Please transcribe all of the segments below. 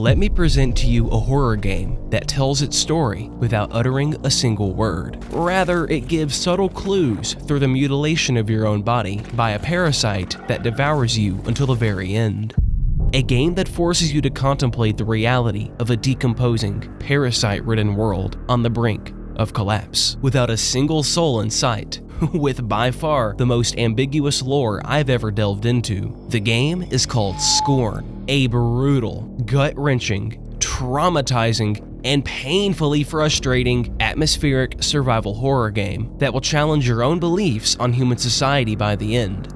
let me present to you a horror game that tells its story without uttering a single word. Rather, it gives subtle clues through the mutilation of your own body by a parasite that devours you until the very end. A game that forces you to contemplate the reality of a decomposing, parasite-ridden world on the brink of collapse, without a single soul in sight, with by far the most ambiguous lore I've ever delved into. The game is called Scorn, a brutal, gut-wrenching, traumatizing, and painfully frustrating atmospheric survival horror game that will challenge your own beliefs on human society by the end.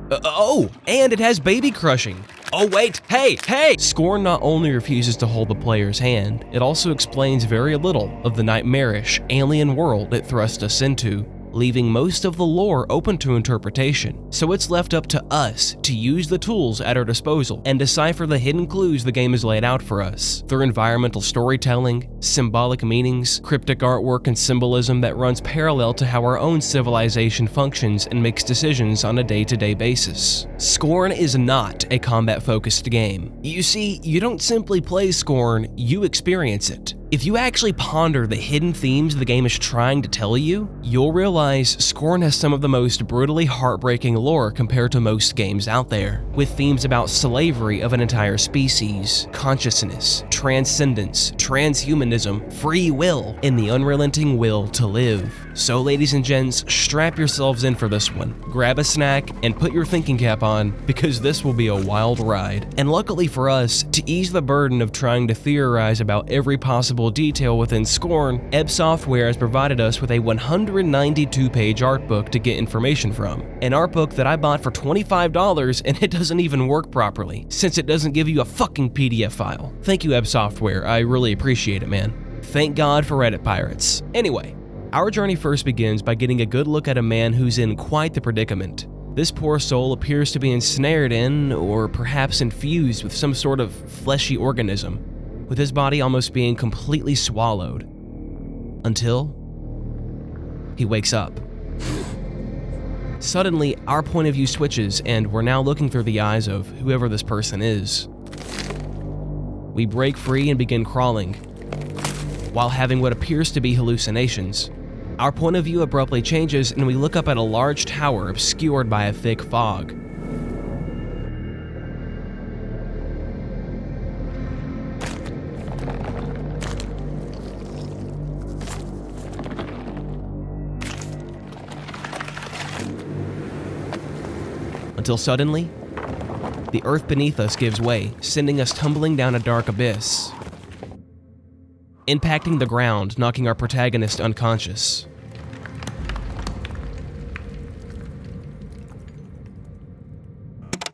And it has baby crushing. Oh wait, hey! Scorn not only refuses to hold the player's hand, it also explains very little of the nightmarish, alien world it thrust us into, leaving most of the lore open to interpretation. So it's left up to us to use the tools at our disposal and decipher the hidden clues the game has laid out for us through environmental storytelling, symbolic meanings, cryptic artwork, and symbolism that runs parallel to how our own civilization functions and makes decisions on a day-to-day basis. Scorn is not a combat-focused game. You see, you don't simply play Scorn, you experience it. If you actually ponder the hidden themes the game is trying to tell you, you'll realize Scorn has some of the most brutally heartbreaking lore compared to most games out there, with themes about slavery of an entire species, consciousness, transcendence, transhumanism, free will, and the unrelenting will to live. So ladies and gents, strap yourselves in for this one. Grab a snack and put your thinking cap on, because this will be a wild ride. And luckily for us, to ease the burden of trying to theorize about every possible detail within Scorn, Ebb Software has provided us with a 192-page art book to get information from. An art book that I bought for $25 and it doesn't even work properly, since it doesn't give you a fucking PDF file. Thank you, Ebb Software, I really appreciate it, man. Thank God for Reddit pirates. Anyway, our journey first begins by getting a good look at a man who's in quite the predicament. This poor soul appears to be ensnared in, or perhaps infused with some sort of fleshy organism, with his body almost being completely swallowed, until he wakes up. Suddenly, our point of view switches, and we're now looking through the eyes of whoever this person is. We break free and begin crawling, while having what appears to be hallucinations. Our point of view abruptly changes, and we look up at a large tower obscured by a thick fog. Until suddenly, the earth beneath us gives way, sending us tumbling down a dark abyss, impacting the ground, knocking our protagonist unconscious.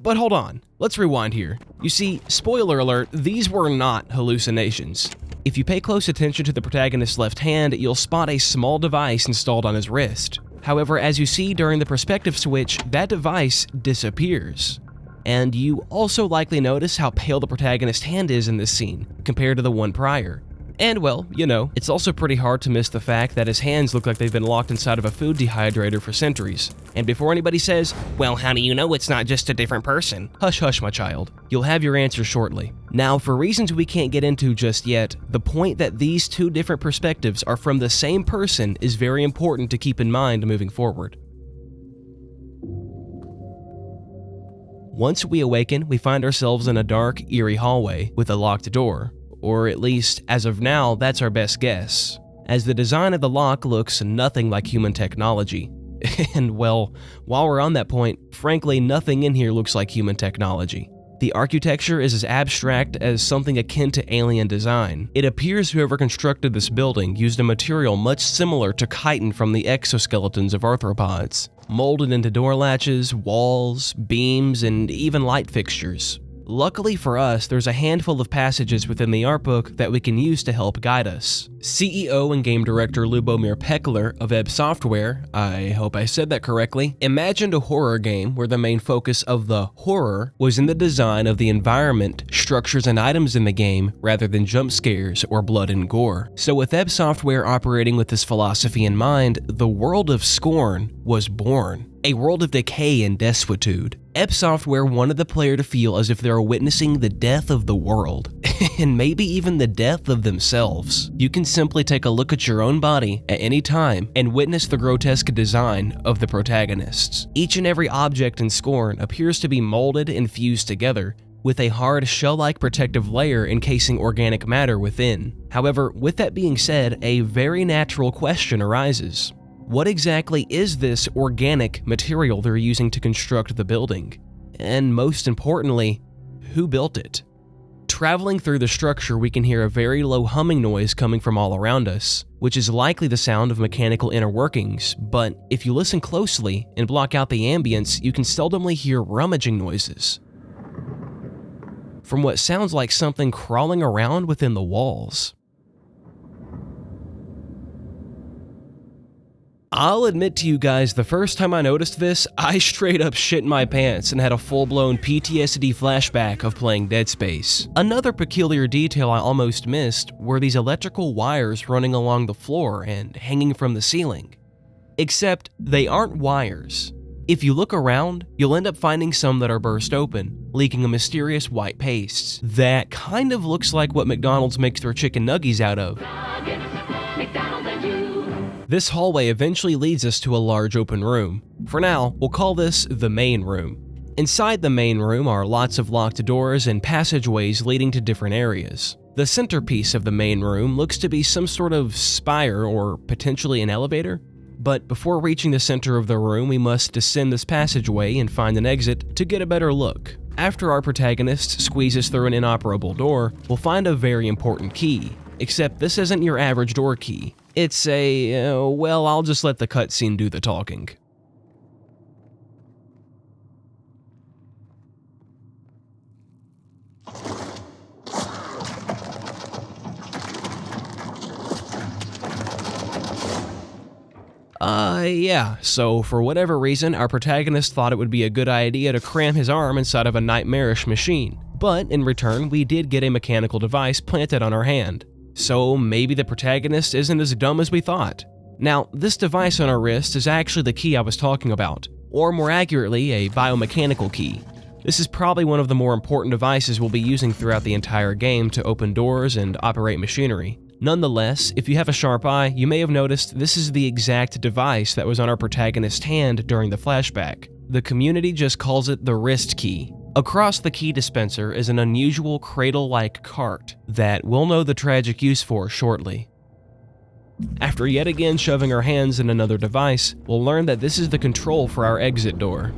But hold on, let's rewind here. You see, spoiler alert, these were not hallucinations. If you pay close attention to the protagonist's left hand, you'll spot a small device installed on his wrist. However, as you see during the perspective switch, that device disappears. And you also likely notice how pale the protagonist's hand is in this scene, compared to the one prior. And well, you know, it's also pretty hard to miss the fact that his hands look like they've been locked inside of a food dehydrator for centuries. And before anybody says, well, how do you know it's not just a different person? Hush hush, my child. You'll have your answer shortly. Now, for reasons we can't get into just yet, the point that these two different perspectives are from the same person is very important to keep in mind moving forward. Once we awaken, we find ourselves in a dark, eerie hallway with a locked door. Or at least, as of now, that's our best guess, as the design of the lock looks nothing like human technology. And well, while we're on that point, frankly, nothing in here looks like human technology. The architecture is as abstract as something akin to alien design. It appears whoever constructed this building used a material much similar to chitin from the exoskeletons of arthropods, molded into door latches, walls, beams, and even light fixtures. Luckily for us, there's a handful of passages within the art book that we can use to help guide us. CEO and game director Lubomir Pekler of Ebb Software, I hope I said that correctly, imagined a horror game where the main focus of the horror was in the design of the environment, structures, and items in the game rather than jump scares or blood and gore. So with Ebb Software operating with this philosophy in mind, the world of Scorn was born. a world of decay and desuetude. Ep Software wanted the player to feel as if they are witnessing the death of the world, and maybe even the death of themselves. You can simply take a look at your own body at any time and witness the grotesque design of the protagonists. Each and every object in Scorn appears to be molded and fused together, with a hard shell-like protective layer encasing organic matter within. However, with that being said, a very natural question arises. What exactly is this organic material they're using to construct the building? And most importantly, who built it? Traveling through the structure, we can hear a very low humming noise coming from all around us, which is likely the sound of mechanical inner workings, but if you listen closely and block out the ambience, you can seldomly hear rummaging noises from what sounds like something crawling around within the walls. I'll admit to you guys, the first time I noticed this, I straight up shit my pants and had a full-blown PTSD flashback of playing Dead Space. Another peculiar detail I almost missed were these electrical wires running along the floor and hanging from the ceiling. Except they aren't wires. If you look around, you'll end up finding some that are burst open, leaking a mysterious white paste that kind of looks like what McDonald's makes their chicken nuggies out of. This hallway eventually leads us to a large open room. For now, we'll call this the main room. Inside the main room are lots of locked doors and passageways leading to different areas. The centerpiece of the main room looks to be some sort of spire or potentially an elevator. But before reaching the center of the room, we must descend this passageway and find an exit to get a better look. After our protagonist squeezes through an inoperable door, we'll find a very important key. Except this isn't your average door key. It's well, I'll just let the cutscene do the talking. Yeah, so for whatever reason, our protagonist thought it would be a good idea to cram his arm inside of a nightmarish machine. But in return, we did get a mechanical device planted on our hand. So maybe the protagonist isn't as dumb as we thought. Now, this device on our wrist is actually the key I was talking about, or more accurately, a biomechanical key. This is probably one of the more important devices we'll be using throughout the entire game to open doors and operate machinery. Nonetheless, if you have a sharp eye, you may have noticed this is the exact device that was on our protagonist's hand during the flashback. The community just calls it the wrist key. Across the key dispenser is an unusual cradle-like cart that we'll know the tragic use for shortly. After yet again shoving our hands in another device, we'll learn that this is the control for our exit door.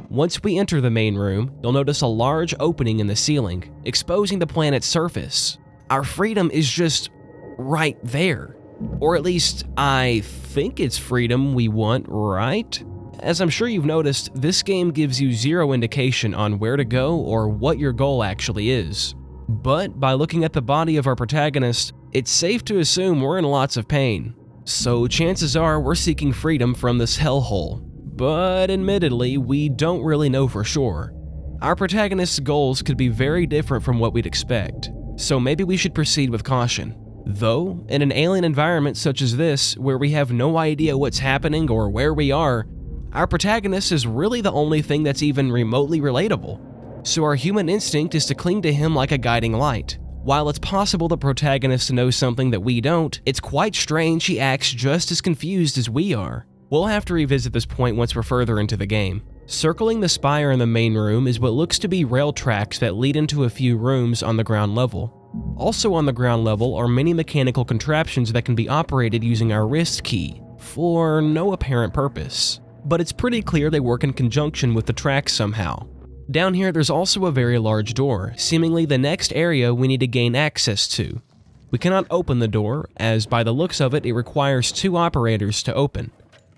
Once we enter the main room, you'll notice a large opening in the ceiling, exposing the planet's surface. Our freedom is just right there. Or at least, I think it's freedom we want, right? As I'm sure you've noticed, this game gives you zero indication on where to go or what your goal actually is. But by looking at the body of our protagonist, it's safe to assume we're in lots of pain. So chances are we're seeking freedom from this hellhole. But admittedly, we don't really know for sure. Our protagonist's goals could be very different from what we'd expect. So maybe we should proceed with caution. Though, in an alien environment such as this, where we have no idea what's happening or where we are, our protagonist is really the only thing that's even remotely relatable. So our human instinct is to cling to him like a guiding light. While it's possible the protagonist knows something that we don't, it's quite strange he acts just as confused as we are. We'll have to revisit this point once we're further into the game. Circling the spire in the main room is what looks to be rail tracks that lead into a few rooms on the ground level. Also on the ground level are many mechanical contraptions that can be operated using our wrist key, for no apparent purpose. But it's pretty clear they work in conjunction with the tracks somehow. Down here there's also a very large door, seemingly the next area we need to gain access to. We cannot open the door, as by the looks of it, it requires 2 operators to open.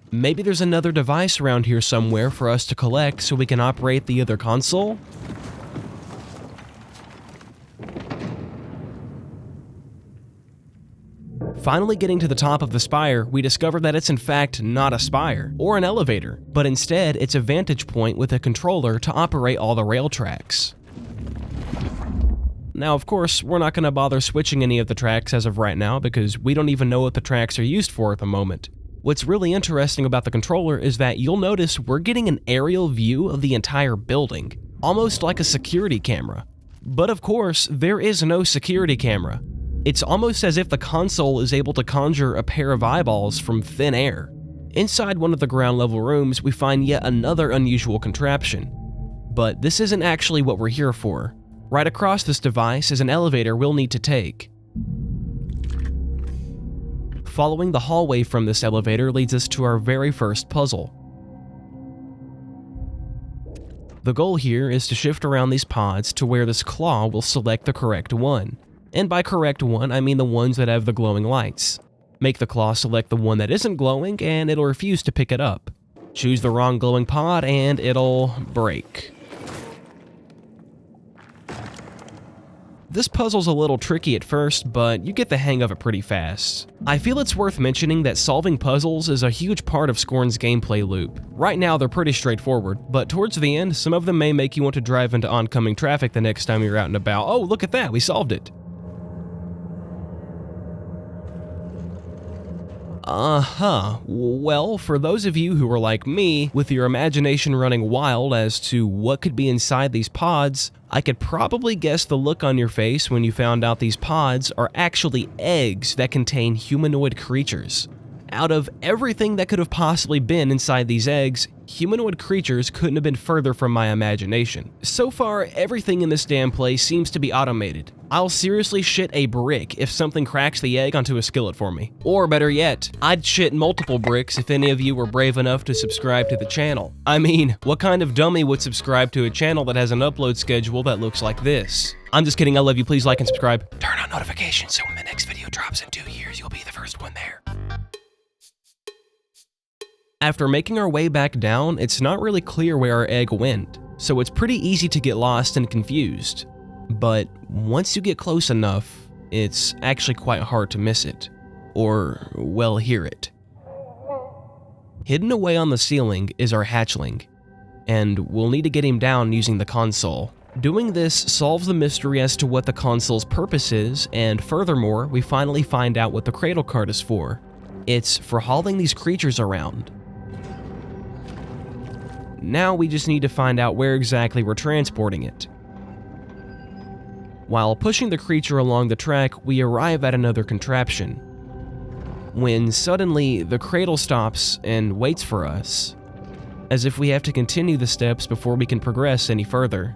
Maybe there's another device around here somewhere for us to collect so we can operate the other console? Finally getting to the top of the spire, we discover that it's in fact not a spire or an elevator, but instead it's a vantage point with a controller to operate all the rail tracks. Now, of course, we're not going to bother switching any of the tracks as of right now because we don't even know what the tracks are used for at the moment. What's really interesting about the controller is that you'll notice we're getting an aerial view of the entire building, almost like a security camera. But of course, there is no security camera. It's almost as if the console is able to conjure a pair of eyeballs from thin air. Inside one of the ground level rooms, we find yet another unusual contraption. But this isn't actually what we're here for. Right across this device is an elevator we'll need to take. Following the hallway from this elevator leads us to our very first puzzle. The goal here is to shift around these pods to where this claw will select the correct one. And by correct one, I mean the ones that have the glowing lights. Make the claw select the one that isn't glowing and it'll refuse to pick it up. Choose the wrong glowing pod and it'll break. This puzzle's a little tricky at first, but you get the hang of it pretty fast. I feel it's worth mentioning that solving puzzles is a huge part of Scorn's gameplay loop. Right now they're pretty straightforward, but towards the end, some of them may make you want to drive into oncoming traffic the next time you're out and about. Oh, look at that, we solved it. Well, for those of you who are like me, with your imagination running wild as to what could be inside these pods, I could probably guess the look on your face when you found out these pods are actually eggs that contain humanoid creatures. Out of everything that could have possibly been inside these eggs, humanoid creatures couldn't have been further from my imagination. So far, everything in this damn place seems to be automated. I'll seriously shit a brick if something cracks the egg onto a skillet for me. Or better yet, I'd shit multiple bricks if any of you were brave enough to subscribe to the channel. I mean, what kind of dummy would subscribe to a channel that has an upload schedule that looks like this? I'm just kidding, I love you, please like and subscribe. Turn on notifications so when the next video drops in 2 years, you'll be the first one there. After making our way back down, it's not really clear where our egg went, so it's pretty easy to get lost and confused. But once you get close enough, it's actually quite hard to miss it, or, well, hear it. Hidden away on the ceiling is our hatchling, and we'll need to get him down using the console. Doing this solves the mystery as to what the console's purpose is, and furthermore, we finally find out what the cradle cart is for. It's for hauling these creatures around. Now we just need to find out where exactly we're transporting it. While pushing the creature along the track, we arrive at another contraption. When suddenly, the cradle stops and waits for us, as if we have to continue the steps before we can progress any further.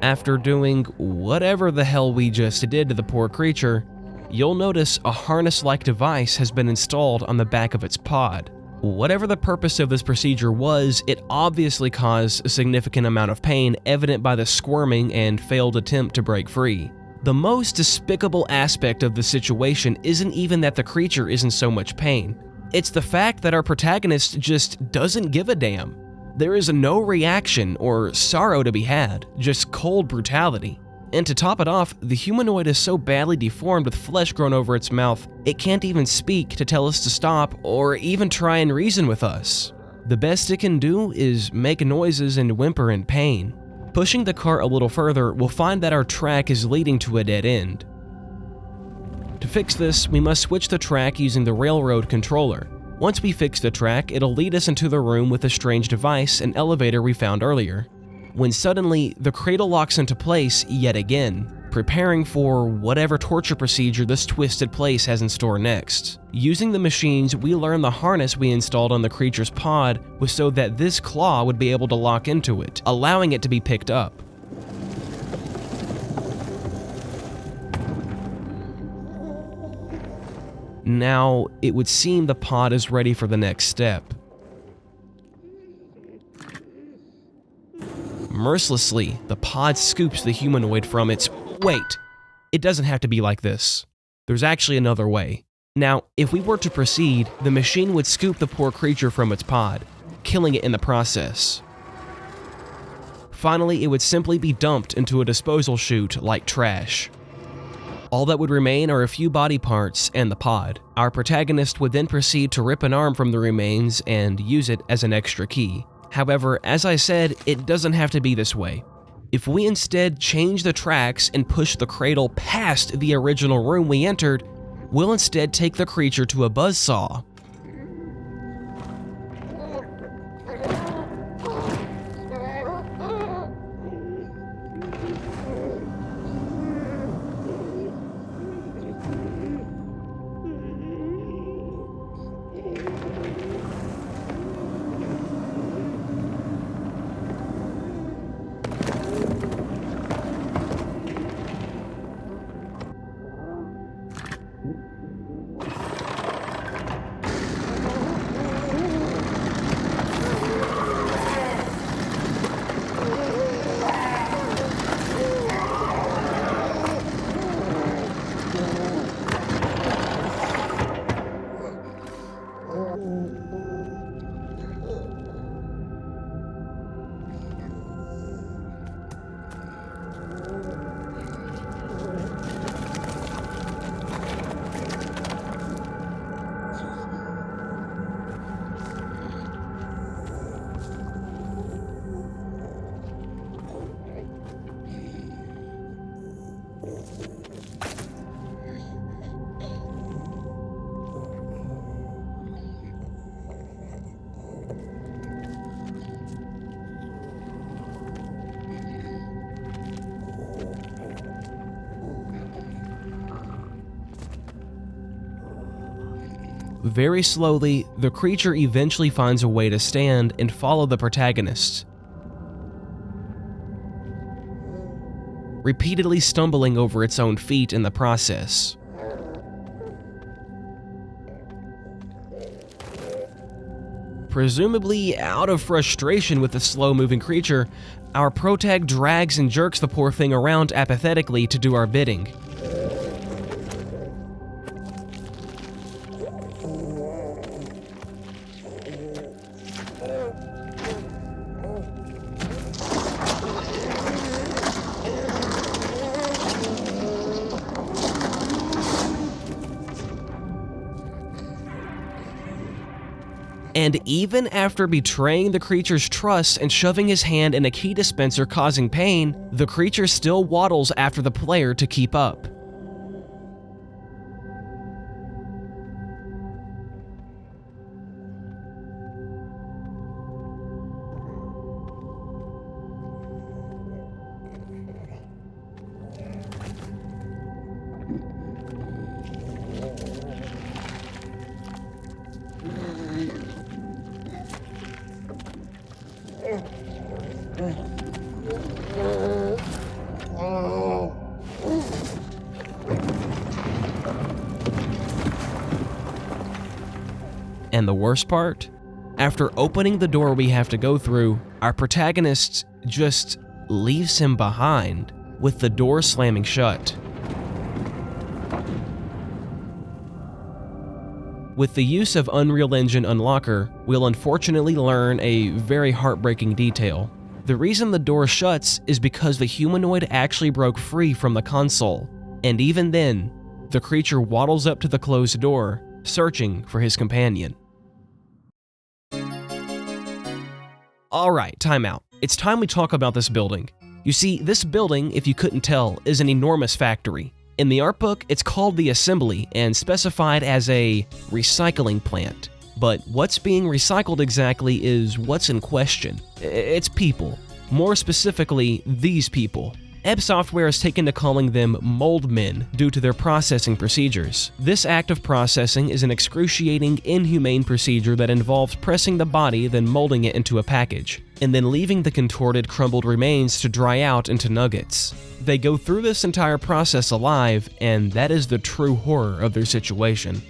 After doing whatever the hell we just did to the poor creature, you'll notice a harness-like device has been installed on the back of its pod. Whatever the purpose of this procedure was, it obviously caused a significant amount of pain evident by the squirming and failed attempt to break free. The most despicable aspect of the situation isn't even that the creature is in so much pain. It's the fact that our protagonist just doesn't give a damn. There is no reaction or sorrow to be had, just cold brutality. And to top it off, the humanoid is so badly deformed with flesh grown over its mouth, it can't even speak to tell us to stop or even try and reason with us. The best it can do is make noises and whimper in pain. Pushing the cart a little further, we'll find that our track is leading to a dead end. To fix this, we must switch the track using the railroad controller. Once we fix the track, it'll lead us into the room with the strange device and elevator we found earlier. When suddenly, the cradle locks into place yet again, preparing for whatever torture procedure this twisted place has in store next. Using the machines, we learn the harness we installed on the creature's pod was so that this claw would be able to lock into it, allowing it to be picked up. Now, it would seem the pod is ready for the next step. Mercilessly, the pod scoops the humanoid from its... Wait, it doesn't have to be like this. There's actually another way. Now, if we were to proceed, the machine would scoop the poor creature from its pod, killing it in the process. Finally, it would simply be dumped into a disposal chute like trash. All that would remain are a few body parts and the pod. Our protagonist would then proceed to rip an arm from the remains and use it as an extra key. However, as I said, it doesn't have to be this way. If we instead change the tracks and push the cradle past the original room we entered, we'll instead take the creature to a buzzsaw. Very slowly, the creature eventually finds a way to stand and follow the protagonist, repeatedly stumbling over its own feet in the process. Presumably out of frustration with the slow-moving creature, our protag drags and jerks the poor thing around apathetically to do our bidding. And even after betraying the creature's trust and shoving his hand in a key dispenser causing pain, the creature still waddles after the player to keep up. And the worst part? After opening the door we have to go through, our protagonist just leaves him behind, with the door slamming shut. With the use of Unreal Engine Unlocker, we'll unfortunately learn a very heartbreaking detail. The reason the door shuts is because the humanoid actually broke free from the console, and even then, the creature waddles up to the closed door, searching for his companion. Alright, time out. It's time we talk about this building. You see, this building, if you couldn't tell, is an enormous factory. In the art book, it's called the Assembly and specified as a recycling plant. But what's being recycled exactly is what's in question. It's people. More specifically, these people. Ebb Software has taken to calling them mold men due to their processing procedures. This act of processing is an excruciating, inhumane procedure that involves pressing the body, then molding it into a package, and then leaving the contorted, crumbled remains to dry out into nuggets. They go through this entire process alive, and that is the true horror of their situation.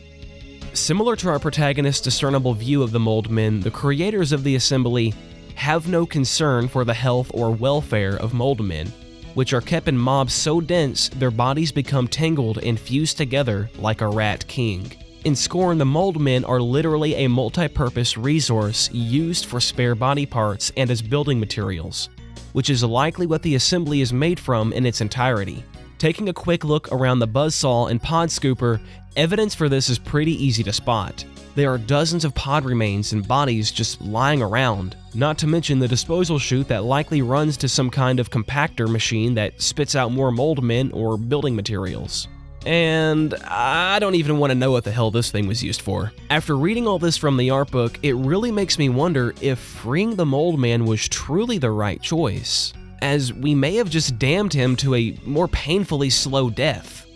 Similar to our protagonist's discernible view of the mold men, the creators of the Assembly have no concern for the health or welfare of mold men, which are kept in mobs so dense their bodies become tangled and fused together like a rat king. In Scorn, the mold men are literally a multi-purpose resource used for spare body parts and as building materials, which is likely what the Assembly is made from in its entirety. Taking a quick look around the buzzsaw and pod scooper, evidence for this is pretty easy to spot. There are dozens of pod remains and bodies just lying around, not to mention the disposal chute that likely runs to some kind of compactor machine that spits out more mold mint or building materials. And I don't even want to know what the hell this thing was used for. After reading all this from the art book, it really makes me wonder if freeing the mold man was truly the right choice, as we may have just damned him to a more painfully slow death.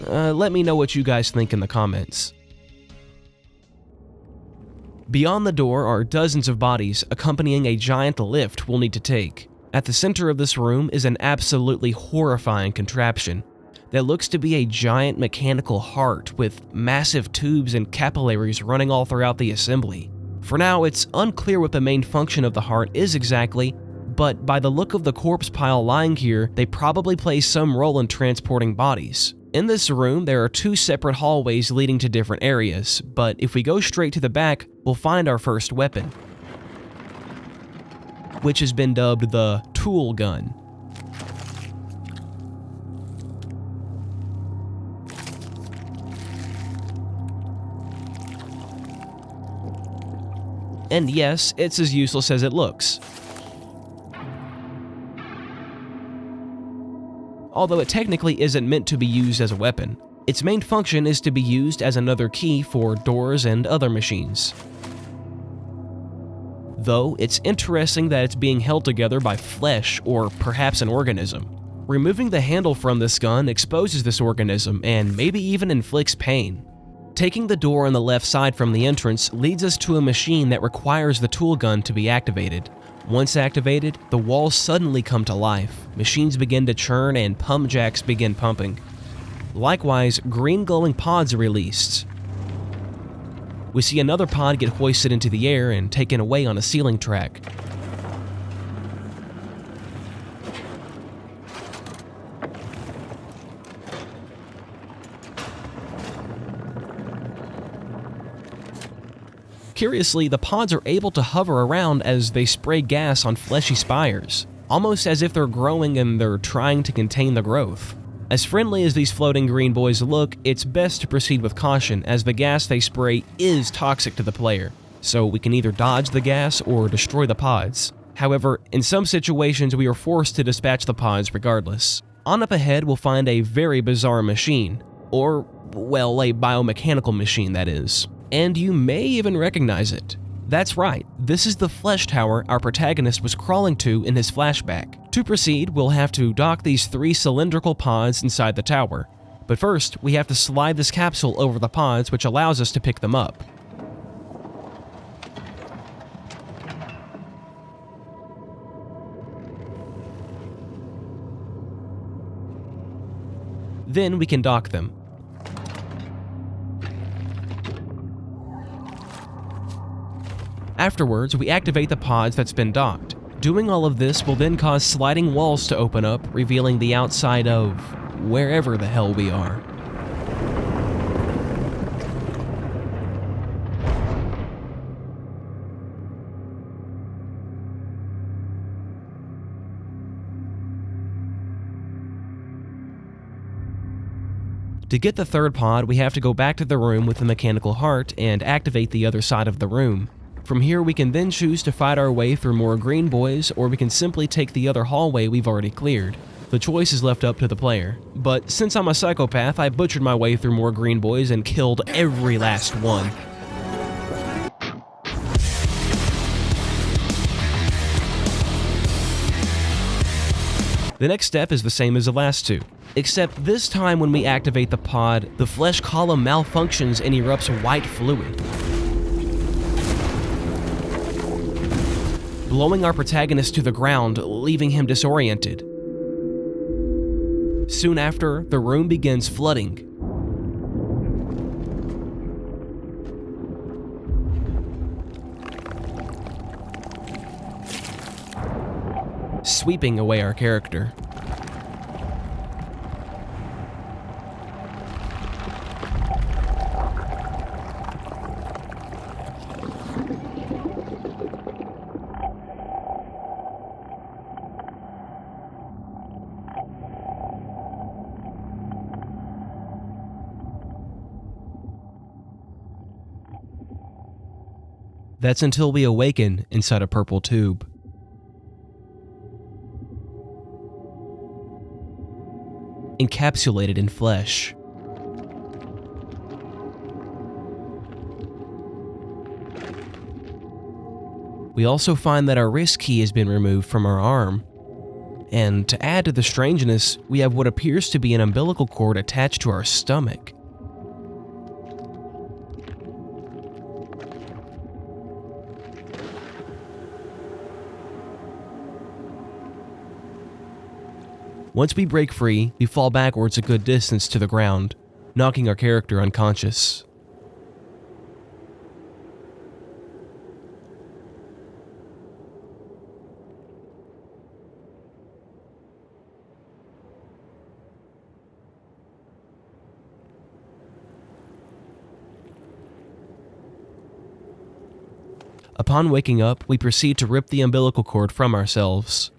Let me know what you guys think in the comments. Beyond the door are dozens of bodies accompanying a giant lift we'll need to take. At the center of this room is an absolutely horrifying contraption that looks to be a giant mechanical heart with massive tubes and capillaries running all throughout the assembly. For now, it's unclear what the main function of the heart is exactly, but by the look of the corpse pile lying here, they probably play some role in transporting bodies. In this room, there are 2 separate hallways leading to different areas, but if we go straight to the back, we'll find our first weapon, which has been dubbed the tool gun. And yes, it's as useless as it looks. Although it technically isn't meant to be used as a weapon. Its main function is to be used as another key for doors and other machines. Though, it's interesting that it's being held together by flesh or perhaps an organism. Removing the handle from this gun exposes this organism and maybe even inflicts pain. Taking the door on the left side from the entrance leads us to a machine that requires the tool gun to be activated. Once activated, the walls suddenly come to life, machines begin to churn, and pump jacks begin pumping. Likewise, green glowing pods are released. We see another pod get hoisted into the air and taken away on a ceiling track. Curiously, the pods are able to hover around as they spray gas on fleshy spires, almost as if they're growing and they're trying to contain the growth. As friendly as these floating green boys look, it's best to proceed with caution as the gas they spray is toxic to the player, so we can either dodge the gas or destroy the pods. However, in some situations we are forced to dispatch the pods regardless. On up ahead we'll find a very bizarre machine, or, well, a biomechanical machine that is. And you may even recognize it. That's right, this is the flesh tower our protagonist was crawling to in his flashback. To proceed, we'll have to dock these 3 cylindrical pods inside the tower. But first, we have to slide this capsule over the pods, which allows us to pick them up. Then we can dock them. Afterwards, we activate the pods that's been docked. Doing all of this will then cause sliding walls to open up, revealing the outside of wherever the hell we are. To get the third pod, we have to go back to the room with the mechanical heart and activate the other side of the room. From here, we can then choose to fight our way through more green boys, or we can simply take the other hallway we've already cleared. The choice is left up to the player. But since I'm a psychopath, I butchered my way through more green boys and killed every last one. The next step is the same as the last 2. Except this time when we activate the pod, the flesh column malfunctions and erupts white fluid, blowing our protagonist to the ground, leaving him disoriented. Soon after, the room begins flooding. Sweeping away our character. That's until we awaken inside a purple tube. Encapsulated in flesh. We also find that our wrist key has been removed from our arm. And to add to the strangeness, we have what appears to be an umbilical cord attached to our stomach. Once we break free, we fall backwards a good distance to the ground, knocking our character unconscious. Upon waking up, we proceed to rip the umbilical cord from ourselves.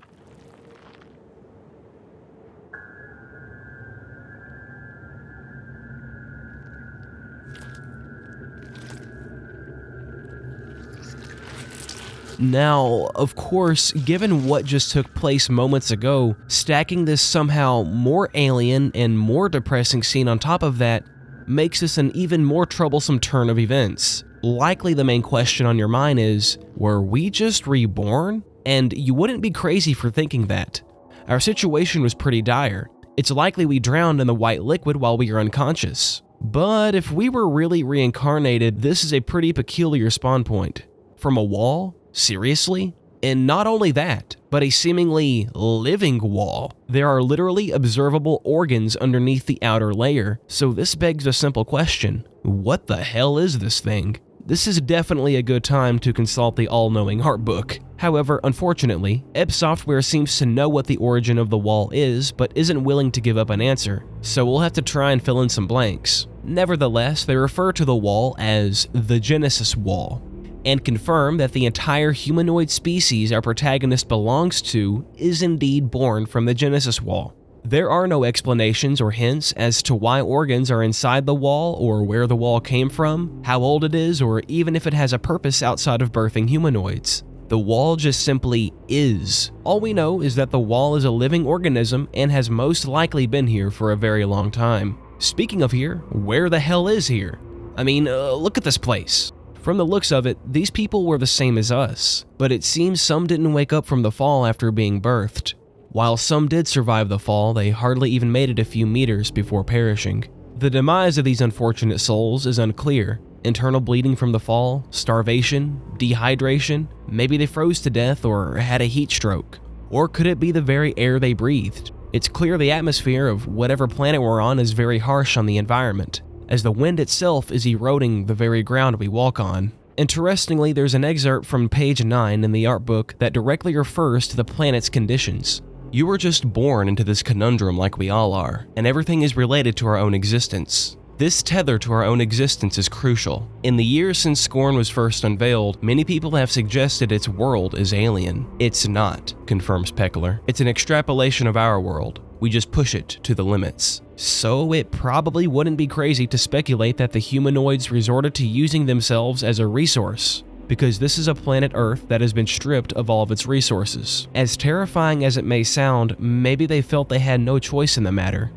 Now, of course, given what just took place moments ago, stacking this somehow more alien and more depressing scene on top of that makes this an even more troublesome turn of events. Likely the main question on your mind is, were we just reborn? And you wouldn't be crazy for thinking that. Our situation was pretty dire. It's likely we drowned in the white liquid while we were unconscious. But if we were really reincarnated, this is a pretty peculiar spawn point. From a wall? Seriously? And not only that, but a seemingly living wall. There are literally observable organs underneath the outer layer, so this begs a simple question. What the hell is this thing? This is definitely a good time to consult the all-knowing art book. However, unfortunately, Ebb Software seems to know what the origin of the wall is, but isn't willing to give up an answer, so we'll have to try and fill in some blanks. Nevertheless, they refer to the wall as the Genesis Wall, and confirm that the entire humanoid species our protagonist belongs to is indeed born from the Genesis Wall. There are no explanations or hints as to why organs are inside the wall or where the wall came from, how old it is, or even if it has a purpose outside of birthing humanoids. The wall just simply is. All we know is that the wall is a living organism and has most likely been here for a very long time. Speaking of here, where the hell is here? I mean, look at this place. From the looks of it, these people were the same as us, but it seems some didn't wake up from the fall after being birthed. While some did survive the fall, they hardly even made it a few meters before perishing. The demise of these unfortunate souls is unclear. Internal bleeding from the fall, starvation, dehydration, maybe they froze to death or had a heat stroke. Or could it be the very air they breathed? It's clear the atmosphere of whatever planet we're on is very harsh on the environment, as the wind itself is eroding the very ground we walk on. Interestingly, there's an excerpt from page 9 in the art book that directly refers to the planet's conditions. You were just born into this conundrum like we all are, and everything is related to our own existence. This tether to our own existence is crucial. In the years since Scorn was first unveiled, many people have suggested its world is alien. It's not, confirms Peckler. It's an extrapolation of our world. We just push it to the limits. So it probably wouldn't be crazy to speculate that the humanoids resorted to using themselves as a resource, because this is a planet Earth that has been stripped of all of its resources. As terrifying as it may sound, maybe they felt they had no choice in the matter.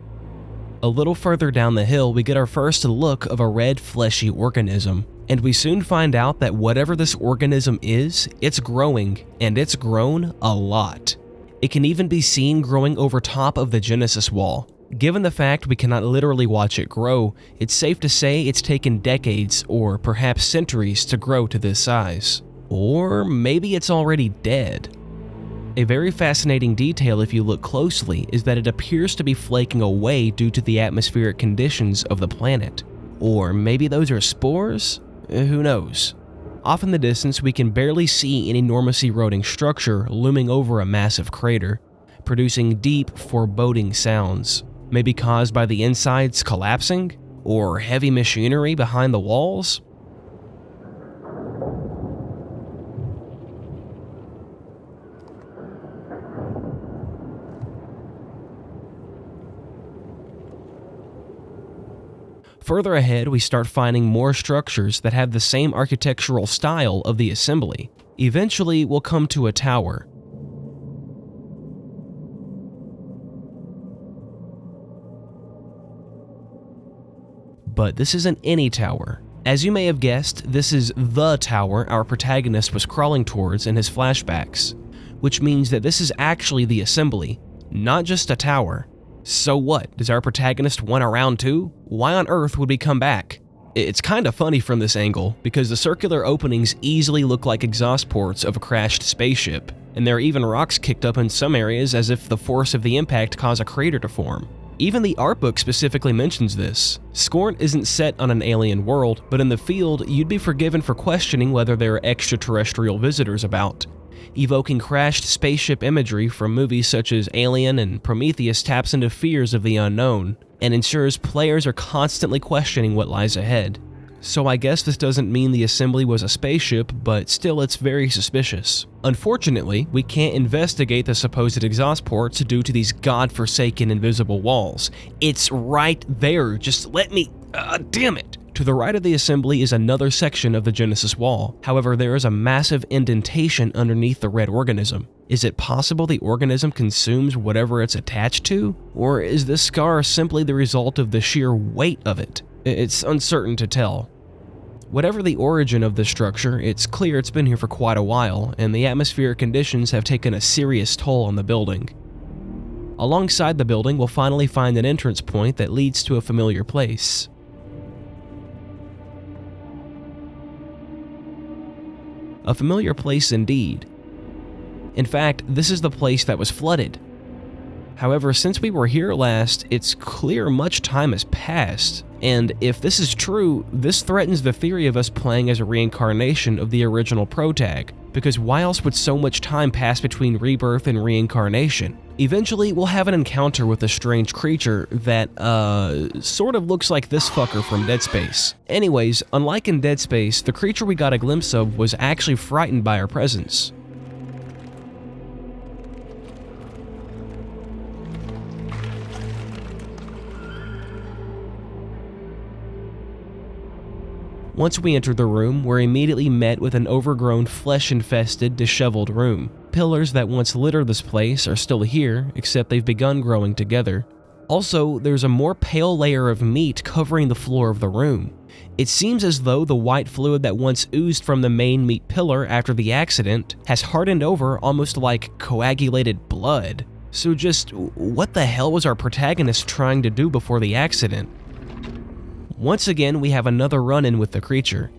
A little further down the hill, we get our first look of a red fleshy organism, and we soon find out that whatever this organism is, it's growing, and it's grown a lot. It can even be seen growing over top of the Genesis Wall. Given the fact we cannot literally watch it grow, it's safe to say it's taken decades or perhaps centuries to grow to this size. Or maybe it's already dead. A very fascinating detail if you look closely is that it appears to be flaking away due to the atmospheric conditions of the planet. Or maybe those are spores? Who knows? Off in the distance, we can barely see an enormous eroding structure looming over a massive crater, producing deep, foreboding sounds, maybe caused by the insides collapsing, or heavy machinery behind the walls. Further ahead, we start finding more structures that have the same architectural style of the assembly. Eventually, we'll come to a tower. But this isn't any tower. As you may have guessed, this is the tower our protagonist was crawling towards in his flashbacks, which means that this is actually the assembly, not just a tower. So what, does our protagonist want a round two? Why on earth would we come back? It's kinda funny from this angle, because the circular openings easily look like exhaust ports of a crashed spaceship, and there are even rocks kicked up in some areas as if the force of the impact caused a crater to form. Even the art book specifically mentions this. Scorn isn't set on an alien world, but in the field, you'd be forgiven for questioning whether there are extraterrestrial visitors about. Evoking crashed spaceship imagery from movies such as Alien and Prometheus taps into fears of the unknown, and ensures players are constantly questioning what lies ahead. So I guess this doesn't mean the assembly was a spaceship, but still it's very suspicious. Unfortunately, we can't investigate the supposed exhaust ports due to these godforsaken invisible walls. It's right there, just let me… damn it! To the right of the assembly is another section of the Genesis wall. However, there is a massive indentation underneath the red organism. Is it possible the organism consumes whatever it's attached to? Or is this scar simply the result of the sheer weight of it? It's uncertain to tell. Whatever the origin of this structure, it's clear it's been here for quite a while, and the atmospheric conditions have taken a serious toll on the building. Alongside the building, we'll finally find an entrance point that leads to a familiar place. A familiar place indeed. In fact, this is the place that was flooded. However, since we were here last, it's clear much time has passed, and if this is true, this threatens the theory of us playing as a reincarnation of the original protag, because why else would so much time pass between rebirth and reincarnation? Eventually, we'll have an encounter with a strange creature that, sort of looks like this fucker from Dead Space. Anyways, unlike in Dead Space, the creature we got a glimpse of was actually frightened by our presence. Once we enter the room, we're immediately met with an overgrown, flesh-infested, disheveled room. Pillars that once littered this place are still here, except they've begun growing together. Also, there's a more pale layer of meat covering the floor of the room. It seems as though the white fluid that once oozed from the main meat pillar after the accident has hardened over almost like coagulated blood. So just, what the hell was our protagonist trying to do before the accident? Once again, we have another run-in with the creature,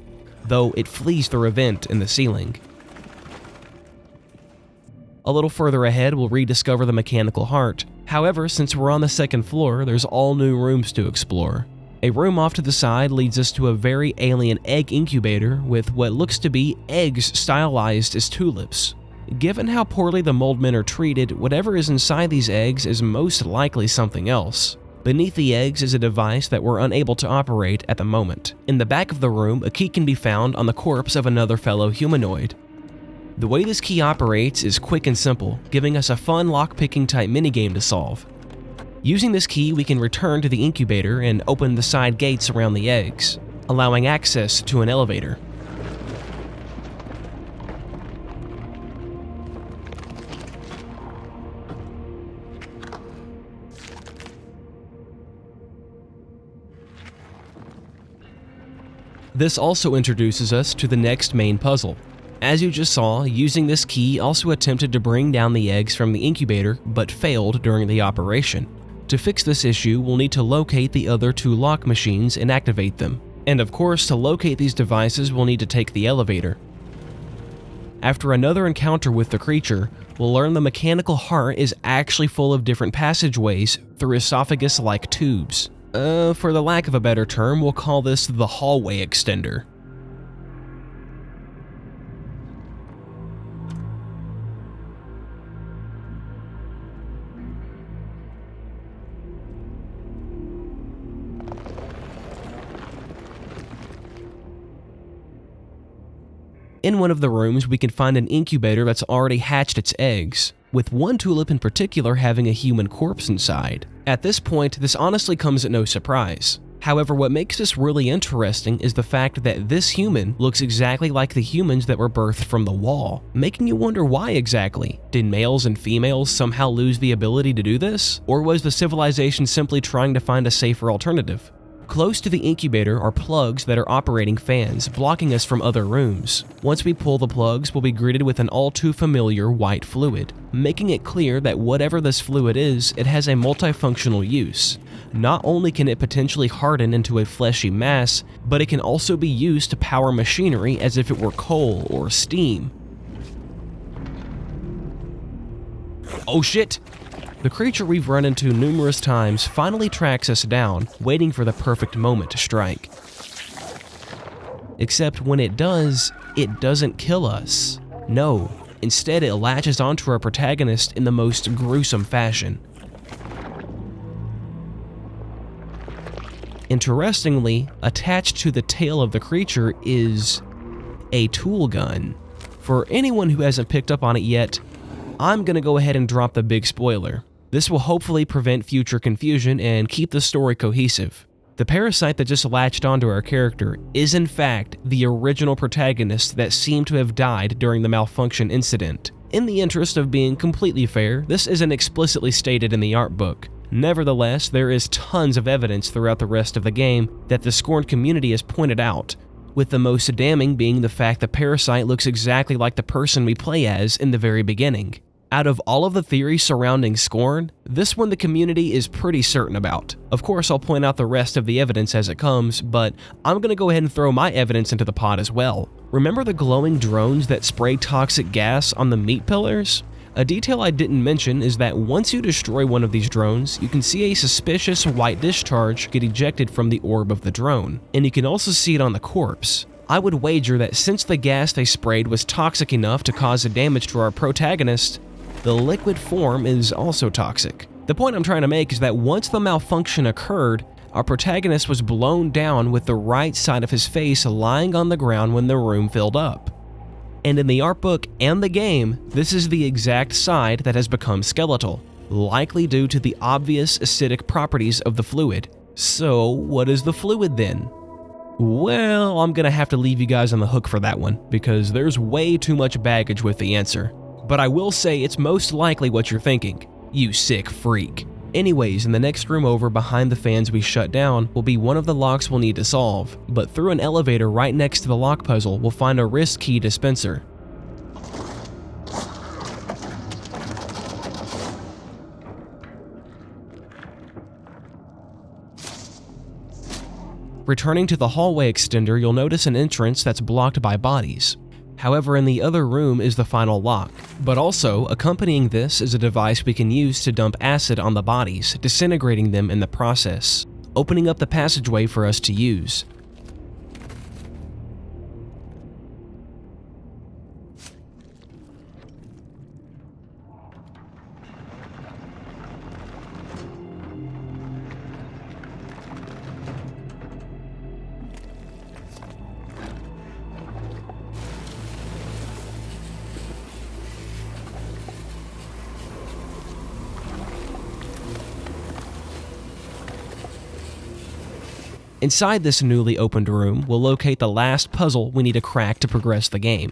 though it flees through a vent in the ceiling. A little further ahead, we'll rediscover the mechanical heart. However, since we're on the second floor, there's all new rooms to explore. A room off to the side leads us to a very alien egg incubator with what looks to be eggs stylized as tulips. Given how poorly the mold men are treated, whatever is inside these eggs is most likely something else. Beneath the eggs is a device that we're unable to operate at the moment. In the back of the room, a key can be found on the corpse of another fellow humanoid. The way this key operates is quick and simple, giving us a fun lock-picking type minigame to solve. Using this key, we can return to the incubator and open the side gates around the eggs, allowing access to an elevator. This also introduces us to the next main puzzle. As you just saw, using this key also attempted to bring down the eggs from the incubator, but failed during the operation. To fix this issue, we'll need to locate the other two lock machines and activate them. And of course, to locate these devices, we'll need to take the elevator. After another encounter with the creature, we'll learn the mechanical heart is actually full of different passageways through esophagus-like tubes. For the lack of a better term, we'll call this the hallway extender. In one of the rooms, we can find an incubator that's already hatched its eggs, with one tulip in particular having a human corpse inside. At this point, this honestly comes at no surprise. However, what makes this really interesting is the fact that this human looks exactly like the humans that were birthed from the wall, making you wonder why exactly. Did males and females somehow lose the ability to do this? Or was the civilization simply trying to find a safer alternative? Close to the incubator are plugs that are operating fans, blocking us from other rooms. Once we pull the plugs, we'll be greeted with an all too familiar white fluid, making it clear that whatever this fluid is, it has a multifunctional use. Not only can it potentially harden into a fleshy mass, but it can also be used to power machinery as if it were coal or steam. Oh shit! The creature we've run into numerous times finally tracks us down, waiting for the perfect moment to strike. Except when it does, it doesn't kill us. No, instead it latches onto our protagonist in the most gruesome fashion. Interestingly, attached to the tail of the creature is a tool gun. For anyone who hasn't picked up on it yet, I'm gonna go ahead and drop the big spoiler. This will hopefully prevent future confusion and keep the story cohesive. The parasite that just latched onto our character is in fact the original protagonist that seemed to have died during the malfunction incident. In the interest of being completely fair, this isn't explicitly stated in the art book. Nevertheless, there is tons of evidence throughout the rest of the game that the Scorn community has pointed out, with the most damning being the fact the parasite looks exactly like the person we play as in the very beginning. Out of all of the theories surrounding Scorn, this one the community is pretty certain about. Of course, I'll point out the rest of the evidence as it comes, but I'm gonna go ahead and throw my evidence into the pot as well. Remember the glowing drones that spray toxic gas on the meat pillars? A detail I didn't mention is that once you destroy one of these drones, you can see a suspicious white discharge get ejected from the orb of the drone, and you can also see it on the corpse. I would wager that since the gas they sprayed was toxic enough to cause a damage to our protagonist, the liquid form is also toxic. The point I'm trying to make is that once the malfunction occurred, our protagonist was blown down with the right side of his face lying on the ground when the room filled up. And in the art book and the game, this is the exact side that has become skeletal, likely due to the obvious acidic properties of the fluid. So, what is the fluid then? Well, I'm gonna have to leave you guys on the hook for that one, because there's way too much baggage with the answer. But I will say it's most likely what you're thinking, you sick freak. Anyways, in the next room over behind the fans we shut down will be one of the locks we'll need to solve, but through an elevator right next to the lock puzzle we'll find a wrist key dispenser. Returning to the hallway extender, you'll notice an entrance that's blocked by bodies. However, in the other room is the final lock. But also, accompanying this is a device we can use to dump acid on the bodies, disintegrating them in the process, opening up the passageway for us to use. Inside this newly opened room, we'll locate the last puzzle we need to crack to progress the game.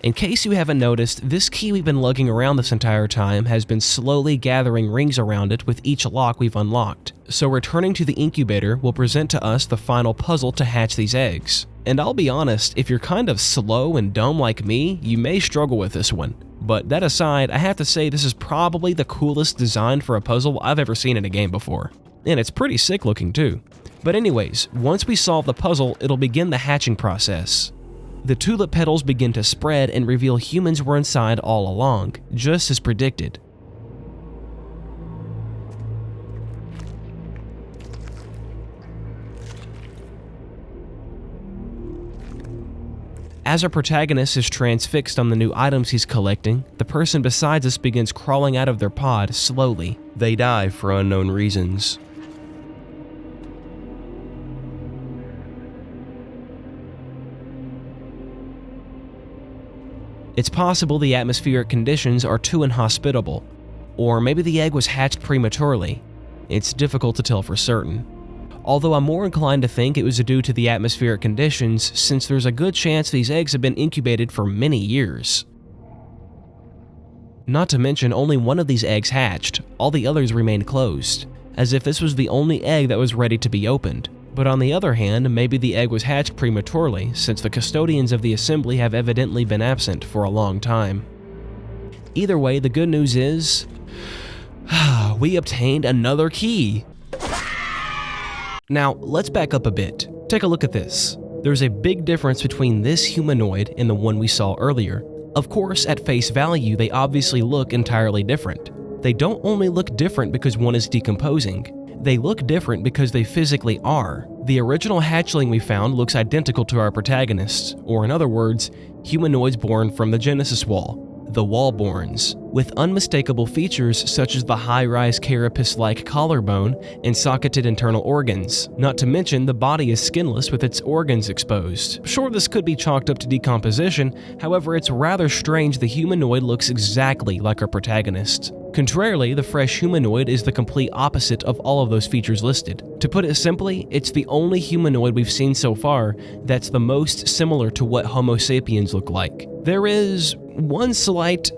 In case you haven't noticed, this key we've been lugging around this entire time has been slowly gathering rings around it with each lock we've unlocked. So returning to the incubator will present to us the final puzzle to hatch these eggs. And I'll be honest, if you're kind of slow and dumb like me, you may struggle with this one. But that aside, I have to say this is probably the coolest design for a puzzle I've ever seen in a game before. And it's pretty sick looking too. But anyways, once we solve the puzzle, it'll begin the hatching process. The tulip petals begin to spread and reveal humans were inside all along, just as predicted. As our protagonist is transfixed on the new items he's collecting, the person beside us begins crawling out of their pod slowly. They die for unknown reasons. It's possible the atmospheric conditions are too inhospitable, or maybe the egg was hatched prematurely. It's difficult to tell for certain. although I'm more inclined to think it was due to the atmospheric conditions, since there's a good chance these eggs have been incubated for many years. Not to mention, only one of these eggs hatched, all the others remained closed, as if this was the only egg that was ready to be opened. But on the other hand, maybe the egg was hatched prematurely, since the custodians of the assembly have evidently been absent for a long time. Either way, the good news is, we obtained another key. Now, let's back up a bit. Take a look at this. There's a big difference between this humanoid and the one we saw earlier. Of course, at face value, they obviously look entirely different. They don't only look different because one is decomposing, they look different because they physically are. The original hatchling we found looks identical to our protagonists, or in other words, humanoids born from the Genesis Wall, the Wallborns, with unmistakable features such as the high-rise carapace-like collarbone and socketed internal organs. Not to mention, the body is skinless with its organs exposed. Sure, this could be chalked up to decomposition, however, it's rather strange the humanoid looks exactly like our protagonist. Contrarily, the fresh humanoid is the complete opposite of all of those features listed. To put it simply, it's the only humanoid we've seen so far that's the most similar to what Homo sapiens look like. There is one slight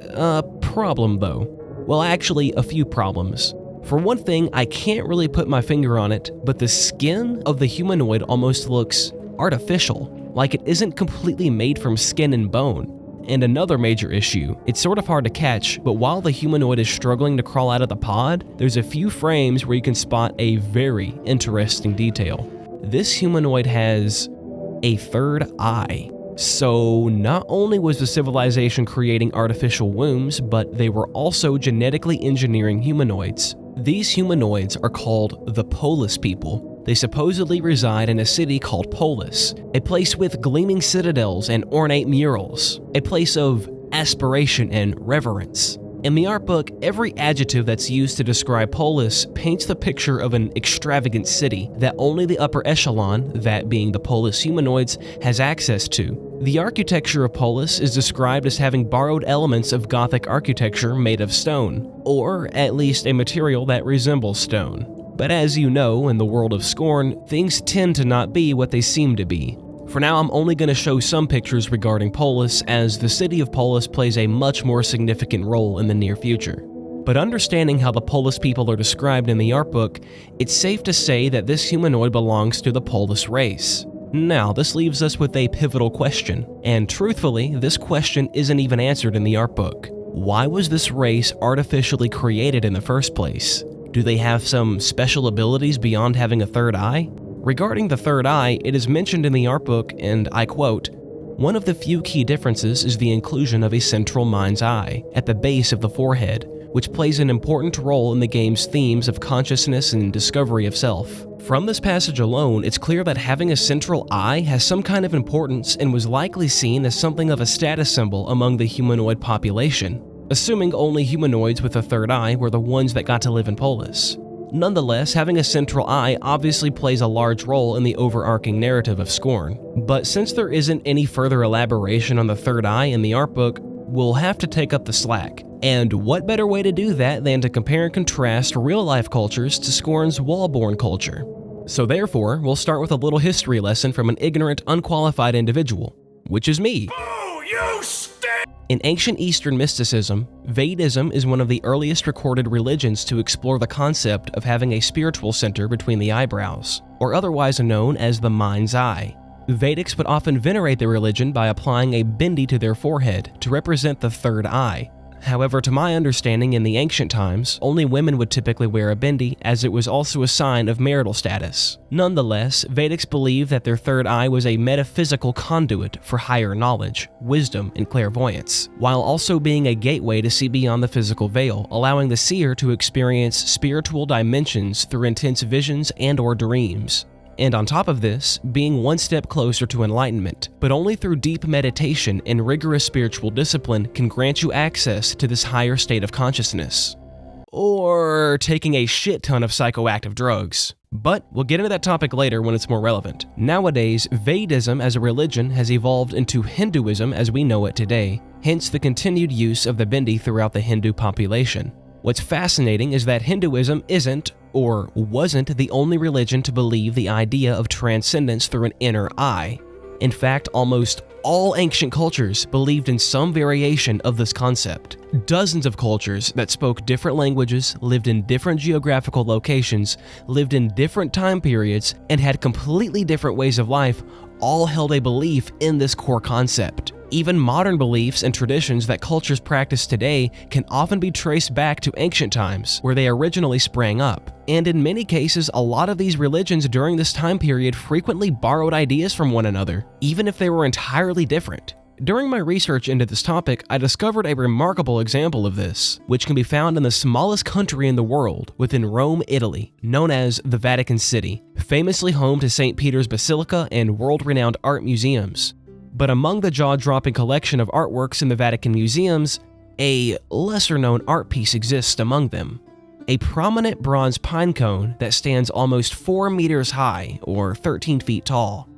problem though. Well, actually, a few problems. For one thing, I can't really put my finger on it, but the skin of the humanoid almost looks artificial, like it isn't completely made from skin and bone. And another major issue, it's sort of hard to catch, but while the humanoid is struggling to crawl out of the pod, there's a few frames where you can spot a very interesting detail. This humanoid has a third eye. So not only was the civilization creating artificial wombs, but they were also genetically engineering humanoids. These humanoids are called the Polis people. They supposedly reside in a city called Polis, a place with gleaming citadels and ornate murals, a place of aspiration and reverence. In the art book, every adjective that's used to describe Polis paints the picture of an extravagant city that only the upper echelon, that being the Polis humanoids, has access to. The architecture of Polis is described as having borrowed elements of Gothic architecture made of stone, or at least a material that resembles stone. But as you know, in the world of Scorn, things tend to not be what they seem to be. For now, I'm only going to show some pictures regarding Polis, as the city of Polis plays a much more significant role in the near future. But understanding how the Polis people are described in the art book, it's safe to say that this humanoid belongs to the Polis race. Now, this leaves us with a pivotal question, and truthfully, this question isn't even answered in the art book. Why was this race artificially created in the first place? Do they have some special abilities beyond having a third eye? Regarding the third eye, it is mentioned in the art book, and I quote, "One of the few key differences is the inclusion of a central mind's eye at the base of the forehead, which plays an important role in the game's themes of consciousness and discovery of self." From this passage alone, it's clear that having a central eye has some kind of importance and was likely seen as something of a status symbol among the humanoid population, assuming only humanoids with a third eye were the ones that got to live in Polis. Nonetheless, having a central eye obviously plays a large role in the overarching narrative of Scorn. But since there isn't any further elaboration on the third eye in the art book, we'll have to take up the slack. And what better way to do that than to compare and contrast real-life cultures to Scorn's Wallborn culture? So therefore, we'll start with a little history lesson from an ignorant, unqualified individual, which is me. Oh, you stink! In ancient Eastern mysticism, Vedism is one of the earliest recorded religions to explore the concept of having a spiritual center between the eyebrows, or otherwise known as the mind's eye. Vedics would often venerate the religion by applying a bindi to their forehead to represent the third eye. However, to my understanding, in the ancient times, only women would typically wear a bindi, as it was also a sign of marital status. Nonetheless, Vedics believed that their third eye was a metaphysical conduit for higher knowledge, wisdom, and clairvoyance, while also being a gateway to see beyond the physical veil, allowing the seer to experience spiritual dimensions through intense visions and/or dreams. And on top of this, being one step closer to enlightenment, but only through deep meditation and rigorous spiritual discipline can grant you access to this higher state of consciousness. Or taking a shit ton of psychoactive drugs. But we'll get into that topic later when it's more relevant. Nowadays, Vedism as a religion has evolved into Hinduism as we know it today, hence the continued use of the bindi throughout the Hindu population. What's fascinating is that Hinduism isn't, or wasn't the only religion to believe the idea of transcendence through an inner eye. In fact, almost all ancient cultures believed in some variation of this concept. Dozens of cultures that spoke different languages, lived in different geographical locations, lived in different time periods, and had completely different ways of life all held a belief in this core concept. Even modern beliefs and traditions that cultures practice today can often be traced back to ancient times, where they originally sprang up. And in many cases, a lot of these religions during this time period frequently borrowed ideas from one another, even if they were entirely different. During my research into this topic, I discovered a remarkable example of this, which can be found in the smallest country in the world, within Rome, Italy, known as the Vatican City, famously home to St. Peter's Basilica and world-renowned art museums. But among the jaw-dropping collection of artworks in the Vatican museums, a lesser-known art piece exists among them. A prominent bronze pine cone that stands almost 4 meters high, or 13 feet tall.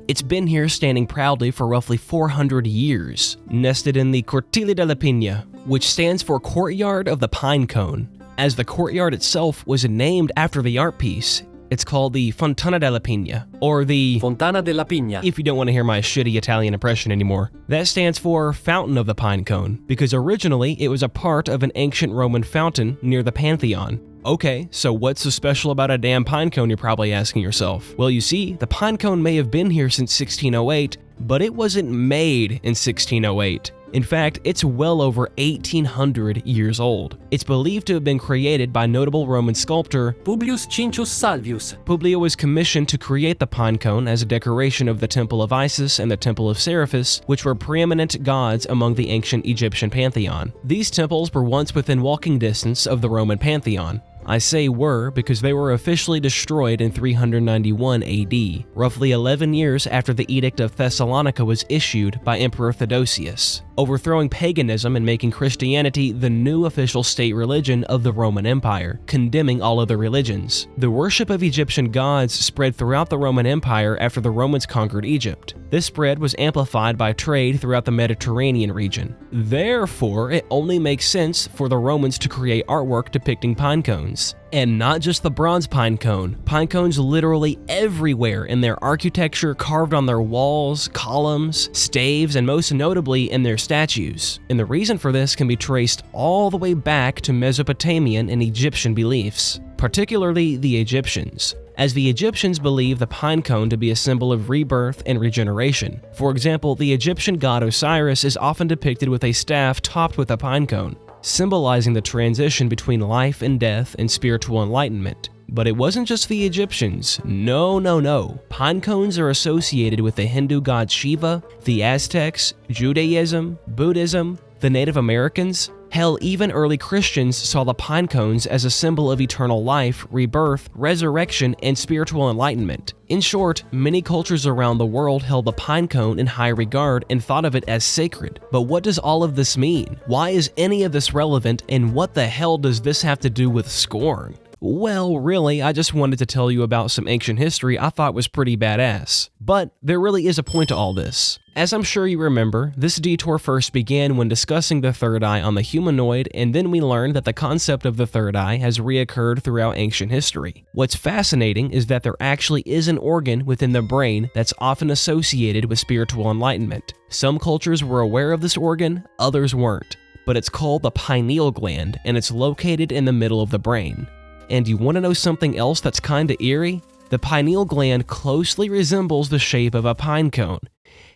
It's been here standing proudly for roughly 400 years, nested in the Cortile della Pina, which stands for Courtyard of the Pine Cone. As the courtyard itself was named after the art piece, it's called the Fontana della Pina, or the Fontana della Pina, if you don't want to hear my shitty Italian impression anymore. That stands for Fountain of the Pine Cone, because originally it was a part of an ancient Roman fountain near the Pantheon. Okay, so what's so special about a damn pine cone, you're probably asking yourself? Well, you see, the pine cone may have been here since 1608, but it wasn't made in 1608. In fact, it's well over 1800 years old. It's believed to have been created by notable Roman sculptor Publius Cincius Salvius. Publio was commissioned to create the pine cone as a decoration of the Temple of Isis and the Temple of Seriphus, which were preeminent gods among the ancient Egyptian pantheon. These temples were once within walking distance of the Roman pantheon. I say were because they were officially destroyed in 391 AD, roughly 11 years after the Edict of Thessalonica was issued by Emperor Theodosius, overthrowing paganism and making Christianity the new official state religion of the Roman Empire, condemning all other religions. The worship of Egyptian gods spread throughout the Roman Empire after the Romans conquered Egypt. This spread was amplified by trade throughout the Mediterranean region. Therefore, it only makes sense for the Romans to create artwork depicting pine cones. And not just the bronze pine cone. Pine cones literally everywhere in their architecture, carved on their walls, columns, staves, and most notably in their statues. And the reason for this can be traced all the way back to Mesopotamian and Egyptian beliefs, particularly the Egyptians, as the Egyptians believed the pine cone to be a symbol of rebirth and regeneration. For example, the Egyptian god Osiris is often depicted with a staff topped with a pine cone, symbolizing the transition between life and death and spiritual enlightenment. But it wasn't just the Egyptians. No. Pine cones are associated with the Hindu god Shiva, the Aztecs, Judaism, Buddhism, the Native Americans. Hell, even early Christians saw the pine cones as a symbol of eternal life, rebirth, resurrection, and spiritual enlightenment. In short, many cultures around the world held the pine cone in high regard and thought of it as sacred. But what does all of this mean? Why is any of this relevant, and what the hell does this have to do with Scorn? Well, really, I just wanted to tell you about some ancient history I thought was pretty badass. But there really is a point to all this. As I'm sure you remember, this detour first began when discussing the third eye on the humanoid, and then we learned that the concept of the third eye has reoccurred throughout ancient history. What's fascinating is that there actually is an organ within the brain that's often associated with spiritual enlightenment. Some cultures were aware of this organ, others weren't. But it's called the pineal gland, and it's located in the middle of the brain. And you want to know something else that's kinda eerie? The pineal gland closely resembles the shape of a pine cone,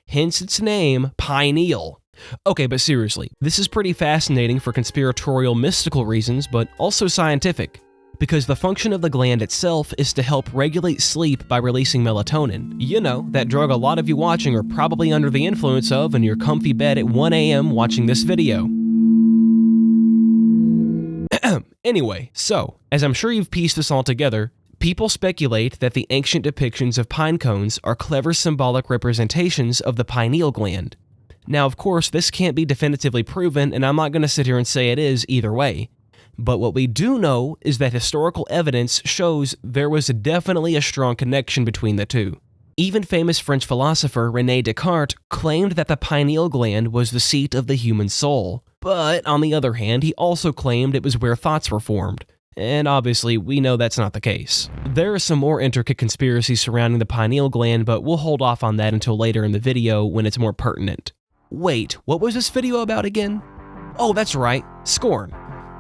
hence its name, pineal. Okay, but seriously, this is pretty fascinating for conspiratorial mystical reasons, but also scientific, because the function of the gland itself is to help regulate sleep by releasing melatonin. You know, that drug a lot of you watching are probably under the influence of in your comfy bed at 1 a.m. watching this video. Anyway, so, as I'm sure you've pieced this all together, people speculate that the ancient depictions of pine cones are clever symbolic representations of the pineal gland. Now, of course, this can't be definitively proven, and I'm not going to sit here and say it is either way. But what we do know is that historical evidence shows there was definitely a strong connection between the two. Even famous French philosopher René Descartes claimed that the pineal gland was the seat of the human soul. But, on the other hand, he also claimed it was where thoughts were formed. And obviously, we know that's not the case. There are some more intricate conspiracies surrounding the pineal gland, but we'll hold off on that until later in the video when it's more pertinent. Wait, what was this video about again? Oh, that's right, Scorn.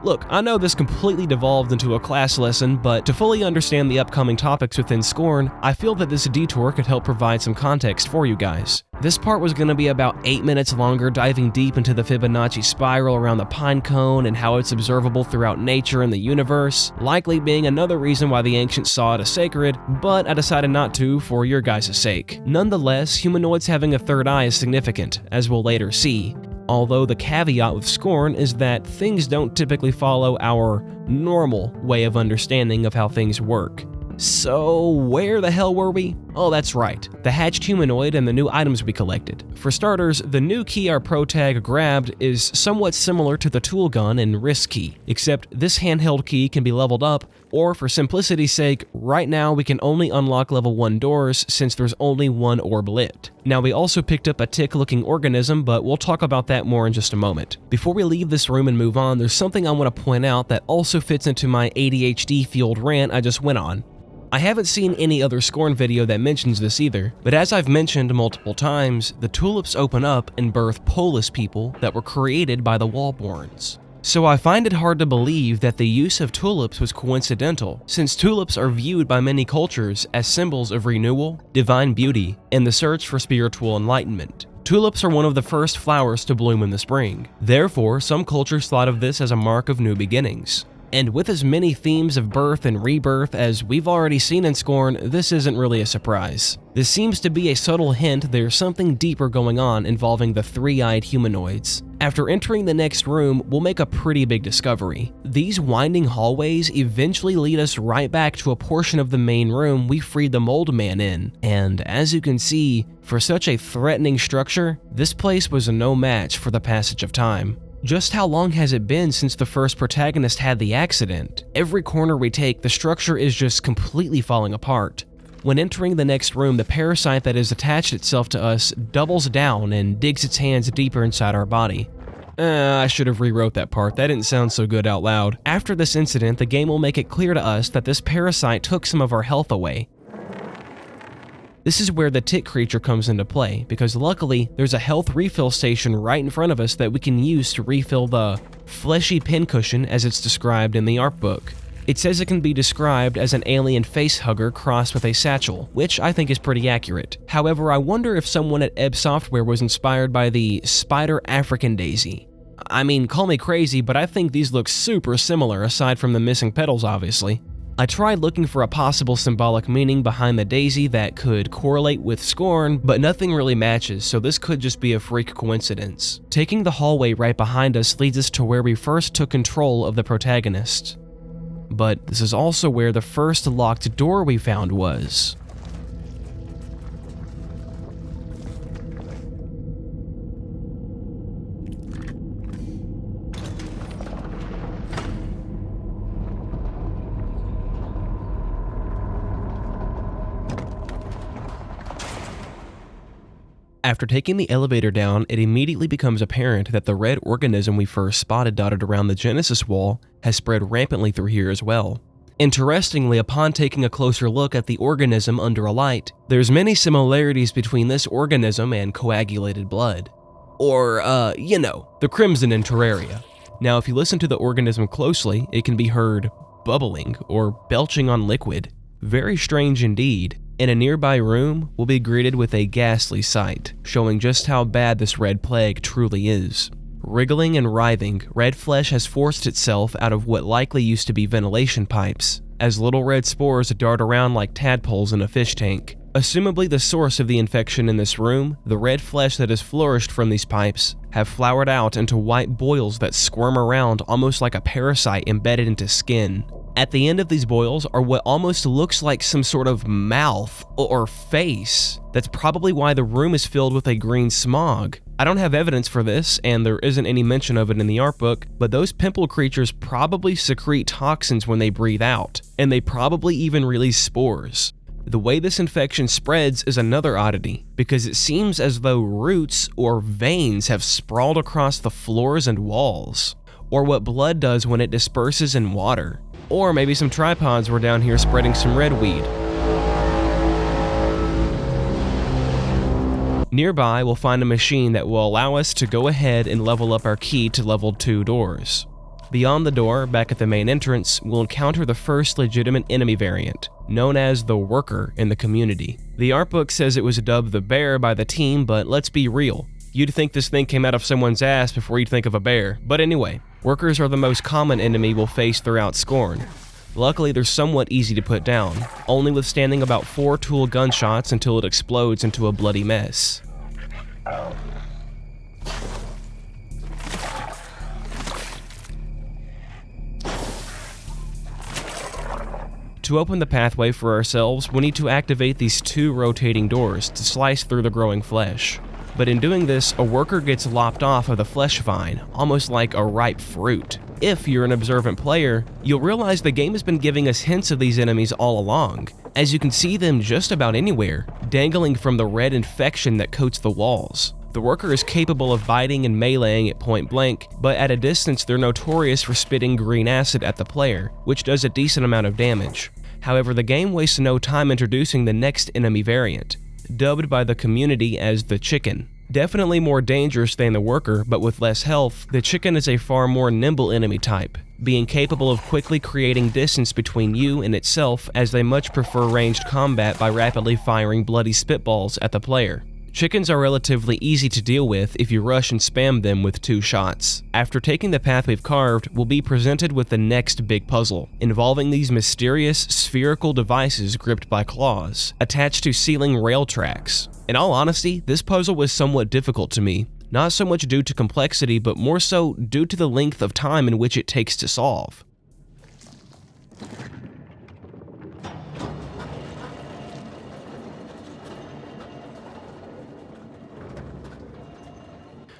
Look, I know this completely devolved into a class lesson, but to fully understand the upcoming topics within Scorn, I feel that this detour could help provide some context for you guys. This part was going to be about 8 minutes longer, diving deep into the Fibonacci spiral around the pine cone and how it's observable throughout nature and the universe, likely being another reason why the ancients saw it as sacred, but I decided not to for your guys' sake. Nonetheless, humanoids having a third eye is significant, as we'll later see. Although the caveat with Scorn is that things don't typically follow our normal way of understanding of how things work. So where the hell were we? Oh, that's right, the hatched humanoid and the new items we collected. For starters, the new key our protag grabbed is somewhat similar to the tool gun and wrist key, except this handheld key can be leveled up, or for simplicity's sake, right now we can only unlock level 1 doors since there's only one orb lit. Now we also picked up a tick-looking organism, but we'll talk about that more in just a moment. Before we leave this room and move on, there's something I want to point out that also fits into my ADHD-fueled rant I just went on. I haven't seen any other Scorn video that mentions this either, but as I've mentioned multiple times, the tulips open up and birth polis people that were created by the Wallborns. So I find it hard to believe that the use of tulips was coincidental, since tulips are viewed by many cultures as symbols of renewal, divine beauty, and the search for spiritual enlightenment. Tulips are one of the first flowers to bloom in the spring. Therefore, some cultures thought of this as a mark of new beginnings. And with as many themes of birth and rebirth as we've already seen in Scorn, this isn't really a surprise. This seems to be a subtle hint there's something deeper going on involving the three-eyed humanoids. After entering the next room, we'll make a pretty big discovery. These winding hallways eventually lead us right back to a portion of the main room we freed the Mold Man in. And as you can see, for such a threatening structure, this place was no match for the passage of time. Just how long has it been since the first protagonist had the accident? Every corner we take, the structure is just completely falling apart. When entering the next room, the parasite that has attached itself to us doubles down and digs its hands deeper inside our body. I should have rewrote that part, that didn't sound so good out loud. After this incident, the game will make it clear to us that this parasite took some of our health away. This is where the tick creature comes into play, because luckily, there's a health refill station right in front of us that we can use to refill the fleshy pincushion as it's described in the art book. It says it can be described as an alien face hugger crossed with a satchel, which I think is pretty accurate. However, I wonder if someone at Ebb Software was inspired by the Spider African Daisy. I mean, call me crazy, but I think these look super similar aside from the missing petals, obviously. I tried looking for a possible symbolic meaning behind the daisy that could correlate with Scorn, but nothing really matches, so this could just be a freak coincidence. Taking the hallway right behind us leads us to where we first took control of the protagonist. But this is also where the first locked door we found was. After taking the elevator down, it immediately becomes apparent that the red organism we first spotted dotted around the Genesis wall has spread rampantly through here as well. Interestingly, upon taking a closer look at the organism under a light, there's many similarities between this organism and coagulated blood. Or, the crimson in Terraria. Now, if you listen to the organism closely, it can be heard bubbling or belching on liquid. Very strange indeed. In a nearby room, we'll be greeted with a ghastly sight, showing just how bad this red plague truly is. Wriggling and writhing, red flesh has forced itself out of what likely used to be ventilation pipes, as little red spores dart around like tadpoles in a fish tank. Assumably the source of the infection in this room, the red flesh that has flourished from these pipes have flowered out into white boils that squirm around almost like a parasite embedded into skin. At the end of these boils are what almost looks like some sort of mouth or face. That's probably why the room is filled with a green smog. I don't have evidence for this, and there isn't any mention of it in the art book, but those pimple creatures probably secrete toxins when they breathe out, and they probably even release spores. The way this infection spreads is another oddity, because it seems as though roots or veins have sprawled across the floors and walls, or what blood does when it disperses in water. Or maybe some tripods were down here spreading some red weed. Nearby, we'll find a machine that will allow us to go ahead and level up our key to level 2 doors. Beyond the door, back at the main entrance, we'll encounter the first legitimate enemy variant, known as the Worker in the community. The art book says it was dubbed the Bear by the team, but let's be real. You'd think this thing came out of someone's ass before you'd think of a bear. But anyway, Workers are the most common enemy we'll face throughout Scorn. Luckily, they're somewhat easy to put down, only withstanding about 4 tool gunshots until it explodes into a bloody mess. To open the pathway for ourselves, we need to activate these 2 rotating doors to slice through the growing flesh. But in doing this, a worker gets lopped off of the flesh vine, almost like a ripe fruit. If you're an observant player, you'll realize the game has been giving us hints of these enemies all along, as you can see them just about anywhere, dangling from the red infection that coats the walls. The worker is capable of biting and meleeing at point blank, but at a distance they're notorious for spitting green acid at the player, which does a decent amount of damage. However, the game wastes no time introducing the next enemy variant, dubbed by the community as the Chicken. Definitely more dangerous than the worker, but with less health, the Chicken is a far more nimble enemy type, being capable of quickly creating distance between you and itself, as they much prefer ranged combat by rapidly firing bloody spitballs at the player. Chickens are relatively easy to deal with if you rush and spam them with 2 shots. After taking the path we've carved, we'll be presented with the next big puzzle, involving these mysterious spherical devices gripped by claws, attached to ceiling rail tracks. In all honesty, this puzzle was somewhat difficult to me, not so much due to complexity, but more so due to the length of time in which it takes to solve.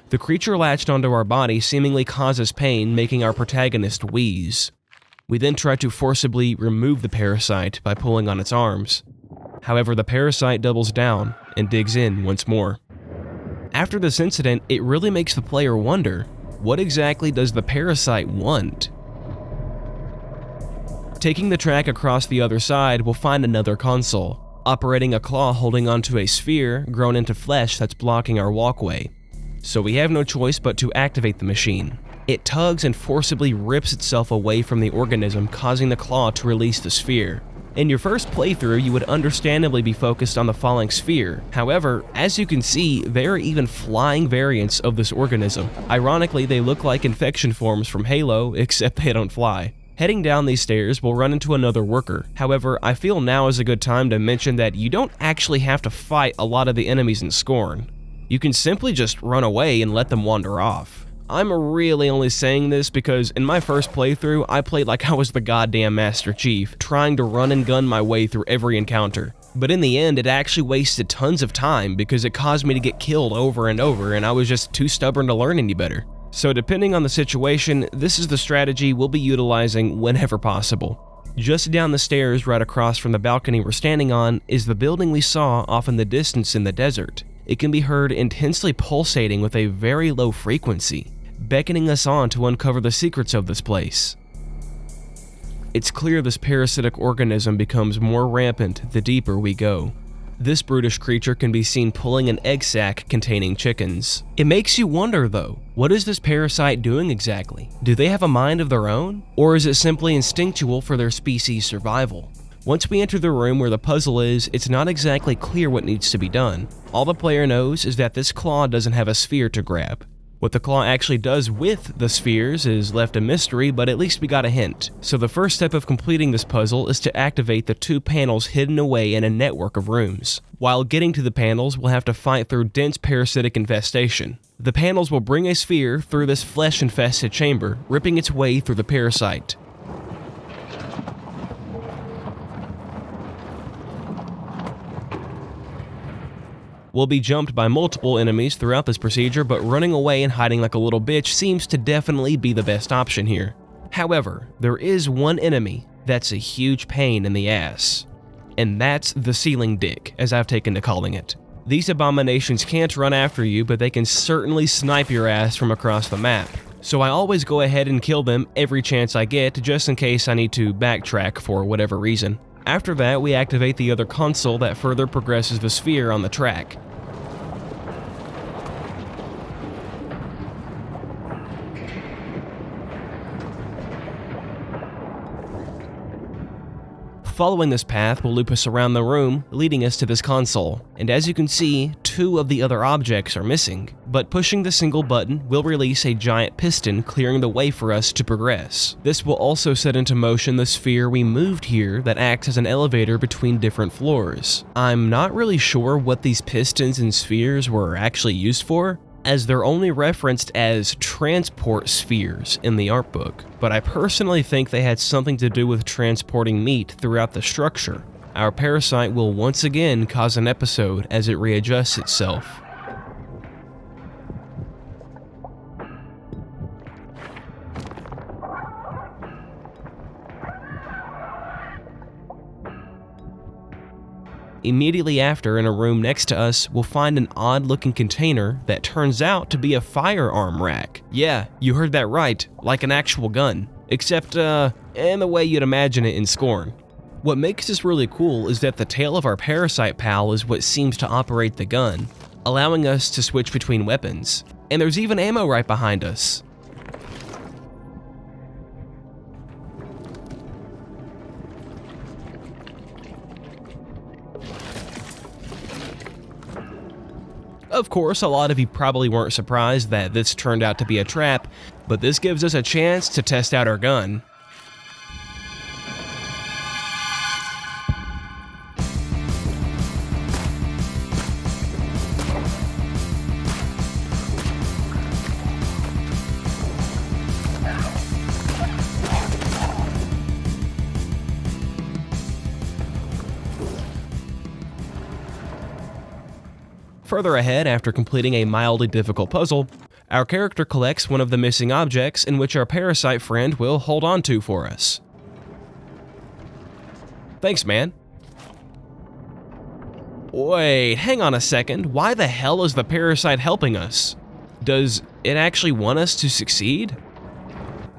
The creature latched onto our body seemingly causes pain, making our protagonist wheeze. We then try to forcibly remove the parasite by pulling on its arms. However, the parasite doubles down and digs in once more. After this incident, it really makes the player wonder, what exactly does the parasite want? Taking the track across the other side, we'll find another console, operating a claw holding onto a sphere grown into flesh that's blocking our walkway. So we have no choice but to activate the machine. It tugs and forcibly rips itself away from the organism, causing the claw to release the sphere. In your first playthrough, you would understandably be focused on the falling sphere. However, as you can see, there are even flying variants of this organism. Ironically, they look like infection forms from Halo, except they don't fly. Heading down these stairs, we'll run into another worker. However, I feel now is a good time to mention that you don't actually have to fight a lot of the enemies in Scorn. You can simply just run away and let them wander off. I'm really only saying this because in my first playthrough, I played like I was the goddamn Master Chief, trying to run and gun my way through every encounter. But in the end, it actually wasted tons of time because it caused me to get killed over and over, and I was just too stubborn to learn any better. So depending on the situation, this is the strategy we'll be utilizing whenever possible. Just down the stairs right across from the balcony we're standing on is the building we saw off in the distance in the desert. It can be heard intensely pulsating with a very low frequency, beckoning us on to uncover the secrets of this place. It's clear this parasitic organism becomes more rampant the deeper we go. This brutish creature can be seen pulling an egg sac containing chickens. It makes you wonder though, what is this parasite doing exactly? Do they have a mind of their own? Or is it simply instinctual for their species' survival? Once we enter the room where the puzzle is, it's not exactly clear what needs to be done. All the player knows is that this claw doesn't have a sphere to grab. What the claw actually does with the spheres is left a mystery, but at least we got a hint. So the first step of completing this puzzle is to activate the 2 panels hidden away in a network of rooms. While getting to the panels, we'll have to fight through dense parasitic infestation. The panels will bring a sphere through this flesh-infested chamber, ripping its way through the parasite. We'll be jumped by multiple enemies throughout this procedure, but running away and hiding like a little bitch seems to definitely be the best option here. However, there is one enemy that's a huge pain in the ass, and that's the ceiling dick, as I've taken to calling it. These abominations can't run after you, but they can certainly snipe your ass from across the map. so I always go ahead and kill them every chance I get just in case I need to backtrack for whatever reason. After that, we activate the other console that further progresses the sphere on the track. Following this path will loop us around the room, leading us to this console. And as you can see, 2 of the other objects are missing, but pushing the single button will release a giant piston, clearing the way for us to progress. This will also set into motion the sphere we moved here that acts as an elevator between different floors. I'm not really sure what these pistons and spheres were actually used for, as they're only referenced as transport spheres in the art book, but I personally think they had something to do with transporting meat throughout the structure. Our parasite will once again cause an episode as it readjusts itself. Immediately after, in a room next to us, we'll find an odd-looking container that turns out to be a firearm rack. Yeah, you heard that right, like an actual gun. Except, in the way you'd imagine it in Scorn. What makes this really cool is that the tail of our parasite pal is what seems to operate the gun, allowing us to switch between weapons. And there's even ammo right behind us. Of course, a lot of you probably weren't surprised that this turned out to be a trap, but this gives us a chance to test out our gun. Further ahead, after completing a mildly difficult puzzle, our character collects one of the missing objects in which our parasite friend will hold on to for us. Thanks, man. Wait, hang on a second. Why the hell is the parasite helping us? Does it actually want us to succeed?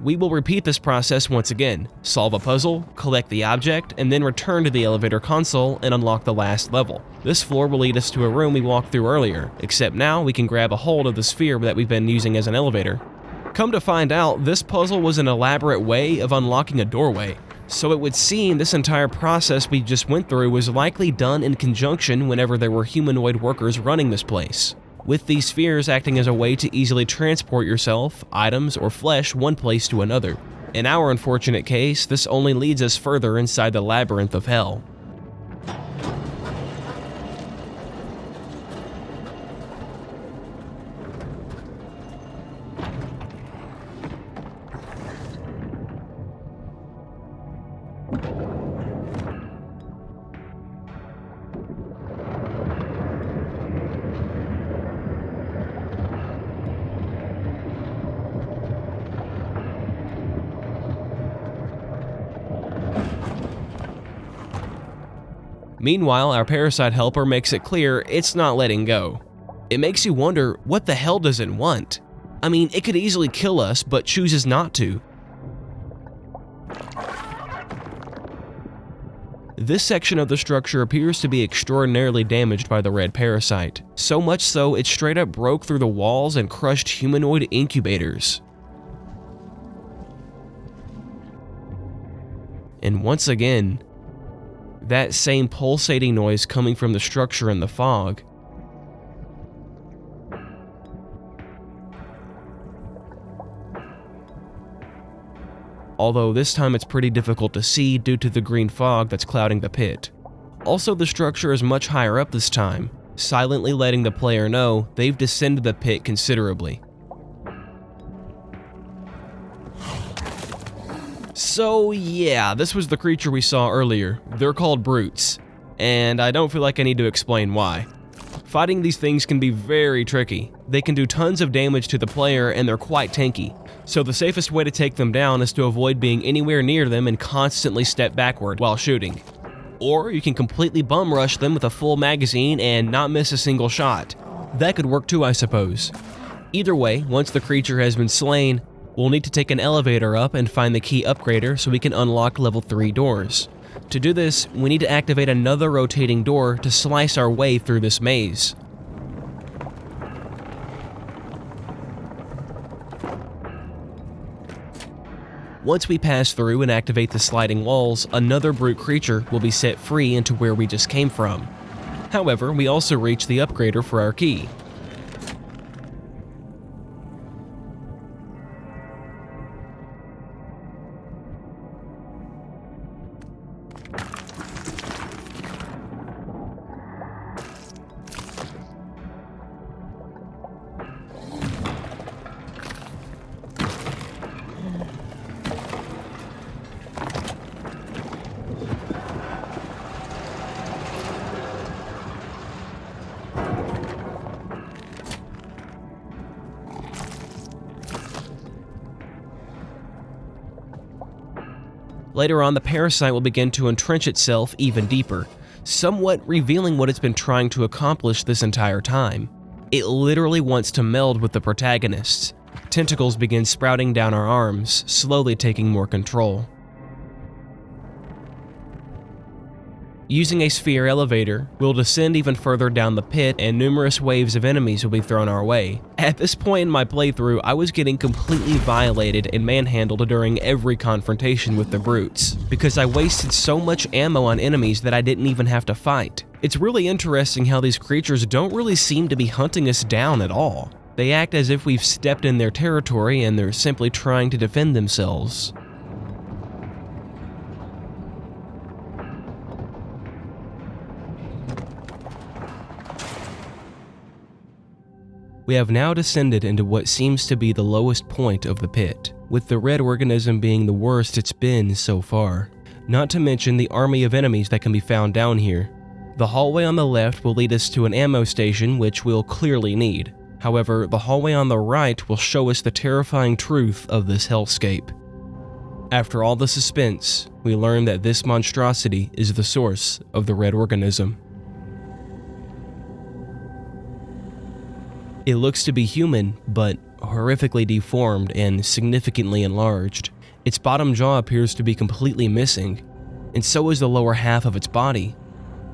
We will repeat this process once again, solve a puzzle, collect the object, and then return to the elevator console and unlock the last level. This floor will lead us to a room we walked through earlier, except now we can grab a hold of the sphere that we've been using as an elevator. Come to find out, this puzzle was an elaborate way of unlocking a doorway, so it would seem this entire process we just went through was likely done in conjunction whenever there were humanoid workers running this place, with these spheres acting as a way to easily transport yourself, items, or flesh one place to another. In our unfortunate case, this only leads us further inside the labyrinth of hell. Meanwhile, our parasite helper makes it clear it's not letting go. It makes you wonder, what the hell does it want? I mean, it could easily kill us, but chooses not to. This section of the structure appears to be extraordinarily damaged by the red parasite, so much so it straight up broke through the walls and crushed humanoid incubators. And once again, that same pulsating noise coming from the structure in the fog. Although this time it's pretty difficult to see due to the green fog that's clouding the pit. Also, the structure is much higher up this time, silently letting the player know they've descended the pit considerably. So yeah, this was the creature we saw earlier. They're called brutes, and I don't feel like I need to explain why. Fighting these things can be very tricky. They can do tons of damage to the player and they're quite tanky, so the safest way to take them down is to avoid being anywhere near them and constantly step backward while shooting. Or you can completely bum rush them with a full magazine and not miss a single shot. That could work too, I suppose. Either way, once the creature has been slain, We'll need to take an elevator up and find the key upgrader so we can unlock level 3 doors. To do this, we need to activate another rotating door to slice our way through this maze. Once we pass through and activate the sliding walls, another brute creature will be set free into where we just came from. However, we also reach the upgrader for our key. Later on, the parasite will begin to entrench itself even deeper, somewhat revealing what it's been trying to accomplish this entire time. It literally wants to meld with the protagonists. Tentacles begin sprouting down our arms, slowly taking more control. Using a sphere elevator, we'll descend even further down the pit and numerous waves of enemies will be thrown our way. At this point in my playthrough, I was getting completely violated and manhandled during every confrontation with the brutes, because I wasted so much ammo on enemies that I didn't even have to fight. It's really interesting how these creatures don't really seem to be hunting us down at all. They act as if we've stepped in their territory and they're simply trying to defend themselves. We have now descended into what seems to be the lowest point of the pit, with the red organism being the worst it's been so far. Not to mention the army of enemies that can be found down here. The hallway on the left will lead us to an ammo station, which we'll clearly need. However, the hallway on the right will show us the terrifying truth of this hellscape. After all the suspense, we learn that this monstrosity is the source of the red organism. It looks to be human, but horrifically deformed and significantly enlarged. Its bottom jaw appears to be completely missing, and so is the lower half of its body,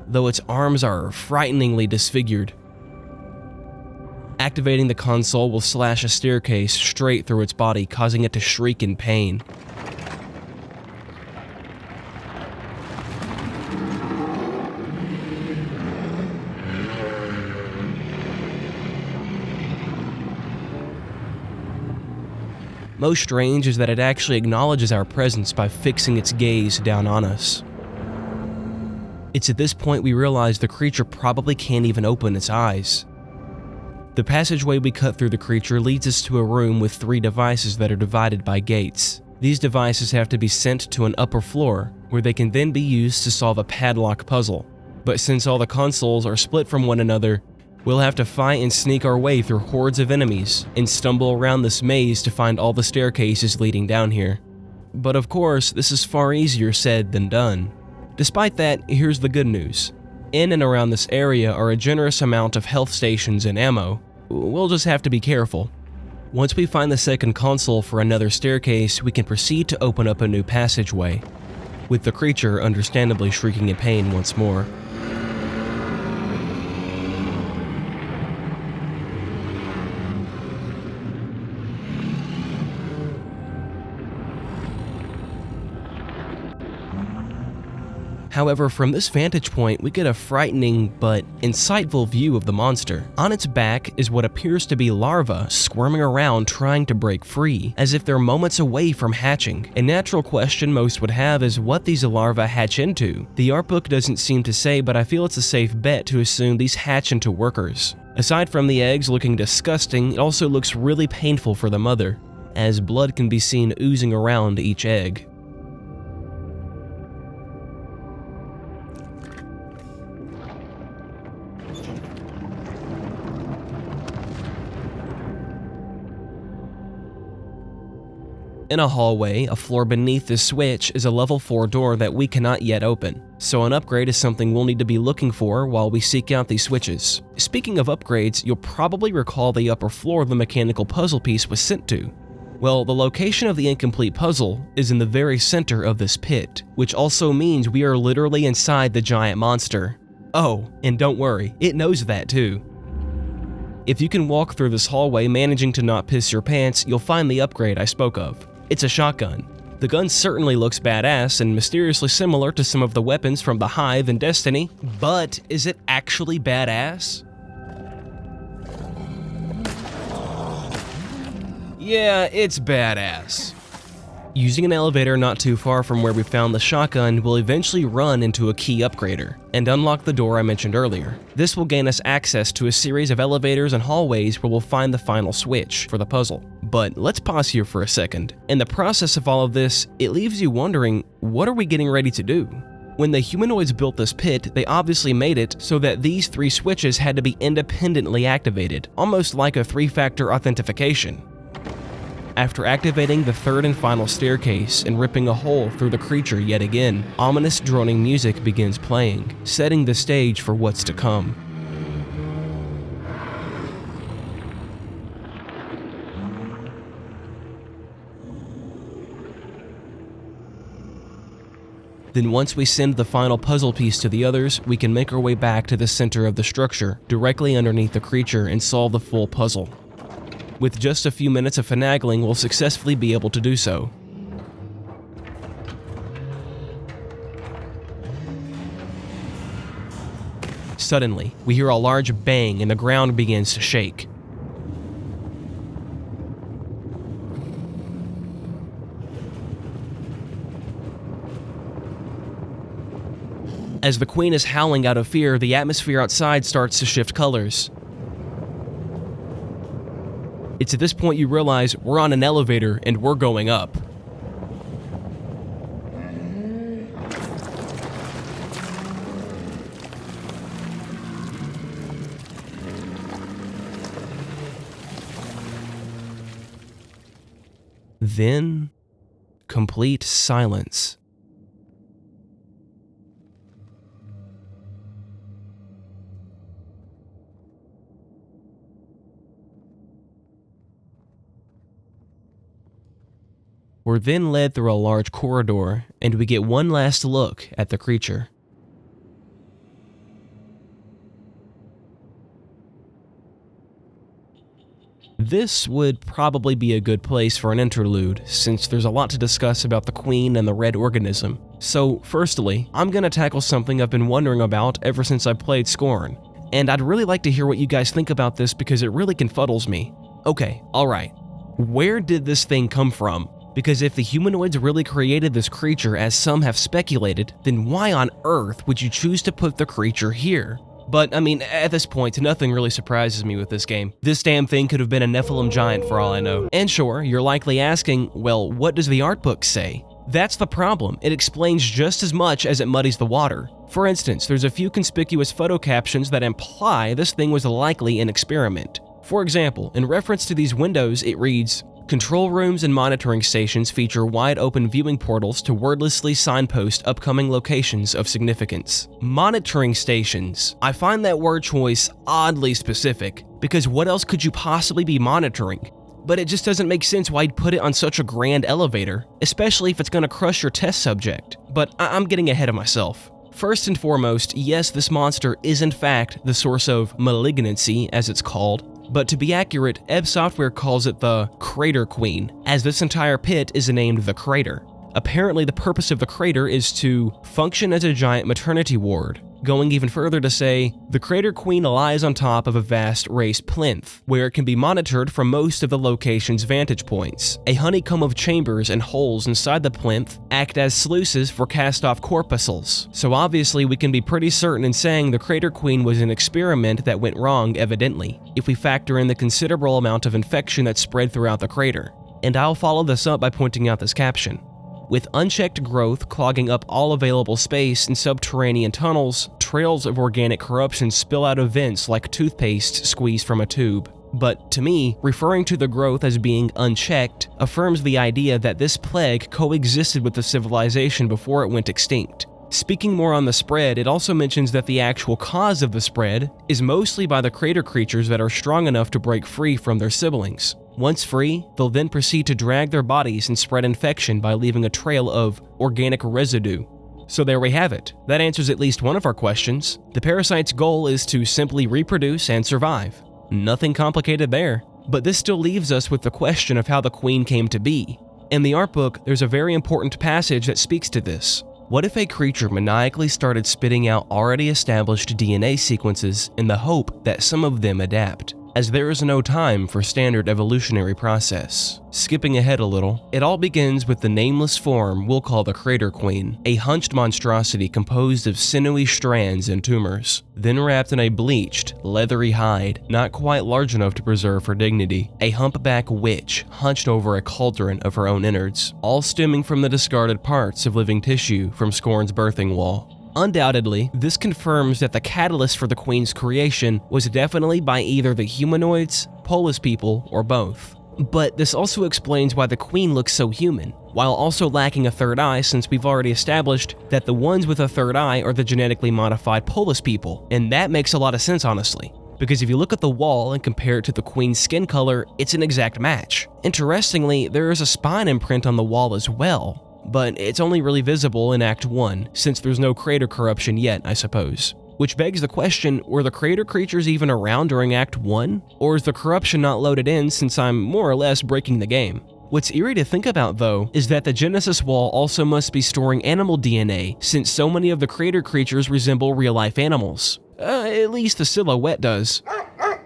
though its arms are frighteningly disfigured. Activating the console will slash a staircase straight through its body, causing it to shriek in pain. Most strange is that it actually acknowledges our presence by fixing its gaze down on us. It's at this point we realize the creature probably can't even open its eyes. The passageway we cut through the creature leads us to a room with 3 devices that are divided by gates. These devices have to be sent to an upper floor, where they can then be used to solve a padlock puzzle. But since all the consoles are split from one another, we'll have to fight and sneak our way through hordes of enemies and stumble around this maze to find all the staircases leading down here. But of course, this is far easier said than done. Despite that, here's the good news. In and around this area are a generous amount of health stations and ammo. We'll just have to be careful. Once we find the second console for another staircase, we can proceed to open up a new passageway, with the creature understandably shrieking in pain once more. However, from this vantage point, we get a frightening but insightful view of the monster. On its back is what appears to be larvae squirming around trying to break free, as if they're moments away from hatching. A natural question most would have is what these larvae hatch into. The art book doesn't seem to say, but I feel it's a safe bet to assume these hatch into workers. Aside from the eggs looking disgusting, it also looks really painful for the mother, as blood can be seen oozing around each egg. In a hallway, a floor beneath this switch is a level 4 door that we cannot yet open, so an upgrade is something we'll need to be looking for while we seek out these switches. Speaking of upgrades, you'll probably recall the upper floor the mechanical puzzle piece was sent to. Well, the location of the incomplete puzzle is in the very center of this pit, which also means we are literally inside the giant monster. Oh, and don't worry, it knows that too. If you can walk through this hallway managing to not piss your pants, you'll find the upgrade I spoke of. It's a shotgun. The gun certainly looks badass and mysteriously similar to some of the weapons from the Hive in Destiny, but is it actually badass? Yeah, it's badass. Using an elevator not too far from where we found the shotgun will eventually run into a key upgrader and unlock the door I mentioned earlier. This will gain us access to a series of elevators and hallways where we'll find the final switch for the puzzle. But let's pause here for a second. In the process of all of this, it leaves you wondering, what are we getting ready to do? When the humanoids built this pit, they obviously made it so that these 3 switches had to be independently activated, almost like a 3-factor authentication. After activating the 3rd and final staircase and ripping a hole through the creature yet again, ominous droning music begins playing, setting the stage for what's to come. Then once we send the final puzzle piece to the others, we can make our way back to the center of the structure, directly underneath the creature, and solve the full puzzle. With just a few minutes of finagling, we'll successfully be able to do so. Suddenly, we hear a large bang and the ground begins to shake. As the queen is howling out of fear, the atmosphere outside starts to shift colors. It's at this point you realize we're on an elevator and we're going up. Then, complete silence. We're then led through a large corridor, and we get one last look at the creature. This would probably be a good place for an interlude, since there's a lot to discuss about the queen and the red organism. So, firstly, I'm gonna tackle something I've been wondering about ever since I played Scorn, and I'd really like to hear what you guys think about this because it really confuddles me. Okay, alright. Where did this thing come from? Because if the humanoids really created this creature as some have speculated, then why on earth would you choose to put the creature here? But I mean, at this point, nothing really surprises me with this game. This damn thing could have been a Nephilim giant for all I know. And sure, you're likely asking, well, what does the art book say? That's the problem. It explains just as much as it muddies the water. For instance, there's a few conspicuous photo captions that imply this thing was likely an experiment. For example, in reference to these windows, it reads, "Control rooms and monitoring stations feature wide-open viewing portals to wordlessly signpost upcoming locations of significance." Monitoring stations. I find that word choice oddly specific, because what else could you possibly be monitoring? But it just doesn't make sense why you'd put it on such a grand elevator, especially if it's gonna crush your test subject. But I'm getting ahead of myself. First and foremost, yes, this monster is in fact the source of malignancy, as it's called. But to be accurate, Ebb Software calls it the Crater Queen, as this entire pit is named the Crater. Apparently, the purpose of the crater is to function as a giant maternity ward. Going even further to say, the Crater Queen lies on top of a vast raised plinth, where it can be monitored from most of the location's vantage points. A honeycomb of chambers and holes inside the plinth act as sluices for cast-off corpuscles. So obviously we can be pretty certain in saying the Crater Queen was an experiment that went wrong evidently, if we factor in the considerable amount of infection that spread throughout the crater. And I'll follow this up by pointing out this caption. With unchecked growth clogging up all available space in subterranean tunnels, trails of organic corruption spill out of vents like toothpaste squeezed from a tube. But to me, referring to the growth as being unchecked affirms the idea that this plague coexisted with the civilization before it went extinct. Speaking more on the spread, it also mentions that the actual cause of the spread is mostly by the crater creatures that are strong enough to break free from their siblings. Once free, they'll then proceed to drag their bodies and spread infection by leaving a trail of organic residue. So there we have it. That answers at least one of our questions. The parasite's goal is to simply reproduce and survive. Nothing complicated there. But this still leaves us with the question of how the queen came to be. In the art book, there's a very important passage that speaks to this. What if a creature maniacally started spitting out already established DNA sequences in the hope that some of them adapt, as there is no time for standard evolutionary process? Skipping ahead a little, it all begins with the nameless form we'll call the Crater Queen, a hunched monstrosity composed of sinewy strands and tumors, then wrapped in a bleached, leathery hide not quite large enough to preserve her dignity, a humpback witch hunched over a cauldron of her own innards, all stemming from the discarded parts of living tissue from Scorn's birthing wall. Undoubtedly, this confirms that the catalyst for the Queen's creation was definitely by either the humanoids, Polis people, or both. But this also explains why the Queen looks so human, while also lacking a third eye, since we've already established that the ones with a third eye are the genetically modified Polis people, and that makes a lot of sense honestly. Because if you look at the wall and compare it to the Queen's skin color, it's an exact match. Interestingly, there is a spine imprint on the wall as well, but it's only really visible in Act 1, since there's no crater corruption yet, I suppose. Which begs the question, were the crater creatures even around during Act 1? Or is the corruption not loaded in since I'm more or less breaking the game? What's eerie to think about though, is that the Genesis wall also must be storing animal DNA, since so many of the crater creatures resemble real-life animals. At least the silhouette does.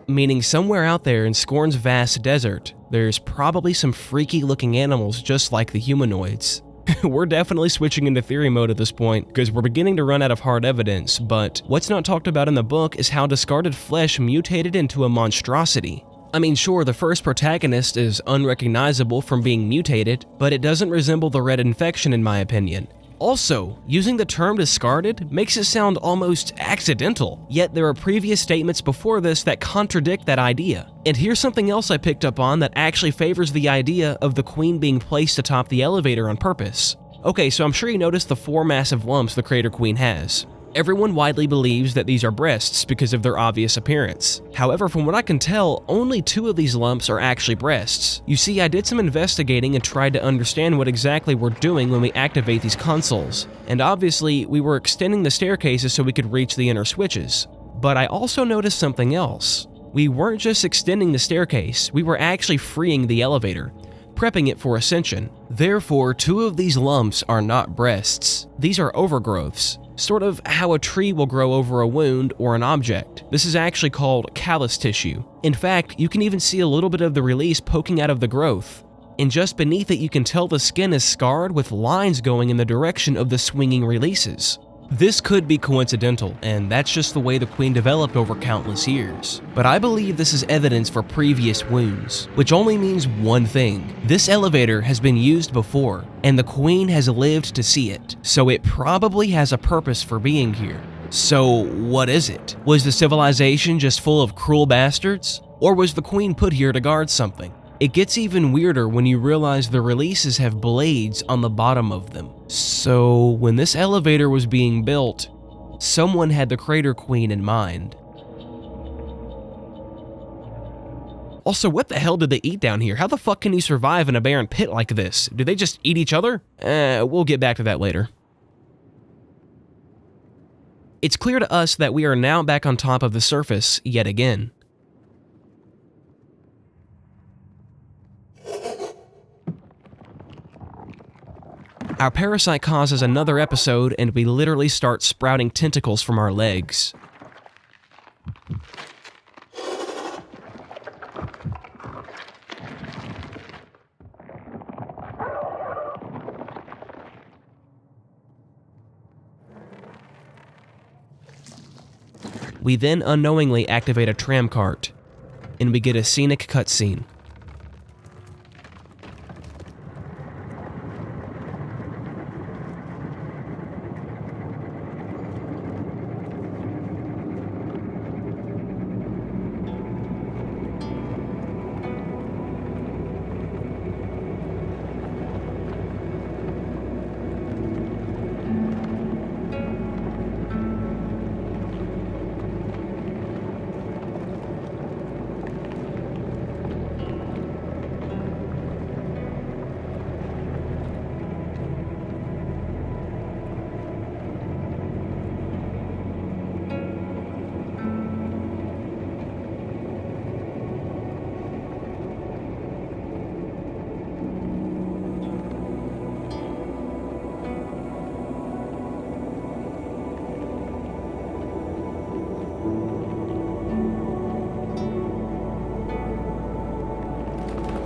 Meaning somewhere out there in Scorn's vast desert, there's probably some freaky-looking animals just like the humanoids. We're definitely switching into theory mode at this point, because we're beginning to run out of hard evidence, but what's not talked about in the book is how discarded flesh mutated into a monstrosity. I mean, sure, the first protagonist is unrecognizable from being mutated, but it doesn't resemble the red infection in my opinion. Also, using the term discarded makes it sound almost accidental, yet there are previous statements before this that contradict that idea. And here's something else I picked up on that actually favors the idea of the Queen being placed atop the elevator on purpose. Okay, so I'm sure you noticed the 4 massive lumps the Crater Queen has. Everyone widely believes that these are breasts because of their obvious appearance. However, from what I can tell, only 2 of these lumps are actually breasts. You see, I did some investigating and tried to understand what exactly we're doing when we activate these consoles. And obviously, we were extending the staircases so we could reach the inner switches. But I also noticed something else. We weren't just extending the staircase, we were actually freeing the elevator, prepping it for ascension. Therefore, 2 of these lumps are not breasts. These are overgrowths. Sort of how a tree will grow over a wound or an object. This is actually called callus tissue. In fact, you can even see a little bit of the release poking out of the growth. And just beneath it, you can tell the skin is scarred with lines going in the direction of the swinging releases. This could be coincidental, and that's just the way the Queen developed over countless years. But I believe this is evidence for previous wounds, which only means one thing. This elevator has been used before, and the Queen has lived to see it, so it probably has a purpose for being here. So what is it? Was the civilization just full of cruel bastards? Or was the Queen put here to guard something? It gets even weirder when you realize the releases have blades on the bottom of them. So when this elevator was being built, someone had the Crater Queen in mind. Also, what the hell did they eat down here? How the fuck can you survive in a barren pit like this? Do they just eat each other? We'll get back to that later. It's clear to us that we are now back on top of the surface yet again. Our parasite causes another episode, and we literally start sprouting tentacles from our legs. We then unknowingly activate a tram cart, and we get a scenic cutscene.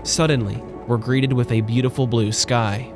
Suddenly, we're greeted with a beautiful blue sky.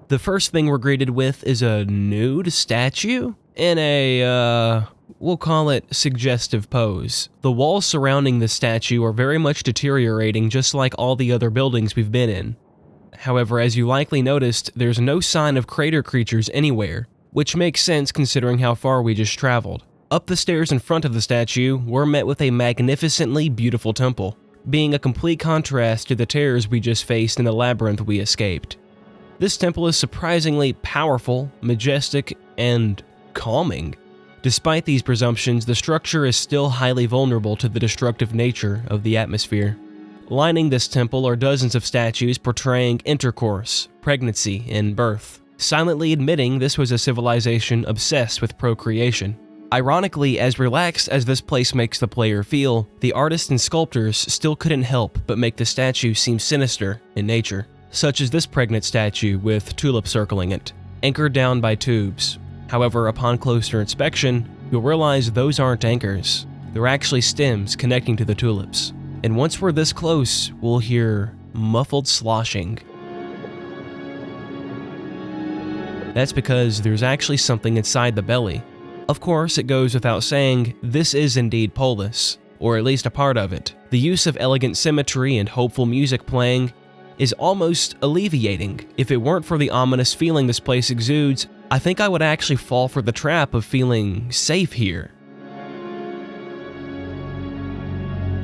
The first thing we're greeted with is a nude statue in a, we'll call it suggestive pose. The walls surrounding the statue are very much deteriorating, just like all the other buildings we've been in. However, as you likely noticed, there's no sign of crater creatures anywhere, which makes sense considering how far we just traveled. Up the stairs in front of the statue, we're met with a magnificently beautiful temple, being a complete contrast to the terrors we just faced in the labyrinth we escaped. This temple is surprisingly powerful, majestic, and calming. Despite these presumptions, the structure is still highly vulnerable to the destructive nature of the atmosphere. Lining this temple are dozens of statues portraying intercourse, pregnancy, and birth, silently admitting this was a civilization obsessed with procreation. Ironically, as relaxed as this place makes the player feel, the artists and sculptors still couldn't help but make the statue seem sinister in nature, such as this pregnant statue with tulips circling it, anchored down by tubes. However, upon closer inspection, you'll realize those aren't anchors. They're actually stems connecting to the tulips. And once we're this close, we'll hear muffled sloshing. That's because there's actually something inside the belly. Of course, it goes without saying, this is indeed Polis, or at least a part of it. The use of elegant symmetry and hopeful music playing is almost alleviating. If it weren't for the ominous feeling this place exudes, I think I would actually fall for the trap of feeling safe here.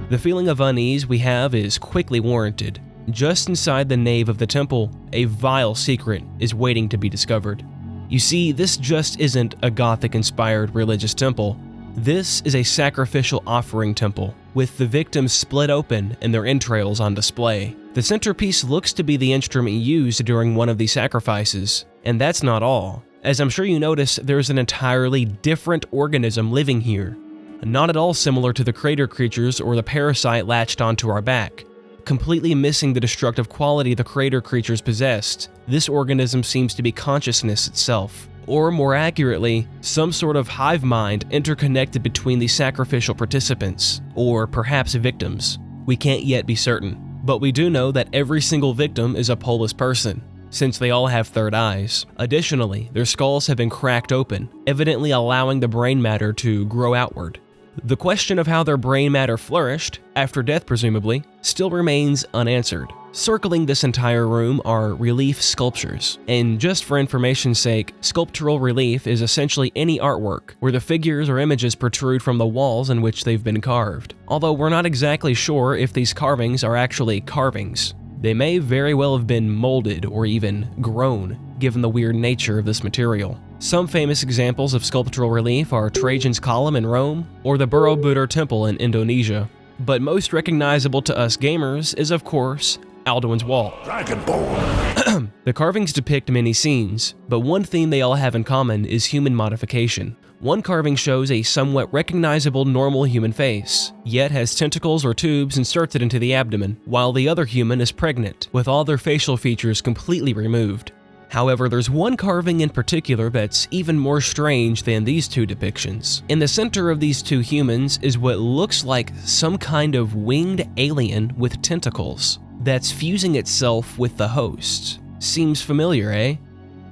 The feeling of unease we have is quickly warranted. Just inside the nave of the temple, a vile secret is waiting to be discovered. You see, this just isn't a Gothic-inspired religious temple. This is a sacrificial offering temple, with the victims split open and their entrails on display. The centerpiece looks to be the instrument used during one of these sacrifices, and that's not all. As I'm sure you notice, there's an entirely different organism living here, not at all similar to the crater creatures or the parasite latched onto our back. Completely missing the destructive quality the crater creatures possessed, this organism seems to be consciousness itself. Or more accurately, some sort of hive mind interconnected between the sacrificial participants, or perhaps victims. We can't yet be certain, but we do know that every single victim is a Polis person, since they all have third eyes. Additionally, their skulls have been cracked open, evidently allowing the brain matter to grow outward. The question of how their brain matter flourished, after death presumably, still remains unanswered. Circling this entire room are relief sculptures, and just for information's sake, sculptural relief is essentially any artwork where the figures or images protrude from the walls in which they've been carved. Although we're not exactly sure if these carvings are actually carvings. They may very well have been molded or even grown, given the weird nature of this material. Some famous examples of sculptural relief are Trajan's Column in Rome or the Borobudur Temple in Indonesia. But most recognizable to us gamers is, of course, Alduin's Wall. Dragonborn. The carvings depict many scenes, but one theme they all have in common is human modification. One carving shows a somewhat recognizable normal human face, yet has tentacles or tubes inserted into the abdomen, while the other human is pregnant, with all their facial features completely removed. However, there's one carving in particular that's even more strange than these two depictions. In the center of these two humans is what looks like some kind of winged alien with tentacles that's fusing itself with the host. Seems familiar, eh?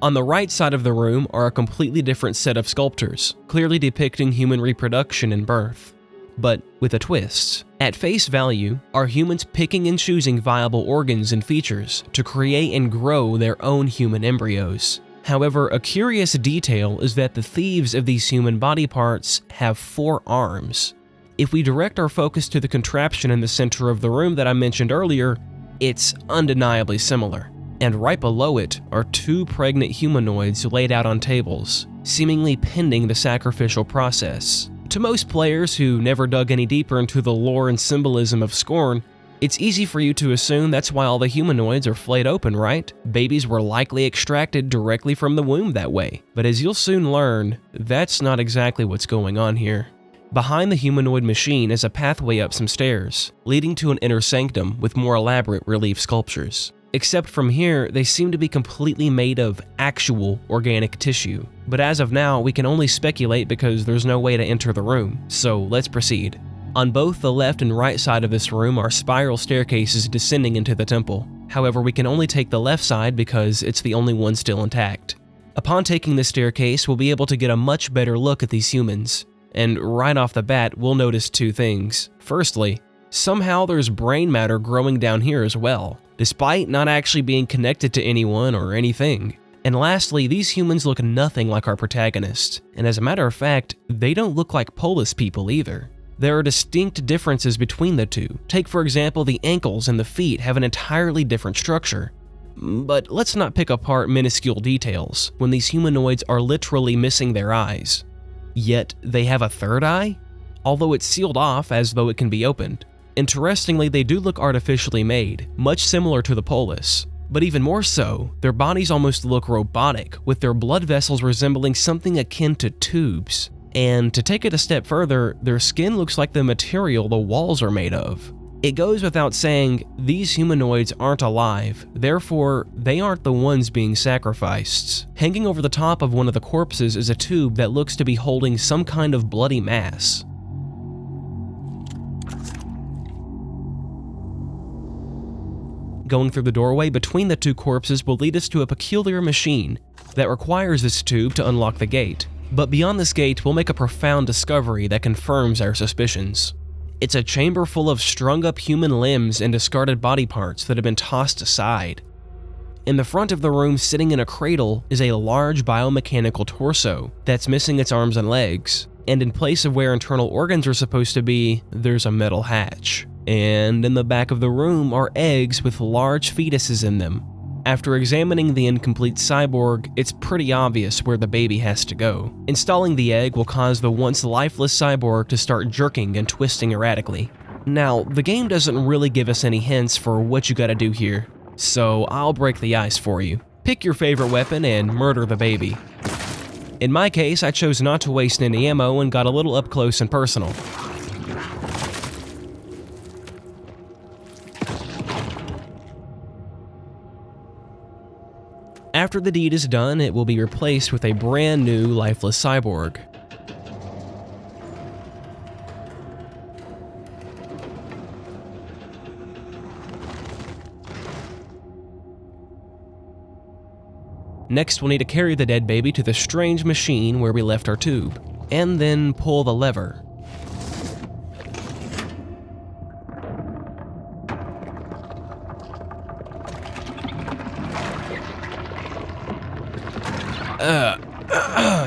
On the right side of the room are a completely different set of sculptures, clearly depicting human reproduction and birth, but with a twist. At face value, are humans picking and choosing viable organs and features to create and grow their own human embryos. However, a curious detail is that the thieves of these human body parts have 4 arms. If we direct our focus to the contraption in the center of the room that I mentioned earlier, it's undeniably similar. and right below it are two pregnant humanoids laid out on tables, seemingly pending the sacrificial process. To most players who never dug any deeper into the lore and symbolism of Scorn, it's easy for you to assume that's why all the humanoids are flayed open, right? Babies were likely extracted directly from the womb that way. But as you'll soon learn, that's not exactly what's going on here. Behind the humanoid machine is a pathway up some stairs, leading to an inner sanctum with more elaborate relief sculptures. Except from here, they seem to be completely made of actual organic tissue. But as of now, we can only speculate because there's no way to enter the room, so let's proceed. On both the left and right side of this room are spiral staircases descending into the temple. However, we can only take the left side because it's the only one still intact. Upon taking the staircase, we'll be able to get a much better look at these humans. And right off the bat, we'll notice two things. Firstly, somehow there's brain matter growing down here as well, despite not actually being connected to anyone or anything. And lastly, these humans look nothing like our protagonist. And as a matter of fact, they don't look like Polis people either. There are distinct differences between the two. Take for example, the ankles and the feet have an entirely different structure. But let's not pick apart minuscule details when these humanoids are literally missing their eyes. Yet they have a third eye, although it's sealed off as though it can be opened. Interestingly, they do look artificially made, much similar to the Polis. But even more so, their bodies almost look robotic, with their blood vessels resembling something akin to tubes. And to take it a step further, their skin looks like the material the walls are made of. It goes without saying, these humanoids aren't alive, therefore they aren't the ones being sacrificed. Hanging over the top of one of the corpses is a tube that looks to be holding some kind of bloody mass. Going through the doorway between the two corpses will lead us to a peculiar machine that requires this tube to unlock the gate. But beyond this gate, we'll make a profound discovery that confirms our suspicions. It's a chamber full of strung-up human limbs and discarded body parts that have been tossed aside. In the front of the room, sitting in a cradle, is a large biomechanical torso that's missing its arms and legs. And in place of where internal organs are supposed to be, there's a metal hatch. And in the back of the room are eggs with large fetuses in them. After examining the incomplete cyborg, it's pretty obvious where the baby has to go. Installing the egg will cause the once lifeless cyborg to start jerking and twisting erratically. Now, the game doesn't really give us any hints for what you gotta do here, so I'll break the ice for you. Pick your favorite weapon and murder the baby. In my case, I chose not to waste any ammo and got a little up close and personal. After the deed is done, it will be replaced with a brand new lifeless cyborg. Next, we'll need to carry the dead baby to the strange machine where we left our tube, and then pull the lever.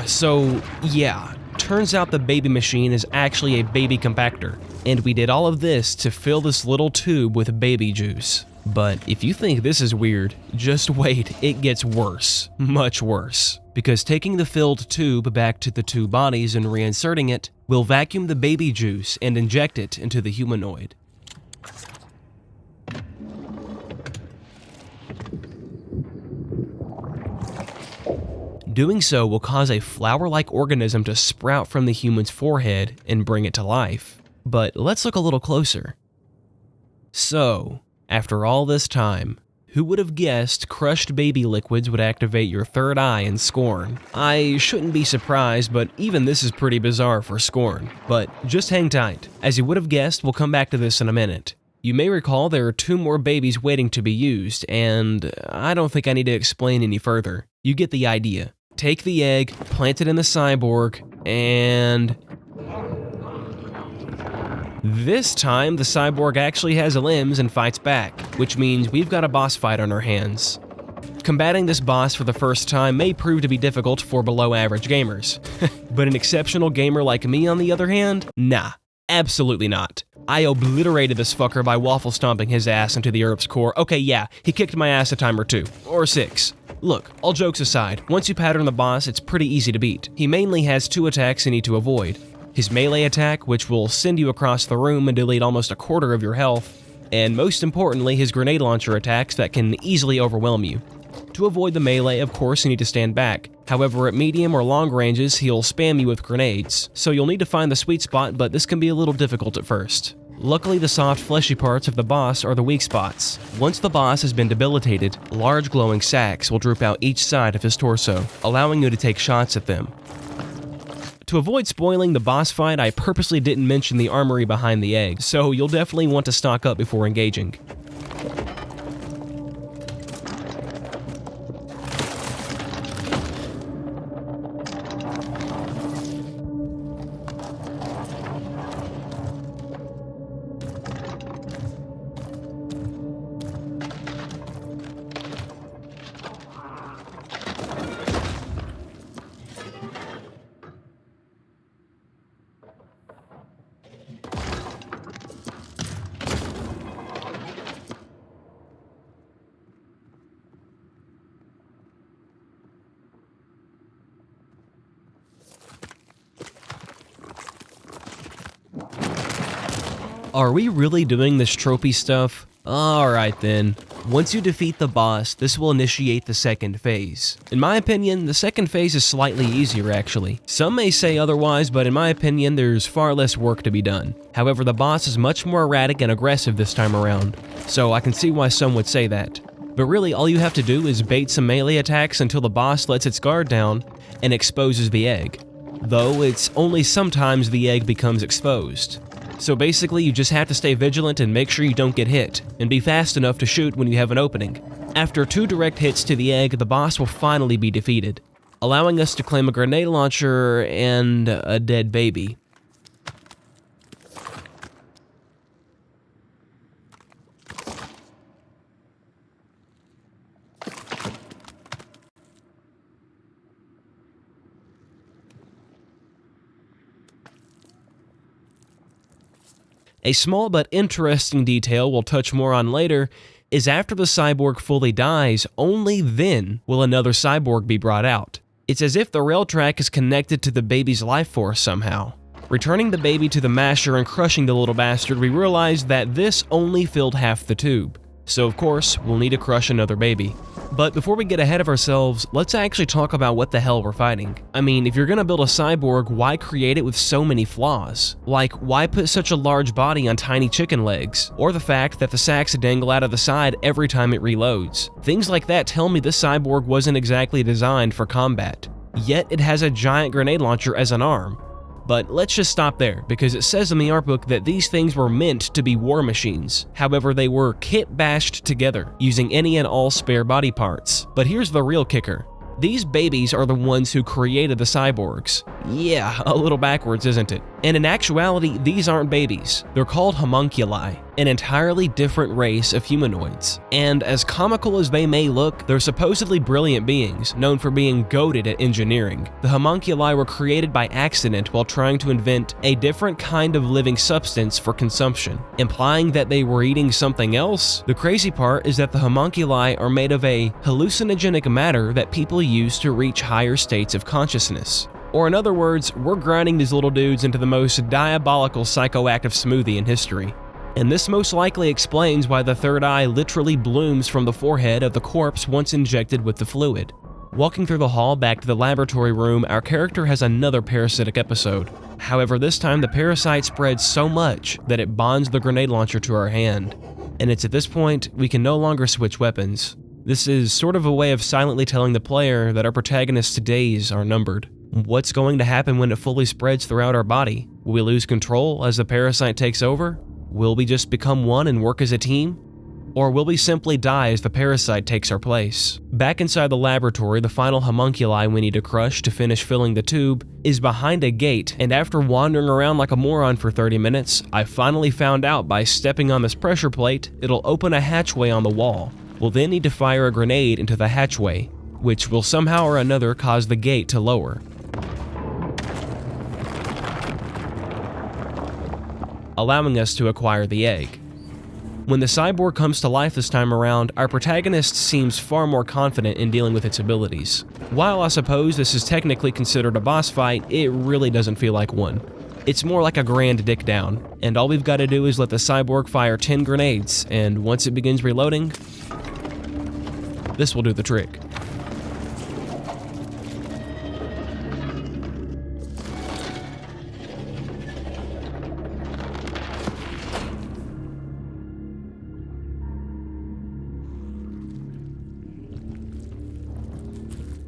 So yeah, turns out the baby machine is actually a baby compactor, and we did all of this to fill this little tube with baby juice. But if you think this is weird, just wait, it gets worse, much worse. Because taking the filled tube back to the two bodies and reinserting it will vacuum the baby juice and inject it into the humanoid. Doing so will cause a flower-like organism to sprout from the human's forehead and bring it to life. But let's look a little closer. So, after all this time, who would have guessed crushed baby liquids would activate your third eye in Scorn? I shouldn't be surprised, but even this is pretty bizarre for Scorn. But just hang tight. As you would have guessed, we'll come back to this in a minute. You may recall there are 2 more babies waiting to be used, and I don't think I need to explain any further. You get the idea. Take the egg, plant it in the cyborg, and this time the cyborg actually has limbs and fights back, which means we've got a boss fight on our hands. Combating this boss for the first time may prove to be difficult for below average gamers, but an exceptional gamer like me on the other hand, nah. Absolutely not. I obliterated this fucker by waffle stomping his ass into the Earth's core. Okay, yeah, he kicked my ass a time or 2. Or 6. Look, all jokes aside, once you pattern the boss, it's pretty easy to beat. He mainly has 2 attacks you need to avoid. His melee attack, which will send you across the room and delete almost a quarter of your health, and most importantly, his grenade launcher attacks that can easily overwhelm you. To avoid the melee, of course, you need to stand back. However, at medium or long ranges, he'll spam you with grenades, so you'll need to find the sweet spot, but this can be a little difficult at first. Luckily, the soft, fleshy parts of the boss are the weak spots. Once the boss has been debilitated, large glowing sacs will droop out each side of his torso, allowing you to take shots at them. To avoid spoiling the boss fight, I purposely didn't mention the armory behind the egg, so you'll definitely want to stock up before engaging. Are we really doing this trophy stuff? Alright then. Once you defeat the boss, this will initiate the second phase. In my opinion, the second phase is slightly easier actually. Some may say otherwise, but in my opinion, there's far less work to be done. However, the boss is much more erratic and aggressive this time around, so I can see why some would say that. But really, all you have to do is bait some melee attacks until the boss lets its guard down and exposes the egg. Though, it's only sometimes the egg becomes exposed. So basically, you just have to stay vigilant and make sure you don't get hit, and be fast enough to shoot when you have an opening. After 2 direct hits to the egg, the boss will finally be defeated, allowing us to claim a grenade launcher and a dead baby. A small but interesting detail we'll touch more on later is after the cyborg fully dies, only then will another cyborg be brought out. It's as if the rail track is connected to the baby's life force somehow. Returning the baby to the masher and crushing the little bastard, we realized that this only filled half the tube. So of course, we'll need to crush another baby. But before we get ahead of ourselves, let's actually talk about what the hell we're fighting. I mean, if you're gonna build a cyborg, why create it with so many flaws? Like, why put such a large body on tiny chicken legs? Or the fact that the sacs dangle out of the side every time it reloads. Things like that tell me this cyborg wasn't exactly designed for combat. Yet it has a giant grenade launcher as an arm. But let's just stop there, because it says in the art book that these things were meant to be war machines. However, they were kit-bashed together, using any and all spare body parts. But here's the real kicker. These babies are the ones who created the cyborgs. Yeah, a little backwards, isn't it? And in actuality, these aren't babies. They're called homunculi, an entirely different race of humanoids. And as comical as they may look, they're supposedly brilliant beings, known for being goated at engineering. The homunculi were created by accident while trying to invent a different kind of living substance for consumption, implying that they were eating something else. The crazy part is that the homunculi are made of a hallucinogenic matter that people use to reach higher states of consciousness. Or in other words, we're grinding these little dudes into the most diabolical psychoactive smoothie in history. And this most likely explains why the third eye literally blooms from the forehead of the corpse once injected with the fluid. Walking through the hall back to the laboratory room, our character has another parasitic episode. However, this time the parasite spreads so much that it bonds the grenade launcher to our hand. And it's at this point we can no longer switch weapons. This is sort of a way of silently telling the player that our protagonist's days are numbered. What's going to happen when it fully spreads throughout our body? Will we lose control as the parasite takes over? Will we just become one and work as a team? Or will we simply die as the parasite takes our place? Back inside the laboratory, the final homunculi we need to crush to finish filling the tube is behind a gate, and after wandering around like a moron for 30 minutes, I finally found out by stepping on this pressure plate, it'll open a hatchway on the wall. We'll then need to fire a grenade into the hatchway, which will somehow or another cause the gate to lower. allowing us to acquire the egg. When the cyborg comes to life this time around, our protagonist seems far more confident in dealing with its abilities. While I suppose this is technically considered a boss fight, it really doesn't feel like one. It's more like a grand dick down, and all we've got to do is let the cyborg fire 10 grenades, and once it begins reloading, this will do the trick.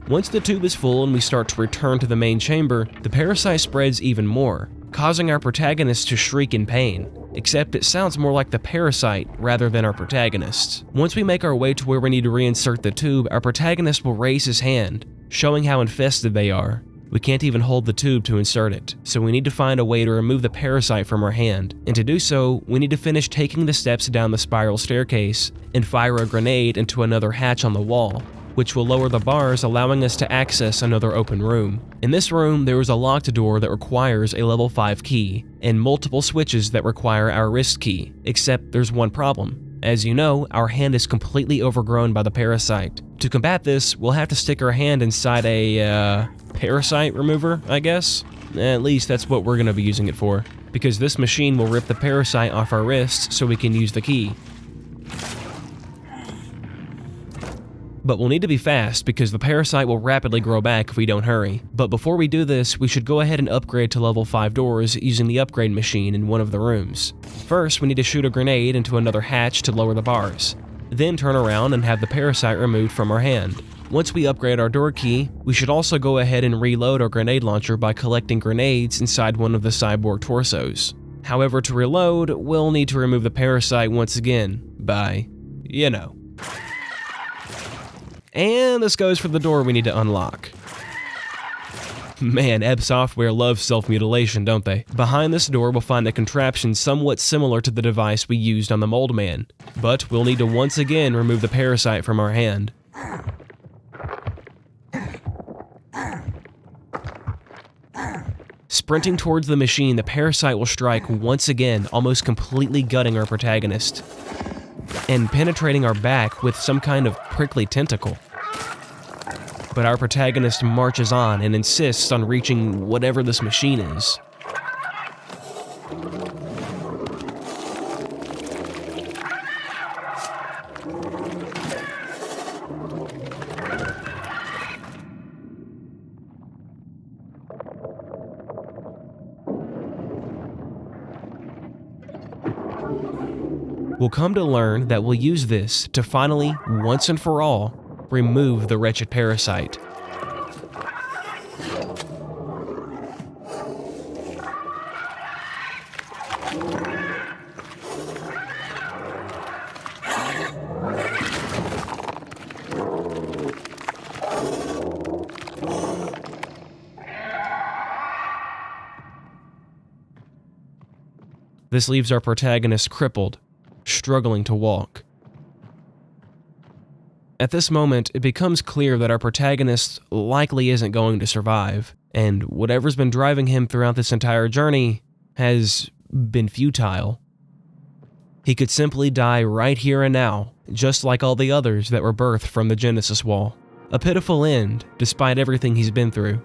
Once the tube is full and we start to return to the main chamber, the parasite spreads even more, causing our protagonist to shriek in pain, except it sounds more like the parasite rather than our protagonist. Once we make our way to where we need to reinsert the tube, our protagonist will raise his hand, showing how infested they are. We can't even hold the tube to insert it, so we need to find a way to remove the parasite from our hand, and to do so, we need to finish taking the steps down the spiral staircase and fire a grenade into another hatch on the wall, which will lower the bars, allowing us to access another open room. In this room, there is a locked door that requires a level 5 key, and multiple switches that require our wrist key, except there's one problem. As you know, our hand is completely overgrown by the parasite. To combat this, we'll have to stick our hand inside a, parasite remover, I guess? At least that's what we're going to be using it for, because this machine will rip the parasite off our wrists so we can use the key. But we'll need to be fast because the parasite will rapidly grow back if we don't hurry. But before we do this, we should go ahead and upgrade to level 5 doors using the upgrade machine in one of the rooms. First, we need to shoot a grenade into another hatch to lower the bars. Then turn around and have the parasite removed from our hand. Once we upgrade our door key, we should also go ahead and reload our grenade launcher by collecting grenades inside one of the cyborg torsos. However, to reload, we'll need to remove the parasite once again by, you know. And this goes for the door we need to unlock. Man, Ebb Software loves self-mutilation, don't they? Behind this door, we'll find a contraption somewhat similar to the device we used on the Mold Man, but we'll need to once again remove the parasite from our hand. Sprinting towards the machine, the parasite will strike once again, almost completely gutting our protagonist and penetrating our back with some kind of prickly tentacle. But our protagonist marches on and insists on reaching whatever this machine is. We'll come to learn that we'll use this to finally, once and for all, remove the wretched parasite. This leaves our protagonist crippled, struggling to walk. At this moment, it becomes clear that our protagonist likely isn't going to survive, and whatever's been driving him throughout this entire journey has been futile. He could simply die right here and now, just like all the others that were birthed from the Genesis Wall. A pitiful end, despite everything he's been through.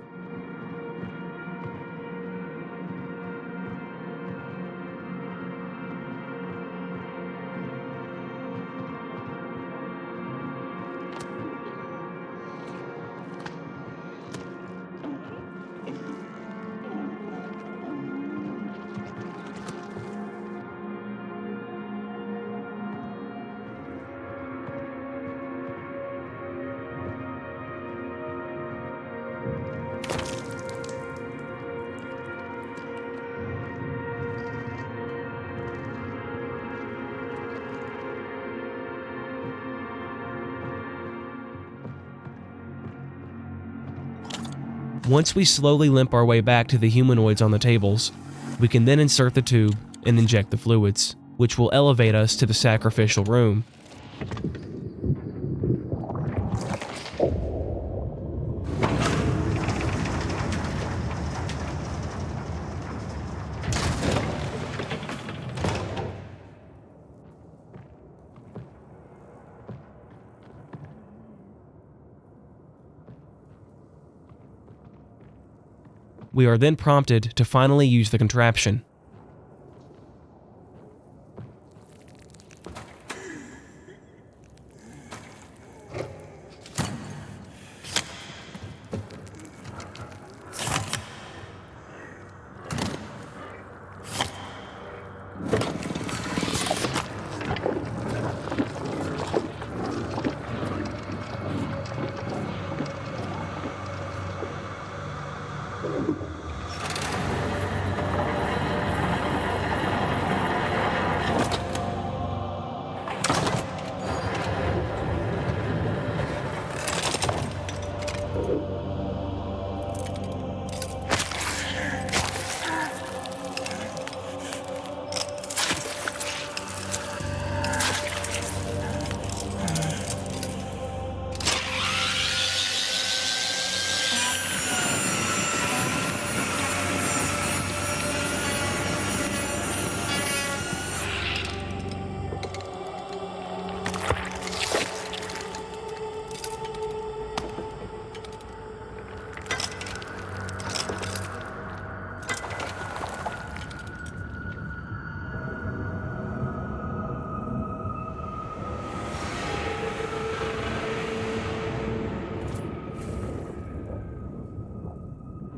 Once we slowly limp our way back to the humanoids on the tables, we can then insert the tube and inject the fluids, which will elevate us to the sacrificial room. We are then prompted to finally use the contraption.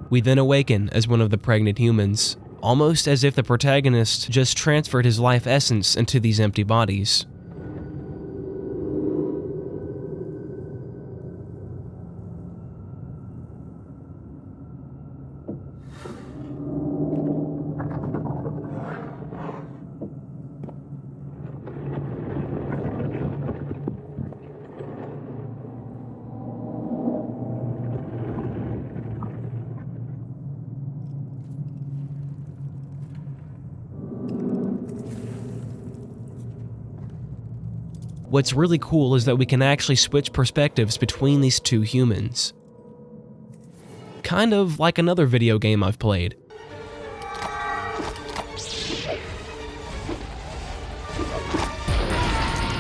We then awaken as one of the pregnant humans, almost as if the protagonist just transferred his life essence into these empty bodies. What's really cool is that we can actually switch perspectives between these two humans. Kind of like another video game I've played.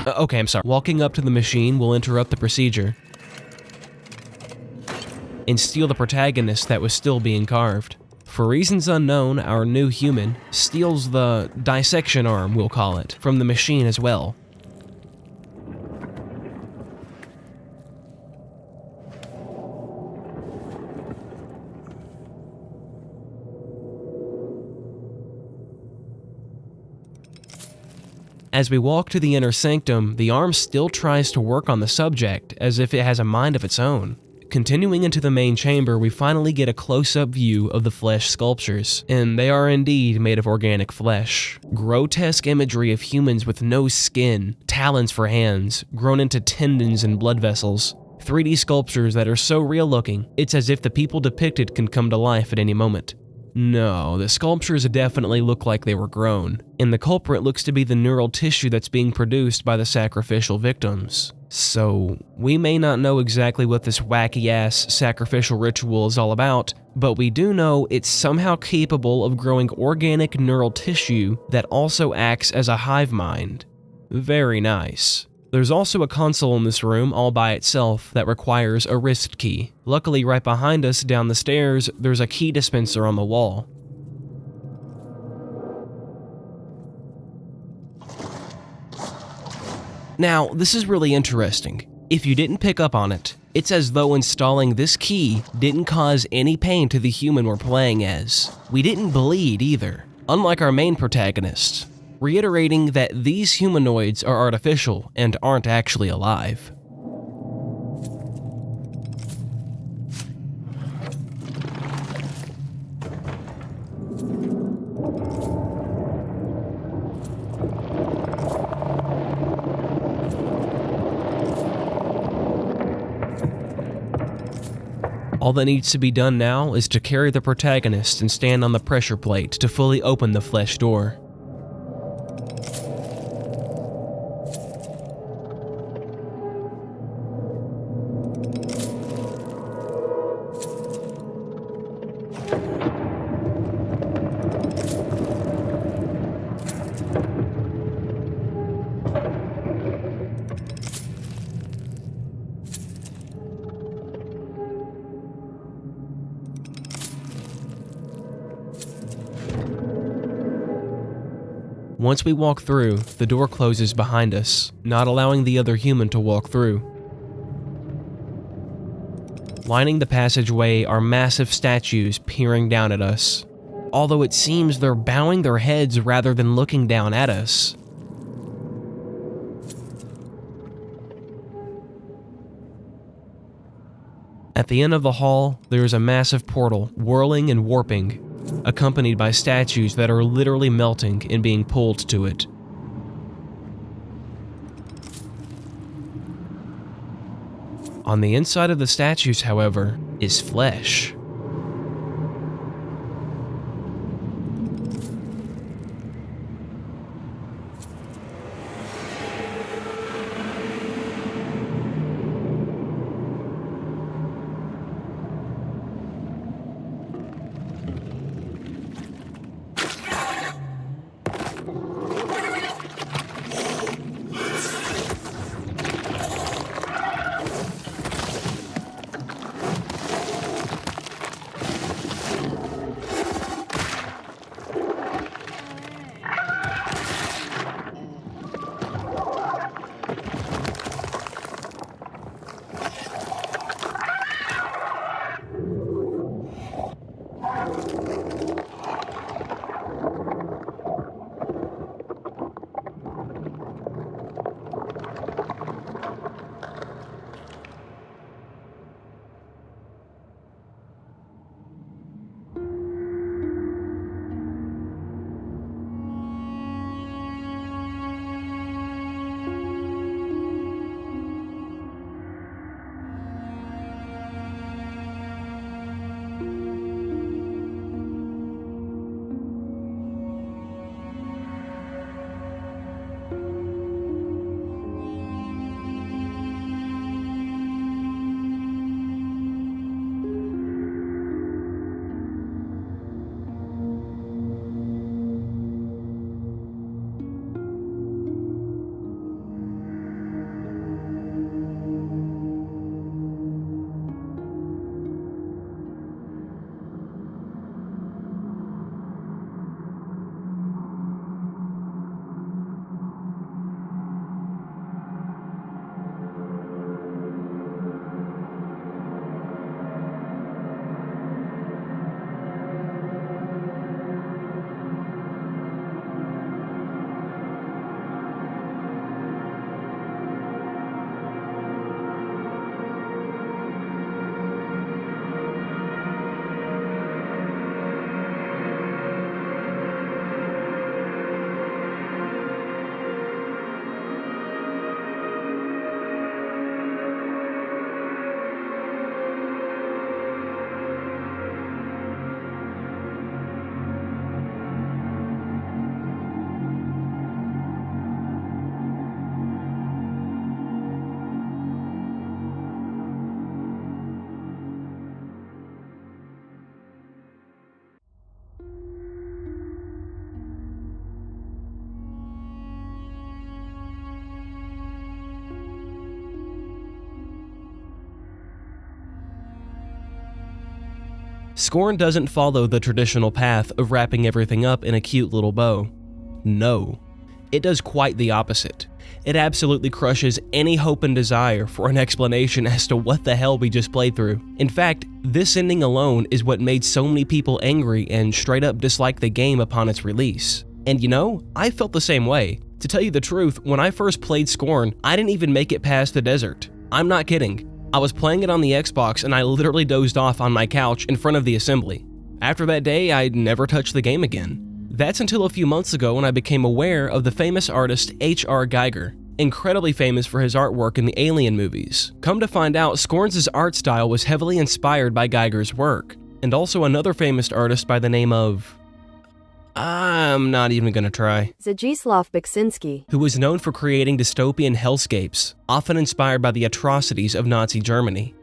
Okay, I'm sorry. Walking up to the machine will interrupt the procedure and steal the protagonist that was still being carved. For reasons unknown, our new human steals the dissection arm, we'll call it, from the machine as well. As we walk to the inner sanctum, the arm still tries to work on the subject as if it has a mind of its own. Continuing into the main chamber, we finally get a close-up view of the flesh sculptures, and they are indeed made of organic flesh. Grotesque imagery of humans with no skin, talons for hands, grown into tendons and blood vessels. 3D sculptures that are so real-looking, it's as if the people depicted can come to life at any moment. No, the sculptures definitely look like they were grown, and the culprit looks to be the neural tissue that's being produced by the sacrificial victims. So, we may not know exactly what this wacky-ass sacrificial ritual is all about, but we do know it's somehow capable of growing organic neural tissue that also acts as a hive mind. Very nice. There's also a console in this room all by itself that requires a wrist key. Luckily, right behind us down the stairs, there's a key dispenser on the wall. Now, this is really interesting. If you didn't pick up on it, it's as though installing this key didn't cause any pain to the human we're playing as. We didn't bleed either, unlike our main protagonist, reiterating that these humanoids are artificial and aren't actually alive. All that needs to be done now is to carry the protagonist and stand on the pressure plate to fully open the flesh door. Once we walk through, the door closes behind us, not allowing the other human to walk through. Lining the passageway are massive statues peering down at us, although it seems they're bowing their heads rather than looking down at us. At the end of the hall, there is a massive portal whirling and warping, accompanied by statues that are literally melting and being pulled to it. On the inside of the statues, however, is flesh. Scorn doesn't follow the traditional path of wrapping everything up in a cute little bow. No, it does quite the opposite. It absolutely crushes any hope and desire for an explanation as to what the hell we just played through. In fact, this ending alone is what made so many people angry and straight up dislike the game upon its release. And you know, I felt the same way. To tell you the truth, when I first played Scorn, I didn't even make it past the desert. I'm not kidding. I was playing it on the Xbox and I literally dozed off on my couch in front of the assembly. After that day, I never touched the game again. That's until a few months ago when I became aware of the famous artist H.R. Geiger, incredibly famous for his artwork in the Alien movies. Come to find out, Scorn's art style was heavily inspired by Geiger's work, and also another famous artist by the name of... I'm not even gonna try. Zdzisław Beksinski, who was known for creating dystopian hellscapes, often inspired by the atrocities of Nazi Germany.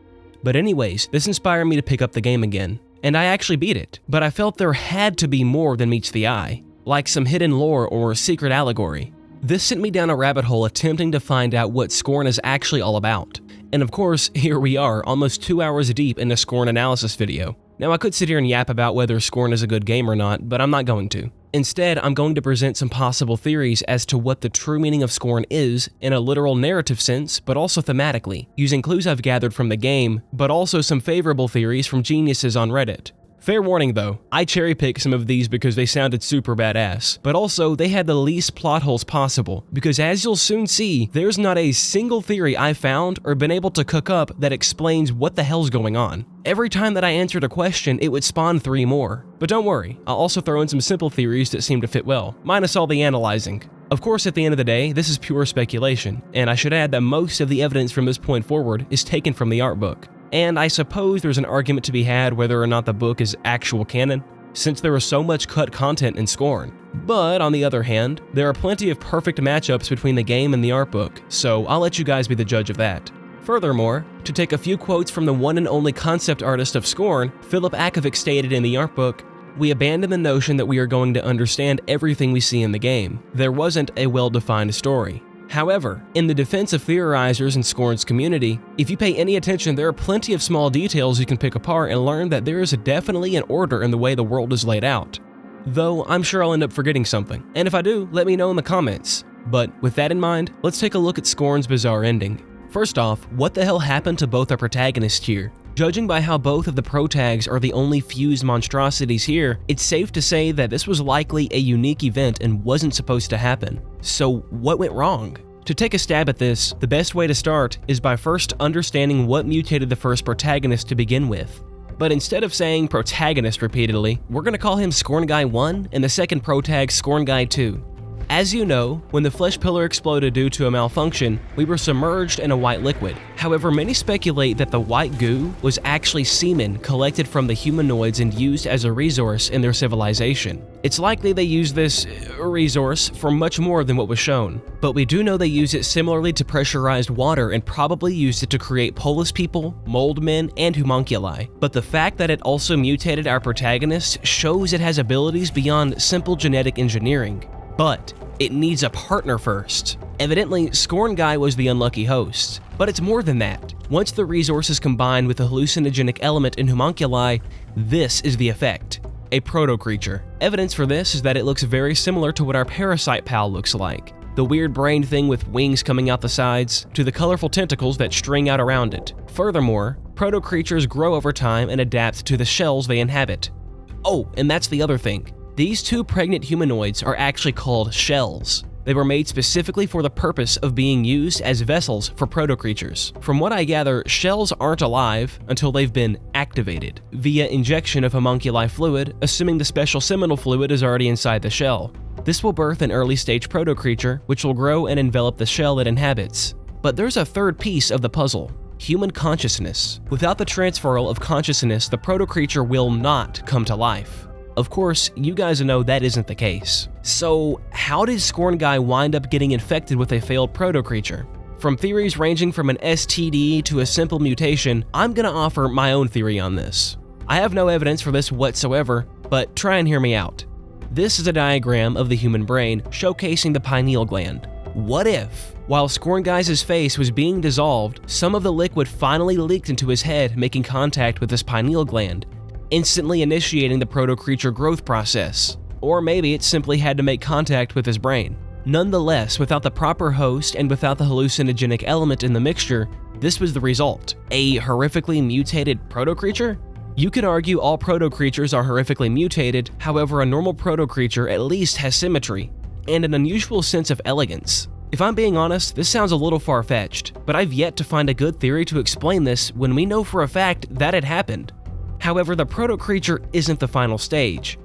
But anyways, this inspired me to pick up the game again, and I actually beat it, but I felt there had to be more than meets the eye, like some hidden lore or secret allegory. This sent me down a rabbit hole attempting to find out what Scorn is actually all about. And of course, here we are, almost 2 hours deep in a Scorn analysis video. Now I could sit here and yap about whether Scorn is a good game or not, but I'm not going to. Instead, I'm going to present some possible theories as to what the true meaning of Scorn is in a literal narrative sense, but also thematically, using clues I've gathered from the game, but also some favorable theories from geniuses on Reddit. Fair warning though, I cherry-picked some of these because they sounded super badass, but also they had the least plot holes possible, because as you'll soon see, there's not a single theory I've found or been able to cook up that explains what the hell's going on. Every time that I answered a question, it would spawn 3 more. But don't worry, I'll also throw in some simple theories that seem to fit well, minus all the analyzing. Of course, at the end of the day, this is pure speculation, and I should add that most of the evidence from this point forward is taken from the art book. And I suppose there's an argument to be had whether or not the book is actual canon, since there was so much cut content in Scorn. But on the other hand, there are plenty of perfect matchups between the game and the art book, so I'll let you guys be the judge of that. Furthermore, to take a few quotes from the one and only concept artist of Scorn, Philip Akovic stated in the art book, "We abandon the notion that we are going to understand everything we see in the game. There wasn't a well-defined story." However, in the defense of theorizers in Scorn's community, if you pay any attention, there are plenty of small details you can pick apart and learn that there is definitely an order in the way the world is laid out. Though I'm sure I'll end up forgetting something, and if I do, let me know in the comments. But with that in mind, let's take a look at Scorn's bizarre ending. First off, what the hell happened to both our protagonists here? Judging by how both of the protags are the only fused monstrosities here, it's safe to say that this was likely a unique event and wasn't supposed to happen. So what went wrong? To take a stab at this, the best way to start is by first understanding what mutated the first protagonist to begin with. But instead of saying protagonist repeatedly, we're gonna call him Scorn Guy 1 and the second protag Scorn Guy 2. As you know, when the flesh pillar exploded due to a malfunction, we were submerged in a white liquid. However, many speculate that the white goo was actually semen collected from the humanoids and used as a resource in their civilization. It's likely they used this resource for much more than what was shown, but we do know they use it similarly to pressurized water and probably used it to create polis people, mold men, and homunculi. But the fact that it also mutated our protagonist shows it has abilities beyond simple genetic engineering. But it needs a partner first. Evidently, Scorn Guy was the unlucky host, but it's more than that. Once the resource is combined with the hallucinogenic element in homunculi, this is the effect: a proto-creature. Evidence for this is that it looks very similar to what our parasite pal looks like. The weird brain thing with wings coming out the sides, to the colorful tentacles that string out around it. Furthermore, proto-creatures grow over time and adapt to the shells they inhabit. Oh, and that's the other thing. These 2 pregnant humanoids are actually called shells. They were made specifically for the purpose of being used as vessels for proto-creatures. From what I gather, shells aren't alive until they've been activated via injection of homunculi fluid, assuming the special seminal fluid is already inside the shell. This will birth an early-stage proto-creature, which will grow and envelop the shell it inhabits. But there's a third piece of the puzzle: human consciousness. Without the transferal of consciousness, the proto-creature will not come to life. Of course, you guys know that isn't the case. So, how did Scorn Guy wind up getting infected with a failed proto-creature? From theories ranging from an STD to a simple mutation, I'm gonna offer my own theory on this. I have no evidence for this whatsoever, but try and hear me out. This is a diagram of the human brain showcasing the pineal gland. What if, while Scorn Guy's face was being dissolved, some of the liquid finally leaked into his head, making contact with his pineal gland, instantly initiating the proto-creature growth process? Or maybe it simply had to make contact with his brain. Nonetheless, without the proper host and without the hallucinogenic element in the mixture, this was the result: a horrifically mutated proto-creature? You could argue all proto-creatures are horrifically mutated, however a normal proto-creature at least has symmetry, and an unusual sense of elegance. If I'm being honest, this sounds a little far-fetched, but I've yet to find a good theory to explain this when we know for a fact that it happened. However, the proto-creature isn't the final stage.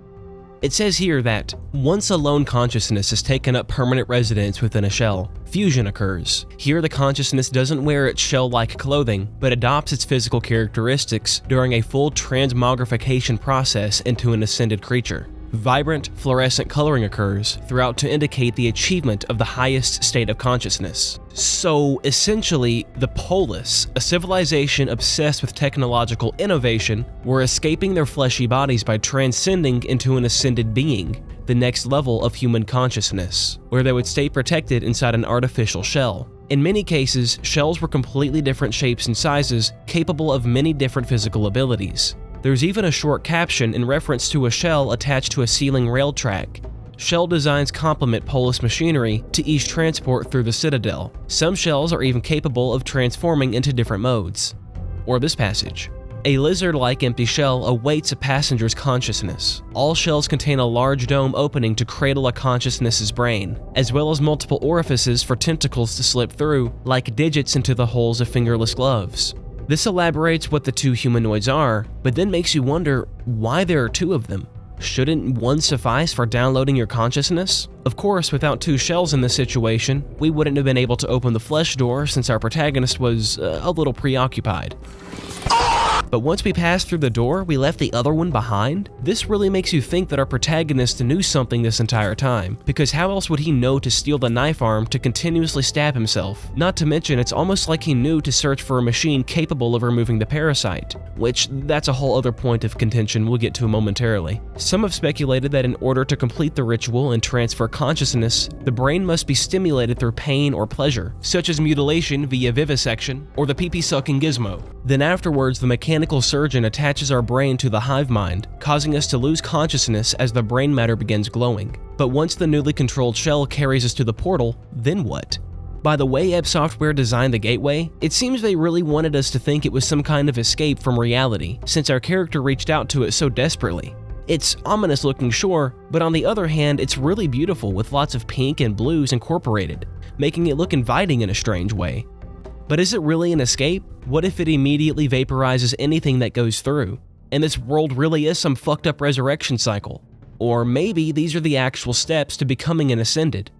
It says here that once a lone consciousness has taken up permanent residence within a shell, fusion occurs. Here the consciousness doesn't wear its shell-like clothing, but adopts its physical characteristics during a full transmogrification process into an ascended creature. Vibrant, fluorescent coloring occurs throughout to indicate the achievement of the highest state of consciousness. So essentially, the Polis, a civilization obsessed with technological innovation, were escaping their fleshy bodies by transcending into an ascended being, the next level of human consciousness, where they would stay protected inside an artificial shell. In many cases, shells were completely different shapes and sizes, capable of many different physical abilities. There's even a short caption in reference to a shell attached to a ceiling rail track. Shell designs complement Polis machinery to ease transport through the Citadel. Some shells are even capable of transforming into different modes. Or this passage. A lizard-like empty shell awaits a passenger's consciousness. All shells contain a large dome opening to cradle a consciousness's brain, as well as multiple orifices for tentacles to slip through, like digits into the holes of fingerless gloves. This elaborates what the two humanoids are, but then makes you wonder why there are two of them. Shouldn't one suffice for downloading your consciousness? Of course, without two shells in this situation, we wouldn't have been able to open the flesh door since our protagonist was a little preoccupied. But once we passed through the door, we left the other one behind? This really makes you think that our protagonist knew something this entire time, because how else would he know to steal the knife arm to continuously stab himself? Not to mention, it's almost like he knew to search for a machine capable of removing the parasite, which that's a whole other point of contention we'll get to momentarily. Some have speculated that in order to complete the ritual and transfer consciousness, the brain must be stimulated through pain or pleasure, such as mutilation via vivisection or the pee-pee sucking gizmo. Then afterwards, the mechanical surgeon attaches our brain to the hive mind, causing us to lose consciousness as the brain matter begins glowing. But once the newly controlled shell carries us to the portal, then what? By the way Ebb Software designed the gateway, it seems they really wanted us to think it was some kind of escape from reality, since our character reached out to it so desperately. It's ominous looking, sure, but on the other hand, it's really beautiful with lots of pink and blues incorporated, making it look inviting in a strange way. But is it really an escape? What if it immediately vaporizes anything that goes through? And this world really is some fucked up resurrection cycle? Or maybe these are the actual steps to becoming an Ascended.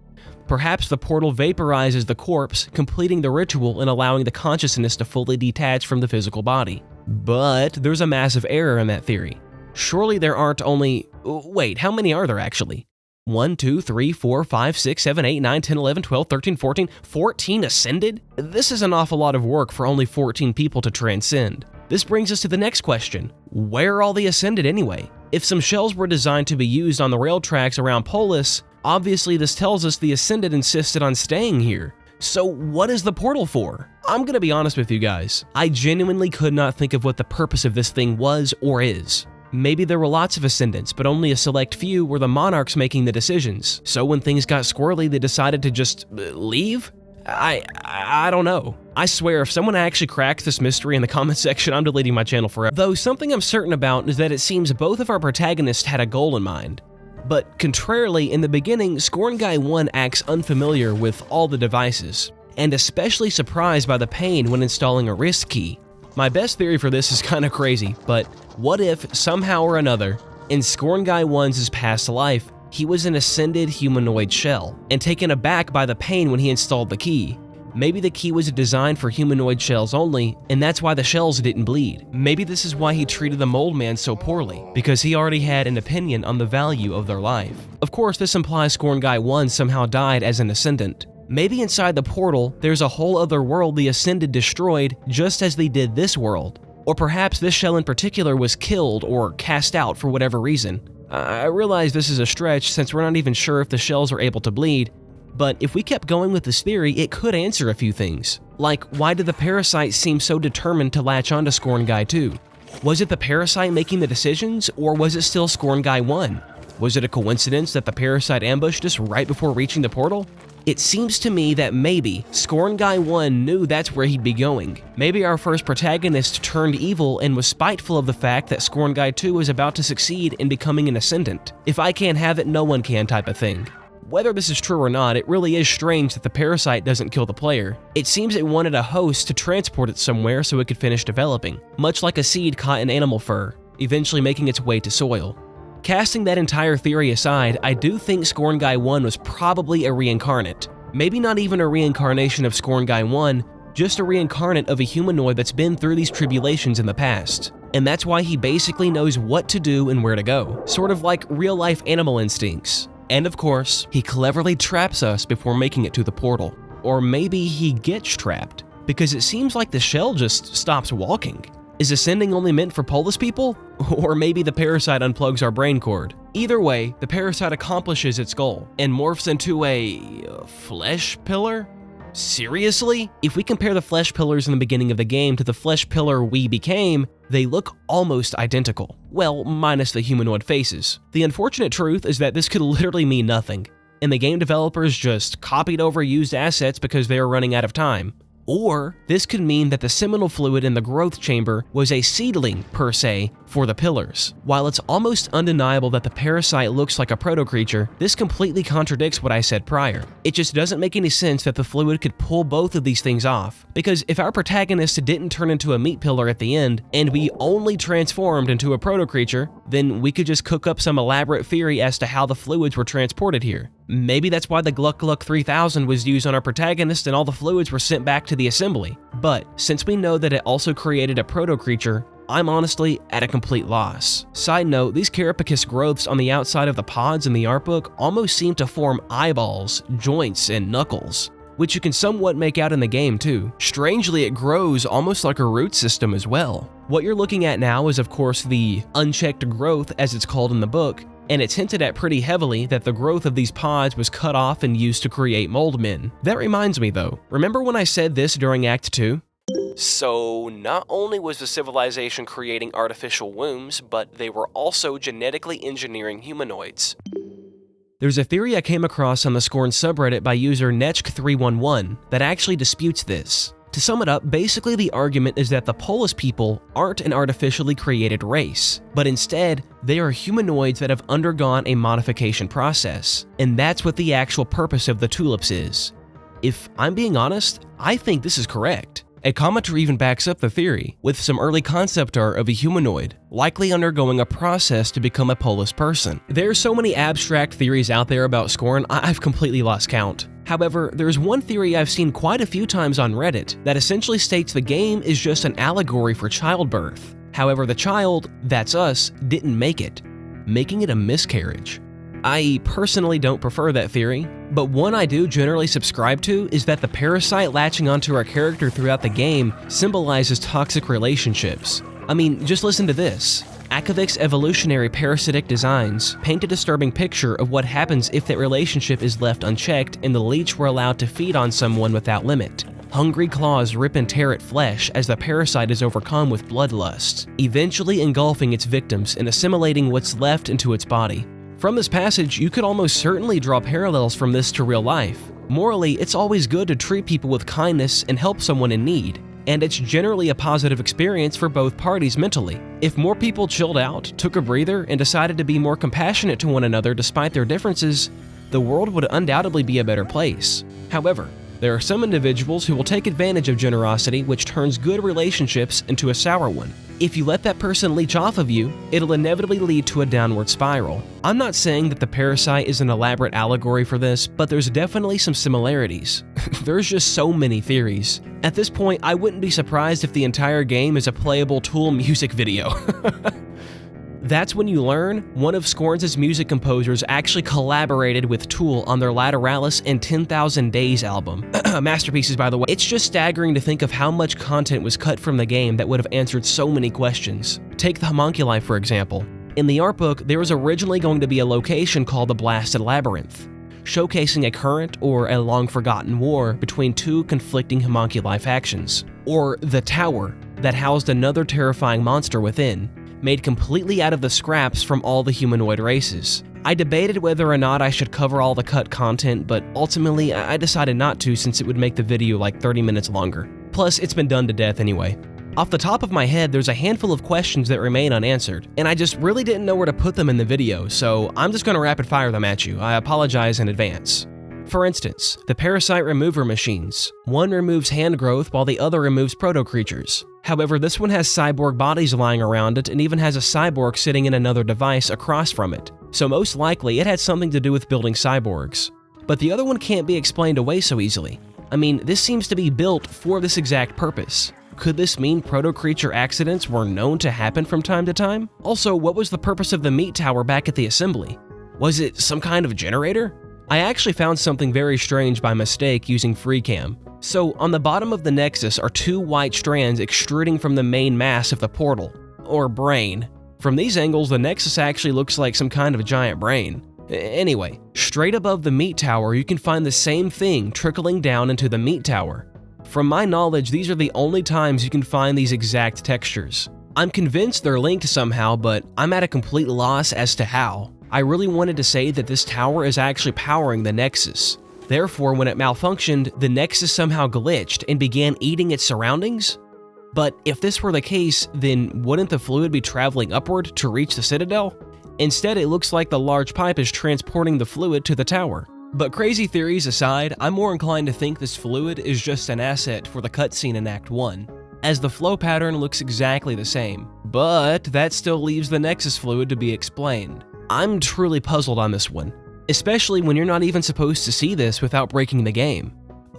Perhaps the portal vaporizes the corpse, completing the ritual and allowing the consciousness to fully detach from the physical body. But there's a massive error in that theory. Surely there aren't only… wait, how many are there actually? 1, 2, 3, 4, 5, 6, 7, 8, 9, 10, 11, 12, 13, 14, 14 Ascended? This is an awful lot of work for only 14 people to transcend. This brings us to the next question. Where are all the Ascended anyway? If some shells were designed to be used on the rail tracks around Polis, obviously this tells us the Ascended insisted on staying here. So what is the portal for? I'm gonna be honest with you guys. I genuinely could not think of what the purpose of this thing was or is. Maybe there were lots of Ascendants, but only a select few were the monarchs making the decisions. So when things got squirrely, they decided to just leave? I don't know. I swear, if someone actually cracks this mystery in the comment section, I'm deleting my channel forever. Though something I'm certain about is that it seems both of our protagonists had a goal in mind. But contrarily, in the beginning, Scorn Guy 1 acts unfamiliar with all the devices, and especially surprised by the pain when installing a wrist key. My best theory for this is kinda crazy, but what if, somehow or another, in Scorn Guy 1's past life, he was an Ascended humanoid shell, and taken aback by the pain when he installed the key? Maybe the key was designed for humanoid shells only, and that's why the shells didn't bleed. Maybe this is why he treated the Mold Man so poorly, because he already had an opinion on the value of their life. Of course, this implies Scorn Guy 1 somehow died as an Ascendant. Maybe inside the portal, there's a whole other world the Ascended destroyed just as they did this world. Or perhaps this shell in particular was killed or cast out for whatever reason. I realize this is a stretch since we're not even sure if the shells are able to bleed, but if we kept going with this theory, it could answer a few things. Like, why did the parasite seem so determined to latch onto Scorn Guy 2? Was it the parasite making the decisions, or was it still Scorn Guy 1? Was it a coincidence that the parasite ambushed us right before reaching the portal? It seems to me that maybe Scorn Guy 1 knew that's where he'd be going. Maybe our first protagonist turned evil and was spiteful of the fact that Scorn Guy 2 was about to succeed in becoming an Ascendant. If I can't have it, no one can type of thing. Whether this is true or not, it really is strange that the parasite doesn't kill the player. It seems it wanted a host to transport it somewhere so it could finish developing, much like a seed caught in animal fur, eventually making its way to soil. Casting that entire theory aside, I do think Scorn Guy 1 was probably a reincarnate. Maybe not even a reincarnation of Scorn Guy 1, just a reincarnate of a humanoid that's been through these tribulations in the past. And that's why he basically knows what to do and where to go, sort of like real-life animal instincts. And of course, he cleverly traps us before making it to the portal. Or maybe he gets trapped, because it seems like the shell just stops walking. Is ascending only meant for Polis people? Or maybe the parasite unplugs our brain cord. Either way, the parasite accomplishes its goal and morphs into a flesh pillar? Seriously? If we compare the flesh pillars in the beginning of the game to the flesh pillar we became, they look almost identical. Well, minus the humanoid faces. The unfortunate truth is that this could literally mean nothing, and the game developers just copied over used assets because they were running out of time. Or this could mean that the seminal fluid in the growth chamber was a seedling, per se, for the pillars. While it's almost undeniable that the parasite looks like a proto-creature, this completely contradicts what I said prior. It just doesn't make any sense that the fluid could pull both of these things off, because if our protagonist didn't turn into a meat pillar at the end, and we only transformed into a proto-creature, then we could just cook up some elaborate theory as to how the fluids were transported here. Maybe that's why the Gluck Gluck 3000 was used on our protagonist and all the fluids were sent back to the assembly. But since we know that it also created a proto-creature, I'm honestly at a complete loss. Side note, these Carapace growths on the outside of the pods in the art book almost seem to form eyeballs, joints, and knuckles, which you can somewhat make out in the game too. Strangely, it grows almost like a root system as well. What you're looking at now is of course the unchecked growth as it's called in the book, and it's hinted at pretty heavily that the growth of these pods was cut off and used to create mold men. That reminds me though, remember when I said this during Act 2? So not only was the civilization creating artificial wombs, but they were also genetically engineering humanoids. There's a theory I came across on the Scorn subreddit by user Netchk311 that actually disputes this. To sum it up, basically the argument is that the Polis people aren't an artificially created race, but instead, they are humanoids that have undergone a modification process, and that's what the actual purpose of the tulips is. If I'm being honest, I think this is correct. A commenter even backs up the theory, with some early concept art of a humanoid, likely undergoing a process to become a Polis person. There are so many abstract theories out there about Scorn, I've completely lost count. However, there's one theory I've seen quite a few times on Reddit that essentially states the game is just an allegory for childbirth. However, the child, that's us, didn't make it, making it a miscarriage. I personally don't prefer that theory, but one I do generally subscribe to is that the parasite latching onto our character throughout the game symbolizes toxic relationships. I mean, just listen to this. Akavic's evolutionary parasitic designs paint a disturbing picture of what happens if that relationship is left unchecked and the leech were allowed to feed on someone without limit. Hungry claws rip and tear at flesh as the parasite is overcome with bloodlust, eventually engulfing its victims and assimilating what's left into its body. From this passage, you could almost certainly draw parallels from this to real life. Morally, it's always good to treat people with kindness and help someone in need, and it's generally a positive experience for both parties mentally. If more people chilled out, took a breather, and decided to be more compassionate to one another despite their differences, the world would undoubtedly be a better place. However, there are some individuals who will take advantage of generosity, which turns good relationships into a sour one. If you let that person leech off of you, it'll inevitably lead to a downward spiral. I'm not saying that the parasite is an elaborate allegory for this, but there's definitely some similarities. There's just so many theories. At this point, I wouldn't be surprised if the entire game is a playable Tool music video. That's when you learn one of Scorn's music composers actually collaborated with Tool on their Lateralis and 10,000 Days album. Masterpieces, by the way. It's just staggering to think of how much content was cut from the game that would have answered so many questions. Take the homunculi, for example. In the art book, there was originally going to be a location called the Blasted Labyrinth, showcasing a current or a long-forgotten war between two conflicting homunculi factions. Or the Tower, that housed another terrifying monster within, made completely out of the scraps from all the humanoid races. I debated whether or not I should cover all the cut content, but ultimately I decided not to since it would make the video like 30 minutes longer. Plus, it's been done to death anyway. Off the top of my head, there's a handful of questions that remain unanswered, and I just really didn't know where to put them in the video, so I'm just gonna rapid fire them at you. I apologize in advance. For instance, the parasite remover machines. One removes hand growth while the other removes proto-creatures. However, this one has cyborg bodies lying around it and even has a cyborg sitting in another device across from it. So most likely, it had something to do with building cyborgs. But the other one can't be explained away so easily. I mean, this seems to be built for this exact purpose. Could this mean proto-creature accidents were known to happen from time to time? Also, what was the purpose of the meat tower back at the assembly? Was it some kind of generator? I actually found something very strange by mistake using FreeCam. So on the bottom of the Nexus are two white strands extruding from the main mass of the portal, or brain. From these angles, the Nexus actually looks like some kind of giant brain. Anyway, straight above the meat tower, you can find the same thing trickling down into the meat tower. From my knowledge, these are the only times you can find these exact textures. I'm convinced they're linked somehow, but I'm at a complete loss as to how. I really wanted to say that this tower is actually powering the Nexus. Therefore, when it malfunctioned, the Nexus somehow glitched and began eating its surroundings? But if this were the case, then wouldn't the fluid be traveling upward to reach the Citadel? Instead, it looks like the large pipe is transporting the fluid to the tower. But crazy theories aside, I'm more inclined to think this fluid is just an asset for the cutscene in Act 1, as the flow pattern looks exactly the same. But that still leaves the Nexus fluid to be explained. I'm truly puzzled on this one, especially when you're not even supposed to see this without breaking the game.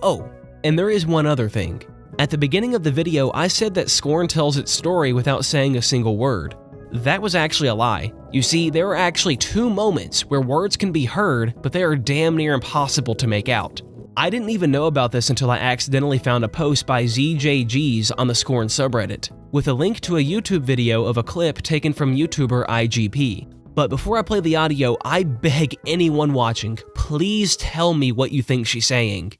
Oh, and there is one other thing. At the beginning of the video, I said that Scorn tells its story without saying a single word. That was actually a lie. You see, there are actually 2 moments where words can be heard, but they are damn near impossible to make out. I didn't even know about this until I accidentally found a post by ZJGs on the Scorn subreddit, with a link to a YouTube video of a clip taken from YouTuber IGP. But before I play the audio, I beg anyone watching, please tell me what you think she's saying.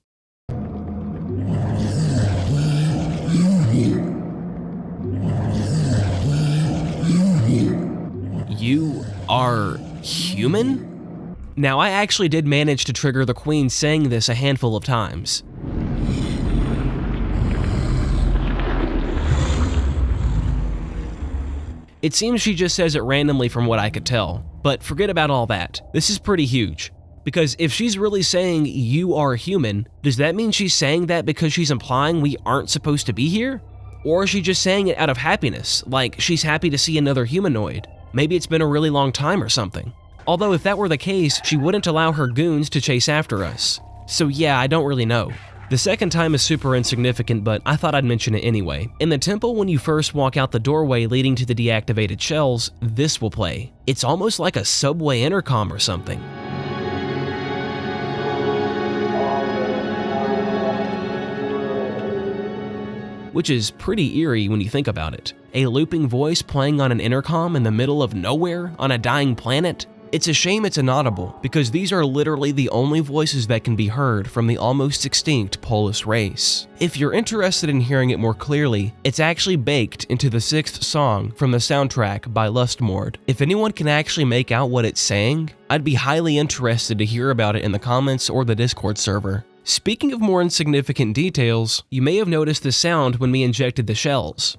You are human? Now, I actually did manage to trigger the Queen saying this a handful of times. It seems she just says it randomly from what I could tell, but forget about all that. This is pretty huge, because if she's really saying you are human, does that mean she's saying that because she's implying we aren't supposed to be here? Or is she just saying it out of happiness, like she's happy to see another humanoid? Maybe it's been a really long time or something. Although if that were the case, she wouldn't allow her goons to chase after us. So yeah, I don't really know. The second time is super insignificant, but I thought I'd mention it anyway. In the temple, when you first walk out the doorway leading to the deactivated shells, this will play. It's almost like a subway intercom or something. Which is pretty eerie when you think about it. A looping voice playing on an intercom in the middle of nowhere on a dying planet? It's a shame it's inaudible, because these are literally the only voices that can be heard from the almost extinct Polis race. If you're interested in hearing it more clearly, it's actually baked into the 6th song from the soundtrack by Lustmord. If anyone can actually make out what it's saying, I'd be highly interested to hear about it in the comments or the Discord server. Speaking of more insignificant details, you may have noticed the sound when we injected the shells.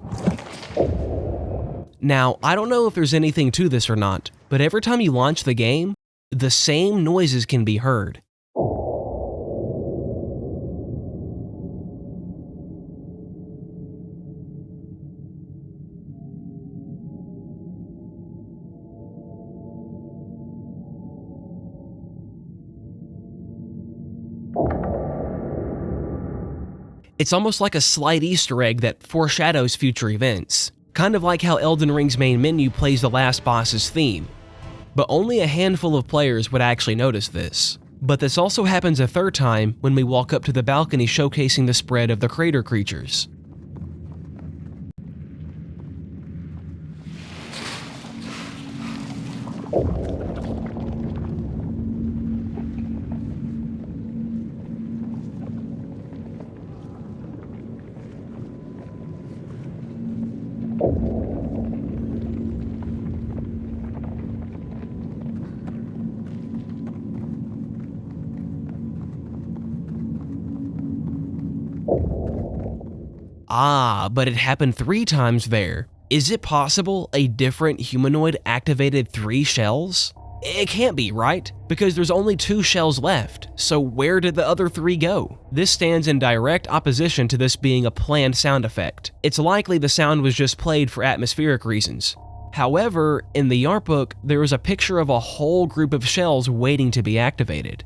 Now, I don't know if there's anything to this or not, but every time you launch the game, the same noises can be heard. It's almost like a slight Easter egg that foreshadows future events. Kind of like how Elden Ring's main menu plays the last boss's theme. But only a handful of players would actually notice this. But this also happens a third time when we walk up to the balcony showcasing the spread of the crater creatures. Ah, but it happened 3 times there. Is it possible a different humanoid activated 3 shells? It can't be, right? Because there's only 2 shells left, so where did the other 3 go? This stands in direct opposition to this being a planned sound effect. It's likely the sound was just played for atmospheric reasons. However, in the art book, there is a picture of a whole group of shells waiting to be activated.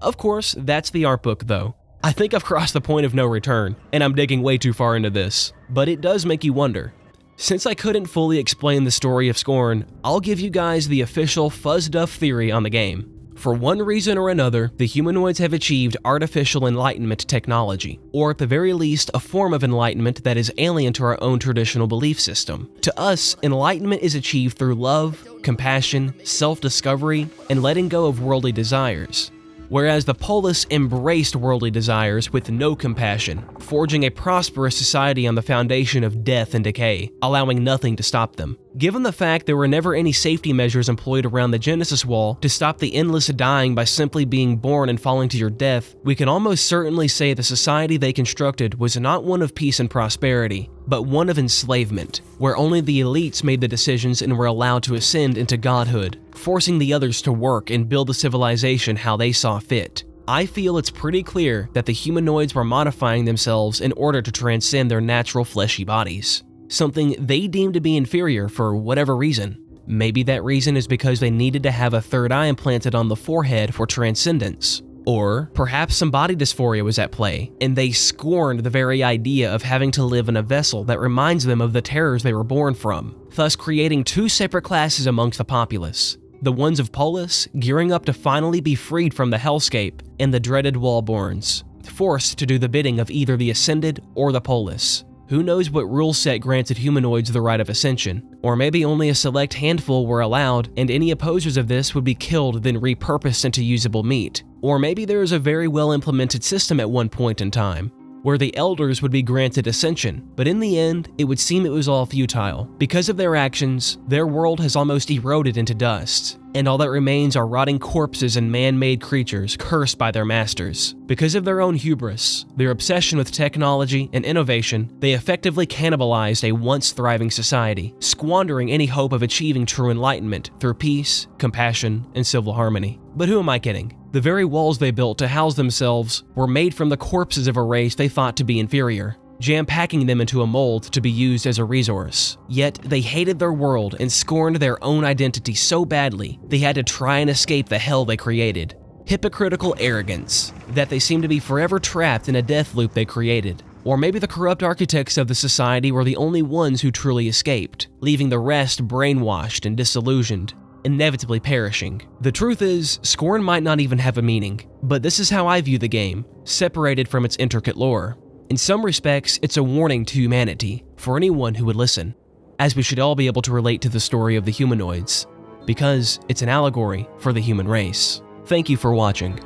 Of course, that's the art book though. I think I've crossed the point of no return, and I'm digging way too far into this, but it does make you wonder. Since I couldn't fully explain the story of Scorn, I'll give you guys the official fuzzed up theory on the game. For one reason or another, the humanoids have achieved artificial enlightenment technology, or at the very least, a form of enlightenment that is alien to our own traditional belief system. To us, enlightenment is achieved through love, compassion, self-discovery, and letting go of worldly desires. Whereas the Polis embraced worldly desires with no compassion, forging a prosperous society on the foundation of death and decay, allowing nothing to stop them. Given the fact there were never any safety measures employed around the Genesis Wall to stop the endless dying by simply being born and falling to your death, we can almost certainly say the society they constructed was not one of peace and prosperity, but one of enslavement, where only the elites made the decisions and were allowed to ascend into godhood, forcing the others to work and build the civilization how they saw fit. I feel it's pretty clear that the humanoids were modifying themselves in order to transcend their natural fleshy bodies, something they deemed to be inferior for whatever reason. Maybe that reason is because they needed to have a third eye implanted on the forehead for transcendence. Or perhaps some body dysphoria was at play, and they scorned the very idea of having to live in a vessel that reminds them of the terrors they were born from, thus creating two separate classes amongst the populace. The ones of Polis, gearing up to finally be freed from the hellscape, and the dreaded Wallborns, forced to do the bidding of either the Ascended or the Polis. Who knows what rule set granted humanoids the right of ascension, or maybe only a select handful were allowed, and any opposers of this would be killed then repurposed into usable meat. Or maybe there is a very well implemented system at one point in time, where the elders would be granted ascension, but in the end, it would seem it was all futile. Because of their actions, their world has almost eroded into dust, and all that remains are rotting corpses and man-made creatures cursed by their masters. Because of their own hubris, their obsession with technology and innovation, they effectively cannibalized a once thriving society, squandering any hope of achieving true enlightenment through peace, compassion, and civil harmony. But who am I kidding? The very walls they built to house themselves were made from the corpses of a race they thought to be inferior, jam-packing them into a mold to be used as a resource. Yet, they hated their world and scorned their own identity so badly, they had to try and escape the hell they created. Hypocritical arrogance, that they seem to be forever trapped in a death loop they created. Or maybe the corrupt architects of the society were the only ones who truly escaped, leaving the rest brainwashed and disillusioned, inevitably perishing. The truth is, Scorn might not even have a meaning, but this is how I view the game, separated from its intricate lore. In some respects, it's a warning to humanity, for anyone who would listen, as we should all be able to relate to the story of the humanoids, because it's an allegory for the human race. Thank you for watching.